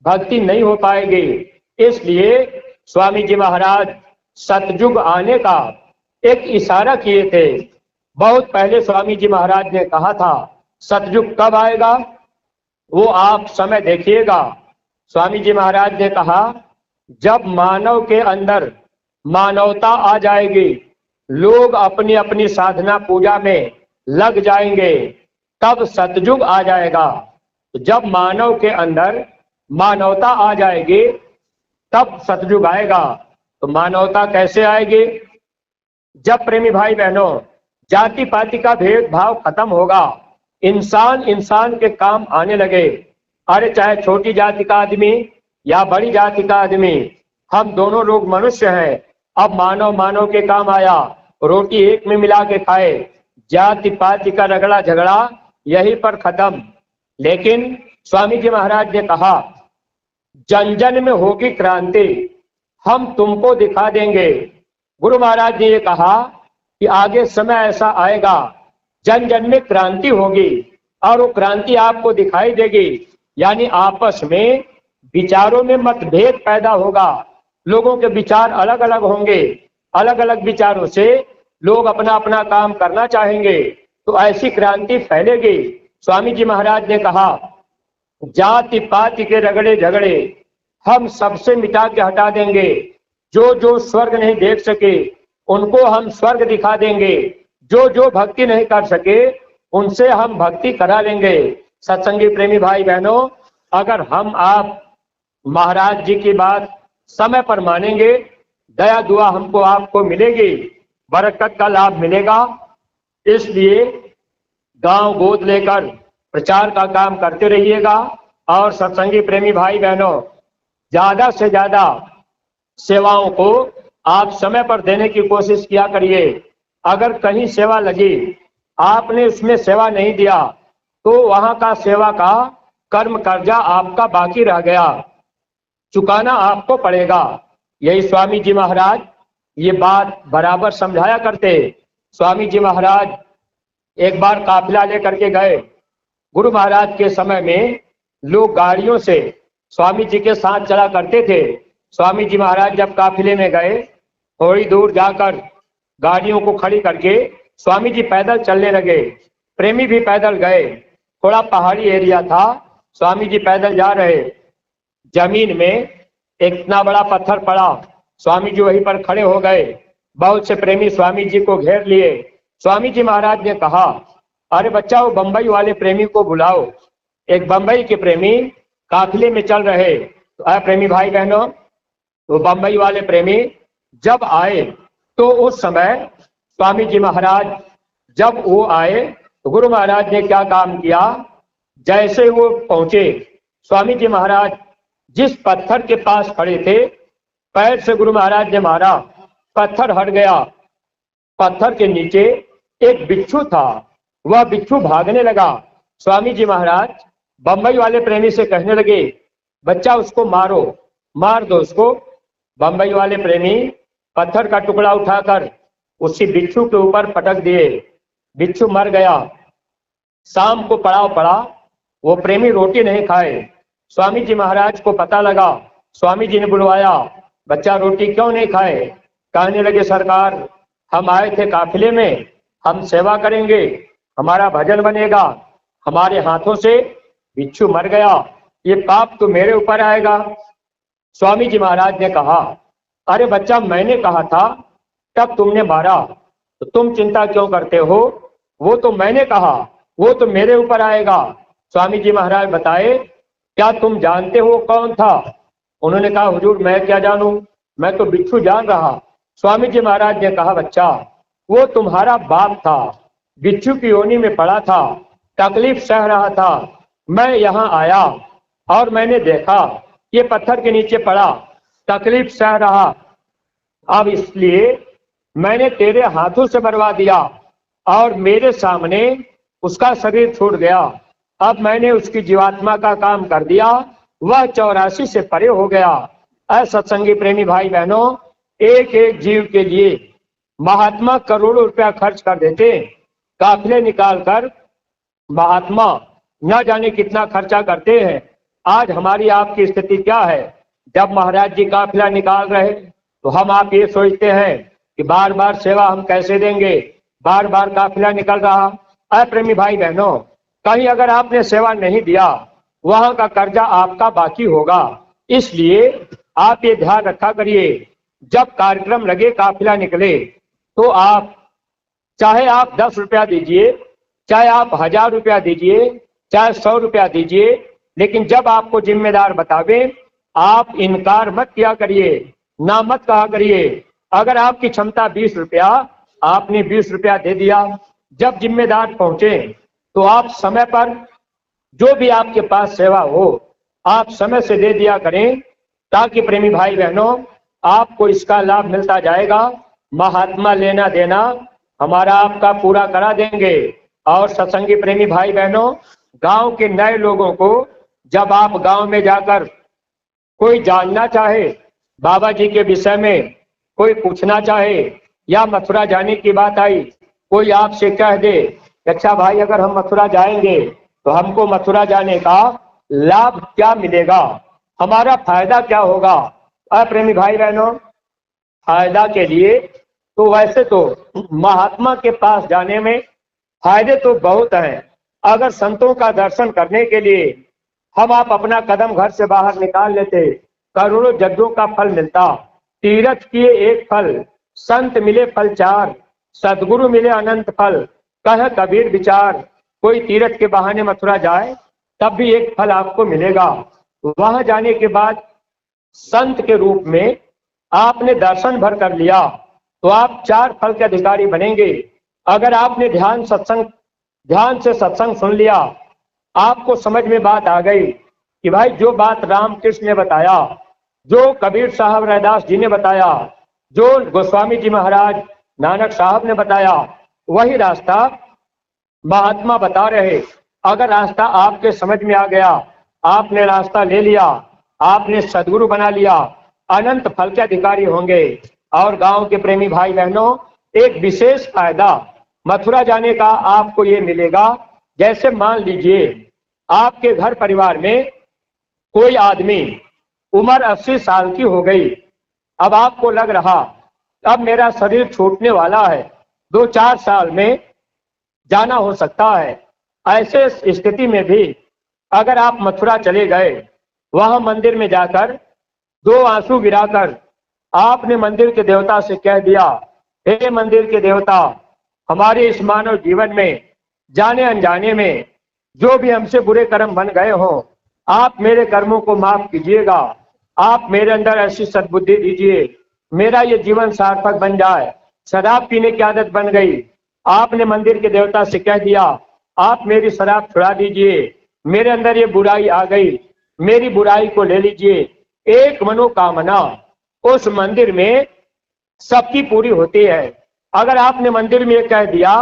भक्ति नहीं हो पाएगी। इसलिए स्वामी जी महाराज सतयुग आने का एक इशारा किए थे। बहुत पहले स्वामी जी महाराज ने कहा था सतयुग कब आएगा वो आप समय देखिएगा। स्वामी जी महाराज ने कहा जब मानव के अंदर मानवता आ जाएगी, लोग अपनी अपनी साधना पूजा में लग जाएंगे, तब सतयुग आ जाएगा। जब मानव के अंदर मानवता आ जाएगी तब सतयुग आएगा। तो मानवता कैसे आएगी? जब प्रेमी भाई बहनों जाति पाति का भेदभाव खत्म होगा, इंसान इंसान के काम आने लगे, अरे चाहे छोटी जाति का आदमी या बड़ी जाति का आदमी, हम दोनों लोग मनुष्य हैं। अब मानव मानव के काम आया, रोटी एक में मिला के खाए, जाति पाति का रगड़ा झगड़ा यहीं पर खत्म। लेकिन स्वामी जी महाराज ने कहा, जन जन में होगी क्रांति, हम तुमको दिखा देंगे। गुरु महाराज ने ये कहा कि आगे समय ऐसा आएगा, जन जन में क्रांति होगी और वो क्रांति आपको दिखाई देगी। यानी आपस में विचारों में मतभेद पैदा होगा, लोगों के विचार अलग अलग होंगे, अलग अलग विचारों से लोग अपना अपना काम करना चाहेंगे, तो ऐसी क्रांति फैलेगी। स्वामी जी महाराज ने कहा, जाति पाति के रगड़े झगड़े हम सबसे मिटा के हटा देंगे। जो जो स्वर्ग नहीं देख सके उनको हम स्वर्ग दिखा देंगे, जो जो भक्ति नहीं कर सके उनसे हम भक्ति करा लेंगे। सत्संगी प्रेमी भाई बहनों, अगर हम आप महाराज जी की बात समय पर मानेंगे, दया दुआ हमको आपको मिलेगी, बरकत का लाभ मिलेगा। इसलिए गांव गोद लेकर प्रचार का काम करते रहिएगा। और सत्संगी प्रेमी भाई बहनों, ज्यादा से ज्यादा सेवाओं को आप समय पर देने की कोशिश किया करिए। अगर कहीं सेवा लगी, आपने उसमें सेवा नहीं दिया, तो वहां का सेवा का कर्म कर्जा आपका बाकी रह गया, चुकाना आपको पड़ेगा। यही स्वामी जी महाराज ये बात बराबर समझाया करते। स्वामी जी महाराज एक बार काफिला लेकर के गए। गुरु महाराज के समय में लोग गाड़ियों से स्वामी जी के साथ चला करते थे। स्वामी जी महाराज जब काफिले में गए, थोड़ी दूर जाकर गाड़ियों को खड़ी करके स्वामी जी पैदल चलने लगे। प्रेमी भी पैदल गए। थोड़ा पहाड़ी एरिया था, स्वामी जी पैदल जा रहे, जमीन में एक इतना बड़ा पत्थर पड़ा, स्वामी जी वहीं पर खड़े हो गए। बहुत से प्रेमी स्वामी जी को घेर लिए। स्वामी जी महाराज ने कहा, अरे बच्चा, वो बंबई वाले प्रेमी को बुलाओ। एक बंबई के प्रेमी काफिले में चल रहे। तो प्रेमी भाई बहनों, तो बंबई वाले प्रेमी जब आए, तो उस समय स्वामी जी महाराज जब वो आए, तो गुरु महाराज ने क्या काम किया, जैसे वो पहुंचे, स्वामी जी महाराज जिस पत्थर के पास खड़े थे, पैर से गुरु महाराज ने मारा, पत्थर हट गया। पत्थर के नीचे एक बिच्छू था, वह बिच्छू भागने लगा। स्वामी जी महाराज बंबई वाले प्रेमी से कहने लगे, बच्चा उसको मारो, मार दो उसको। बंबई वाले प्रेमी पत्थर का टुकड़ा उठाकर उसी बिच्छू के ऊपर पटक दिए। बिच्छू मर गया। शाम को पड़ाव पड़ा, वो प्रेमी रोटी नहीं खाए। स्वामी जी महाराज को पता लगा, स्वामी जी ने बुलवाया, बच्चा रोटी क्यों नहीं खाए? कहने लगे, सरकार, हम आए थे काफिले में, हम सेवा करेंगे, हमारा भजन बनेगा, हमारे हाथों से बिच्छू मर गया, ये पाप तो मेरे ऊपर आएगा। स्वामी जी महाराज ने कहा, अरे बच्चा, मैंने कहा था तब तुमने मारा, तो तुम चिंता क्यों करते हो? वो तो मैंने कहा, वो तो मेरे ऊपर आएगा। स्वामी जी महाराज बताए, क्या तुम जानते हो कौन था? उन्होंने कहा, हुजूर मैं क्या जानूं, मैं तो बिच्छू जान रहा। स्वामी जी महाराज ने कहा, बच्चा, वो तुम्हारा बाप था, बिच्छू की योनि में पड़ा था, तकलीफ सह रहा था। मैं यहाँ आया और मैंने देखा ये पत्थर के नीचे पड़ा, तकलीफ सह रहा, अब इसलिए मैंने तेरे हाथों से मरवा दिया और मेरे सामने उसका शरीर छूट गया। अब मैंने उसकी जीवात्मा का काम कर दिया, वह 84 से परे हो गया। ऐसा सत्संगी प्रेमी भाई बहनों, एक एक जीव के लिए महात्मा करोड़ों रुपया खर्च कर देते। काफिले निकाल कर महात्मा न जाने कितना खर्चा करते हैं। आज हमारी आपकी स्थिति क्या है? जब महाराज जी काफिला निकाल रहे तो हम आप ये सोचते हैं कि बार बार सेवा हम कैसे देंगे, बार बार काफिला निकल रहा। अरे प्रेमी भाई बहनों, कहीं अगर आपने सेवा नहीं दिया, वहां का कर्जा आपका बाकी होगा। इसलिए आप ये ध्यान रखा करिए, जब कार्यक्रम लगे, काफिला निकले, तो आप चाहे आप 10 रुपया दीजिए, चाहे आप 1000 रुपया दीजिए, चाहे 100 रुपया दीजिए, लेकिन जब आपको जिम्मेदार बतावे, आप इनकार मत किया करिए, ना मत कहा करिए। अगर आपकी क्षमता 20 रुपया, आपने 20 रुपया दे दिया। जब जिम्मेदार पहुंचे तो आप समय पर जो भी आपके पास सेवा हो आप समय से दे दिया करें, ताकि प्रेमी भाई बहनों आपको इसका लाभ मिलता जाएगा। महात्मा लेना देना हमारा आपका पूरा करा देंगे। और सत्संगी प्रेमी भाई बहनों, गांव के नए लोगों को जब आप गांव में जाकर कोई जानना चाहे बाबा जी के विषय में, कोई पूछना चाहे, या मथुरा जाने की बात आई, कोई आपसे कह दे अच्छा भाई अगर हम मथुरा जाएंगे तो हमको मथुरा जाने का लाभ क्या मिलेगा, हमारा फायदा क्या होगा। प्रेमी भाई बहनों, फायदा के लिए तो वैसे तो महात्मा के पास जाने में फायदे तो बहुत हैं। अगर संतों का दर्शन करने के लिए हम आप अपना कदम घर से बाहर निकाल लेते, करोड़ों यज्ञों का फल मिलता। तीर्थ किए एक फल, संत मिले फल चार, सदगुरु मिले अनंत फल, कह कबीर विचार। कोई तीर्थ के बहाने मथुरा जाए तब भी एक फल आपको मिलेगा। वहां जाने के बाद संत के रूप में आपने दर्शन भर कर लिया तो आप चार फल के अधिकारी बनेंगे। अगर आपने ध्यान से सत्संग सुन लिया, आपको समझ में बात आ गई कि भाई जो बात रामकृष्ण ने बताया, जो कबीर साहब रैदास जी ने बताया, जो गोस्वामी जी महाराज नानक साहब ने बताया, वही रास्ता महात्मा बता रहे। अगर रास्ता आपके समझ में आ गया, आपने रास्ता ले लिया, आपने सदगुरु बना लिया, अनंत फल के अधिकारी होंगे। और गांव के प्रेमी भाई बहनों, एक विशेष फायदा मथुरा जाने का आपको ये मिलेगा। जैसे मान लीजिए आपके घर परिवार में कोई आदमी उम्र 80 साल की हो गई, अब आपको लग रहा अब मेरा शरीर छूटने वाला है, 2-4 साल में जाना हो सकता है। ऐसे स्थिति में भी अगर आप मथुरा चले गए, वहां मंदिर में जाकर 2 आंसू गिराकर आपने मंदिर के देवता से कह दिया, हे मंदिर के देवता, हमारे इस मानव जीवन में जाने अनजाने में जो भी हमसे बुरे कर्म बन गए हों, आप मेरे कर्मों को माफ कीजिएगा। आप मेरे अंदर ऐसी सद्बुद्धि दीजिए, मेरा ये जीवन सार्थक बन जाए। शराब पीने की आदत बन गई, आपने मंदिर के देवता से कह दिया, आप मेरी शराब छुड़ा दीजिए, मेरे अंदर ये बुराई आ गई, मेरी बुराई को ले लीजिए। एक मनोकामना उस मंदिर में सबकी पूरी होती है। अगर आपने मंदिर में कह दिया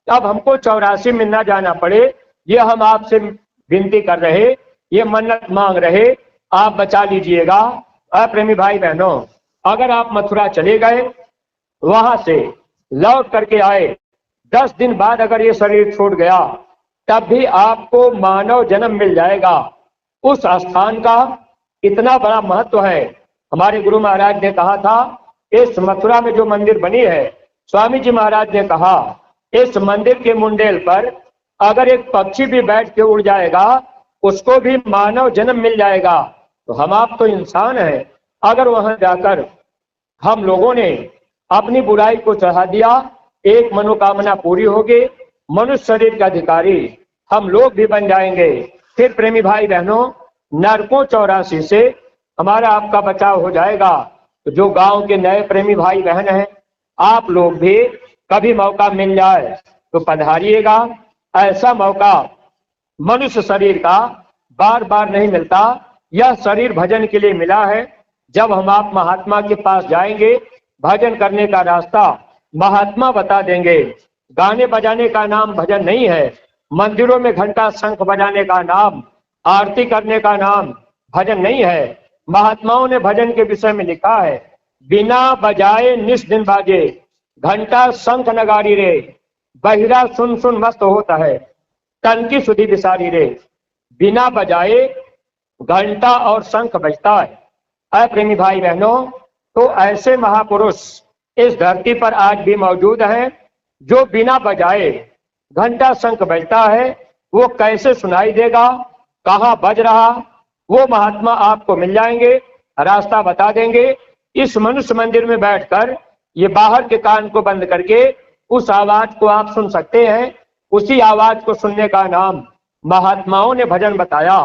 अब हमको 84 में ना जाना पड़े, ये हम आपसे विनती कर रहे, ये मन्नत मांग रहे, आप बचा लीजिएगा। प्रेमी भाई बहनों, अगर आप मथुरा चले गए, वहां से लौट करके आए, 10 दिन बाद अगर ये शरीर छूट गया, तब भी आपको मानव जन्म मिल जाएगा। उस स्थान का इतना बड़ा महत्व है। हमारे गुरु महाराज ने कहा था, इस मथुरा में जो मंदिर बनी है, स्वामी जी महाराज ने कहा इस मंदिर के मुंडेल पर अगर एक पक्षी भी बैठ के उड़ जाएगा, उसको भी मानव जन्म मिल जाएगा। तो हम आप तो इंसान हैं, अगर वहां जाकर हम लोगों ने अपनी बुराई को चढ़ा दिया, एक मनोकामना पूरी होगी, मनुष्य शरीर का अधिकारी हम लोग भी बन जाएंगे। फिर प्रेमी भाई बहनों, नरकों 84 से हमारा आपका बचाव हो जाएगा। तो जो गांव के नए प्रेमी भाई बहन हैं, आप लोग भी कभी मौका मिल जाए तो पधारिएगा। ऐसा मौका मनुष्य शरीर का बार बार नहीं मिलता। यह शरीर भजन के लिए मिला है। जब हम आप महात्मा के पास जाएंगे, भजन करने का रास्ता महात्मा बता देंगे। गाने बजाने का नाम भजन नहीं है, मंदिरों में घंटा शंख बजाने का नाम, आरती करने का नाम भजन नहीं है। महात्माओं ने भजन के विषय में लिखा है, बिना बजाए निस दिन बाजे, घंटा शंख नगारी रे, बहिरा सुन सुन मस्त होता है, तन की सुधि विसारी रे। बिना बजाए घंटा और शंख बजता है। प्रेमी भाई बहनों, तो ऐसे महापुरुष इस धरती पर आज भी मौजूद हैं, जो बिना बजाए घंटा शंख बजता है, वो कैसे सुनाई देगा, कहाँ बज रहा, वो महात्मा आपको मिल जाएंगे, रास्ता बता देंगे। इस मनुष्य मंदिर में बैठकर ये बाहर के कान को बंद करके उस आवाज को आप सुन सकते हैं। उसी आवाज को सुनने का नाम महात्माओं ने भजन बताया।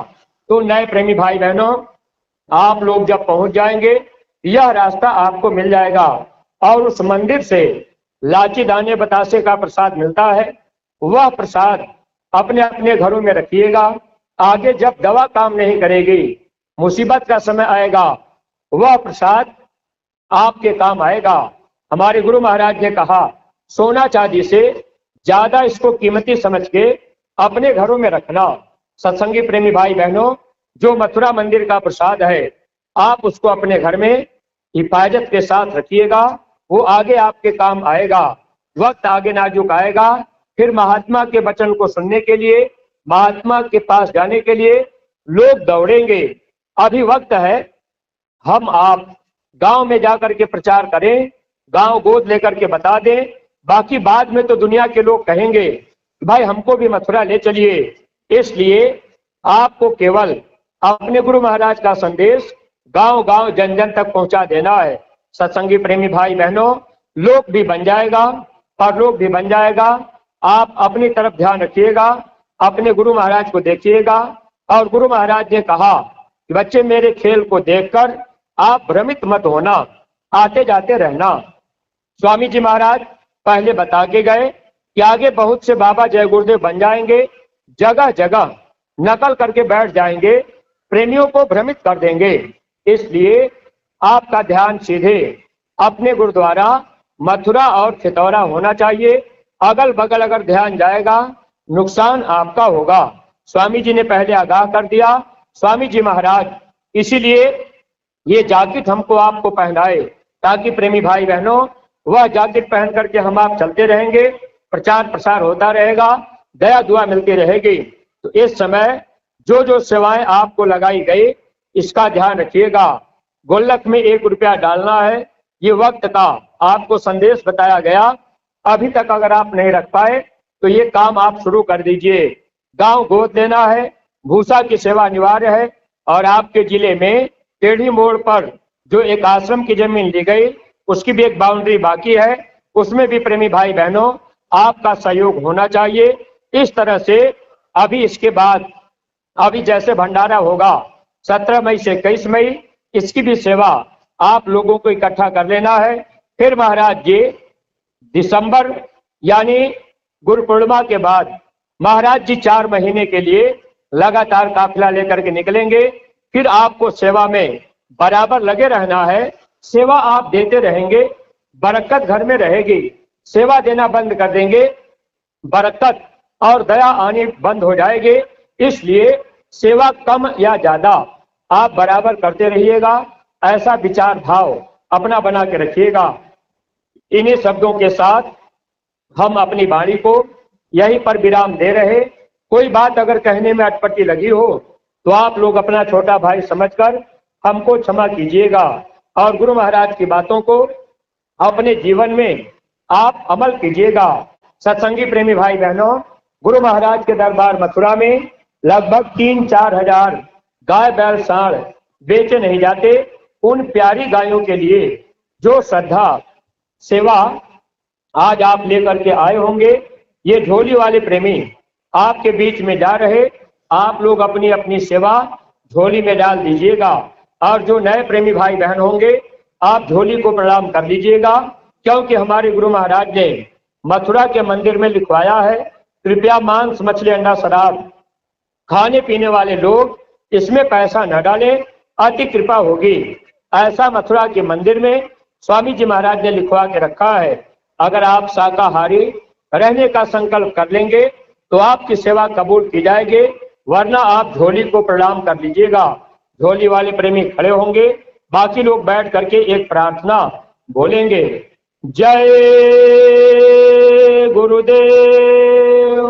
तो नए प्रेमी भाई बहनों, आप लोग जब पहुंच जाएंगे, यह रास्ता आपको मिल जाएगा और उस मंदिर से लाची दाने बतासे का प्रसाद मिलता है। वह प्रसाद अपने अपने घरों में रखिएगा। आगे जब दवा काम नहीं करेगी, मुसीबत का समय आएगा, वह प्रसाद आपके काम आएगा। हमारे गुरु महाराज ने कहा, सोना चांदी से ज्यादा इसको कीमती समझ के अपने घरों में रखना। सत्संगी प्रेमी भाई बहनों, जो मथुरा मंदिर का प्रसाद है, आप उसको अपने घर में हिफाजत के साथ रखिएगा, वो आगे आपके काम आएगा। वक्त आगे नाजुक आएगा, फिर महात्मा के वचन को सुनने के लिए, महात्मा के पास जाने के लिए लोग दौड़ेंगे। अभी वक्त है हम आप गांव में जाकर के प्रचार करें, गांव गोद लेकर के बता दें। बाकी बाद में तो दुनिया के लोग कहेंगे भाई हमको भी मथुरा ले चलिए। इसलिए आपको केवल अपने गुरु महाराज का संदेश गांव गांव जन जन तक पहुंचा देना है। सत्संगी प्रेमी भाई बहनों, लोक भी बन जाएगा, परलोक भी बन जाएगा। आप अपनी तरफ ध्यान रखिएगा, अपने गुरु महाराज को देखिएगा। और गुरु महाराज ने कहा कि बच्चे मेरे खेल को देखकर आप भ्रमित मत होना, आते जाते रहना। स्वामी जी महाराज पहले बता के गए कि आगे बहुत से बाबा जय गुरुदेव बन जाएंगे, जगह जगह नकल करके बैठ जाएंगे, प्रेमियों को भ्रमित कर देंगे। इसलिए आपका ध्यान सीधे अपने गुरुद्वारा मथुरा और चितौरा होना चाहिए। अगल बगल अगर ध्यान जाएगा, नुकसान आपका होगा। स्वामी जी ने पहले आगाह कर दिया। स्वामी जी महाराज इसीलिए ये जैकेट हमको आपको पहनाए, ताकि प्रेमी भाई बहनों वह जैकेट पहन करके हम आप चलते रहेंगे, प्रचार प्रसार होता रहेगा, दया दुआ मिलती रहेगी। तो इस समय जो जो सेवाएं आपको लगाई गई, इसका ध्यान रखिएगा। गुल्लक में 1 रुपया डालना है, ये वक्त का आपको संदेश बताया गया। अभी तक अगर आप नहीं रख पाए तो ये काम आप शुरू कर दीजिए। गांव गोद लेना है, भूसा की सेवा अनिवार्य है। और आपके जिले में टेढ़ी मोड़ पर जो एक आश्रम की जमीन ली गई, उसकी भी एक बाउंड्री बाकी है, उसमें भी प्रेमी भाई बहनों आपका सहयोग होना चाहिए। इस तरह से अभी इसके बाद अभी जैसे भंडारा होगा 17 मई से 21 मई, इसकी भी सेवा आप लोगों को इकट्ठा कर लेना है। फिर महाराज जी दिसंबर यानी गुरु पूर्णिमा के बाद महाराज जी 4 महीने के लिए लगातार काफिला लेकर के निकलेंगे। फिर आपको सेवा में बराबर लगे रहना है, सेवा आप देते रहेंगे, बरकत घर में रहेगी। सेवा देना बंद कर देंगे, बरकत और दया आनी बंद हो जाएगी। इसलिए सेवा कम या ज्यादा आप बराबर करते रहिएगा, ऐसा विचार भाव अपना बना के रखिएगा। इन्हीं शब्दों के साथ हम अपनी वाणी को यहीं पर विराम दे रहे। कोई बात अगर कहने में अटपटी लगी हो तो आप लोग अपना छोटा भाई समझकर हमको क्षमा कीजिएगा, और गुरु महाराज की बातों को अपने जीवन में आप अमल कीजिएगा। सत्संगी प्रेमी भाई बहनों, गुरु महाराज के दरबार मथुरा में लगभग 3-4 हजार गाय बैल सांड बेचे नहीं जाते। उन प्यारी गायों के लिए जो श्रद्धा सेवा आज आप लेकर के आए होंगे, ये झोली वाले प्रेमी आपके बीच में जा रहे, आप लोग अपनी अपनी सेवा झोली में डाल दीजिएगा। और जो नए प्रेमी भाई बहन होंगे, आप झोली को प्रणाम कर लीजिएगा, क्योंकि हमारे गुरु महाराज ने मथुरा के मंदिर में लिखवाया है, कृपया मांस मछली अंडा शराब खाने पीने वाले लोग इसमें पैसा न डालें, अति कृपा होगी। ऐसा मथुरा के मंदिर में स्वामी जी महाराज ने लिखवा के रखा है। अगर आप शाकाहारी रहने का संकल्प कर लेंगे तो आपकी सेवा कबूल की जाएगी, वरना आप झोली को प्रणाम कर लीजिएगा। झोली वाले प्रेमी खड़े होंगे, बाकी लोग बैठ करके एक प्रार्थना बोलेंगे। जय गुरुदेव।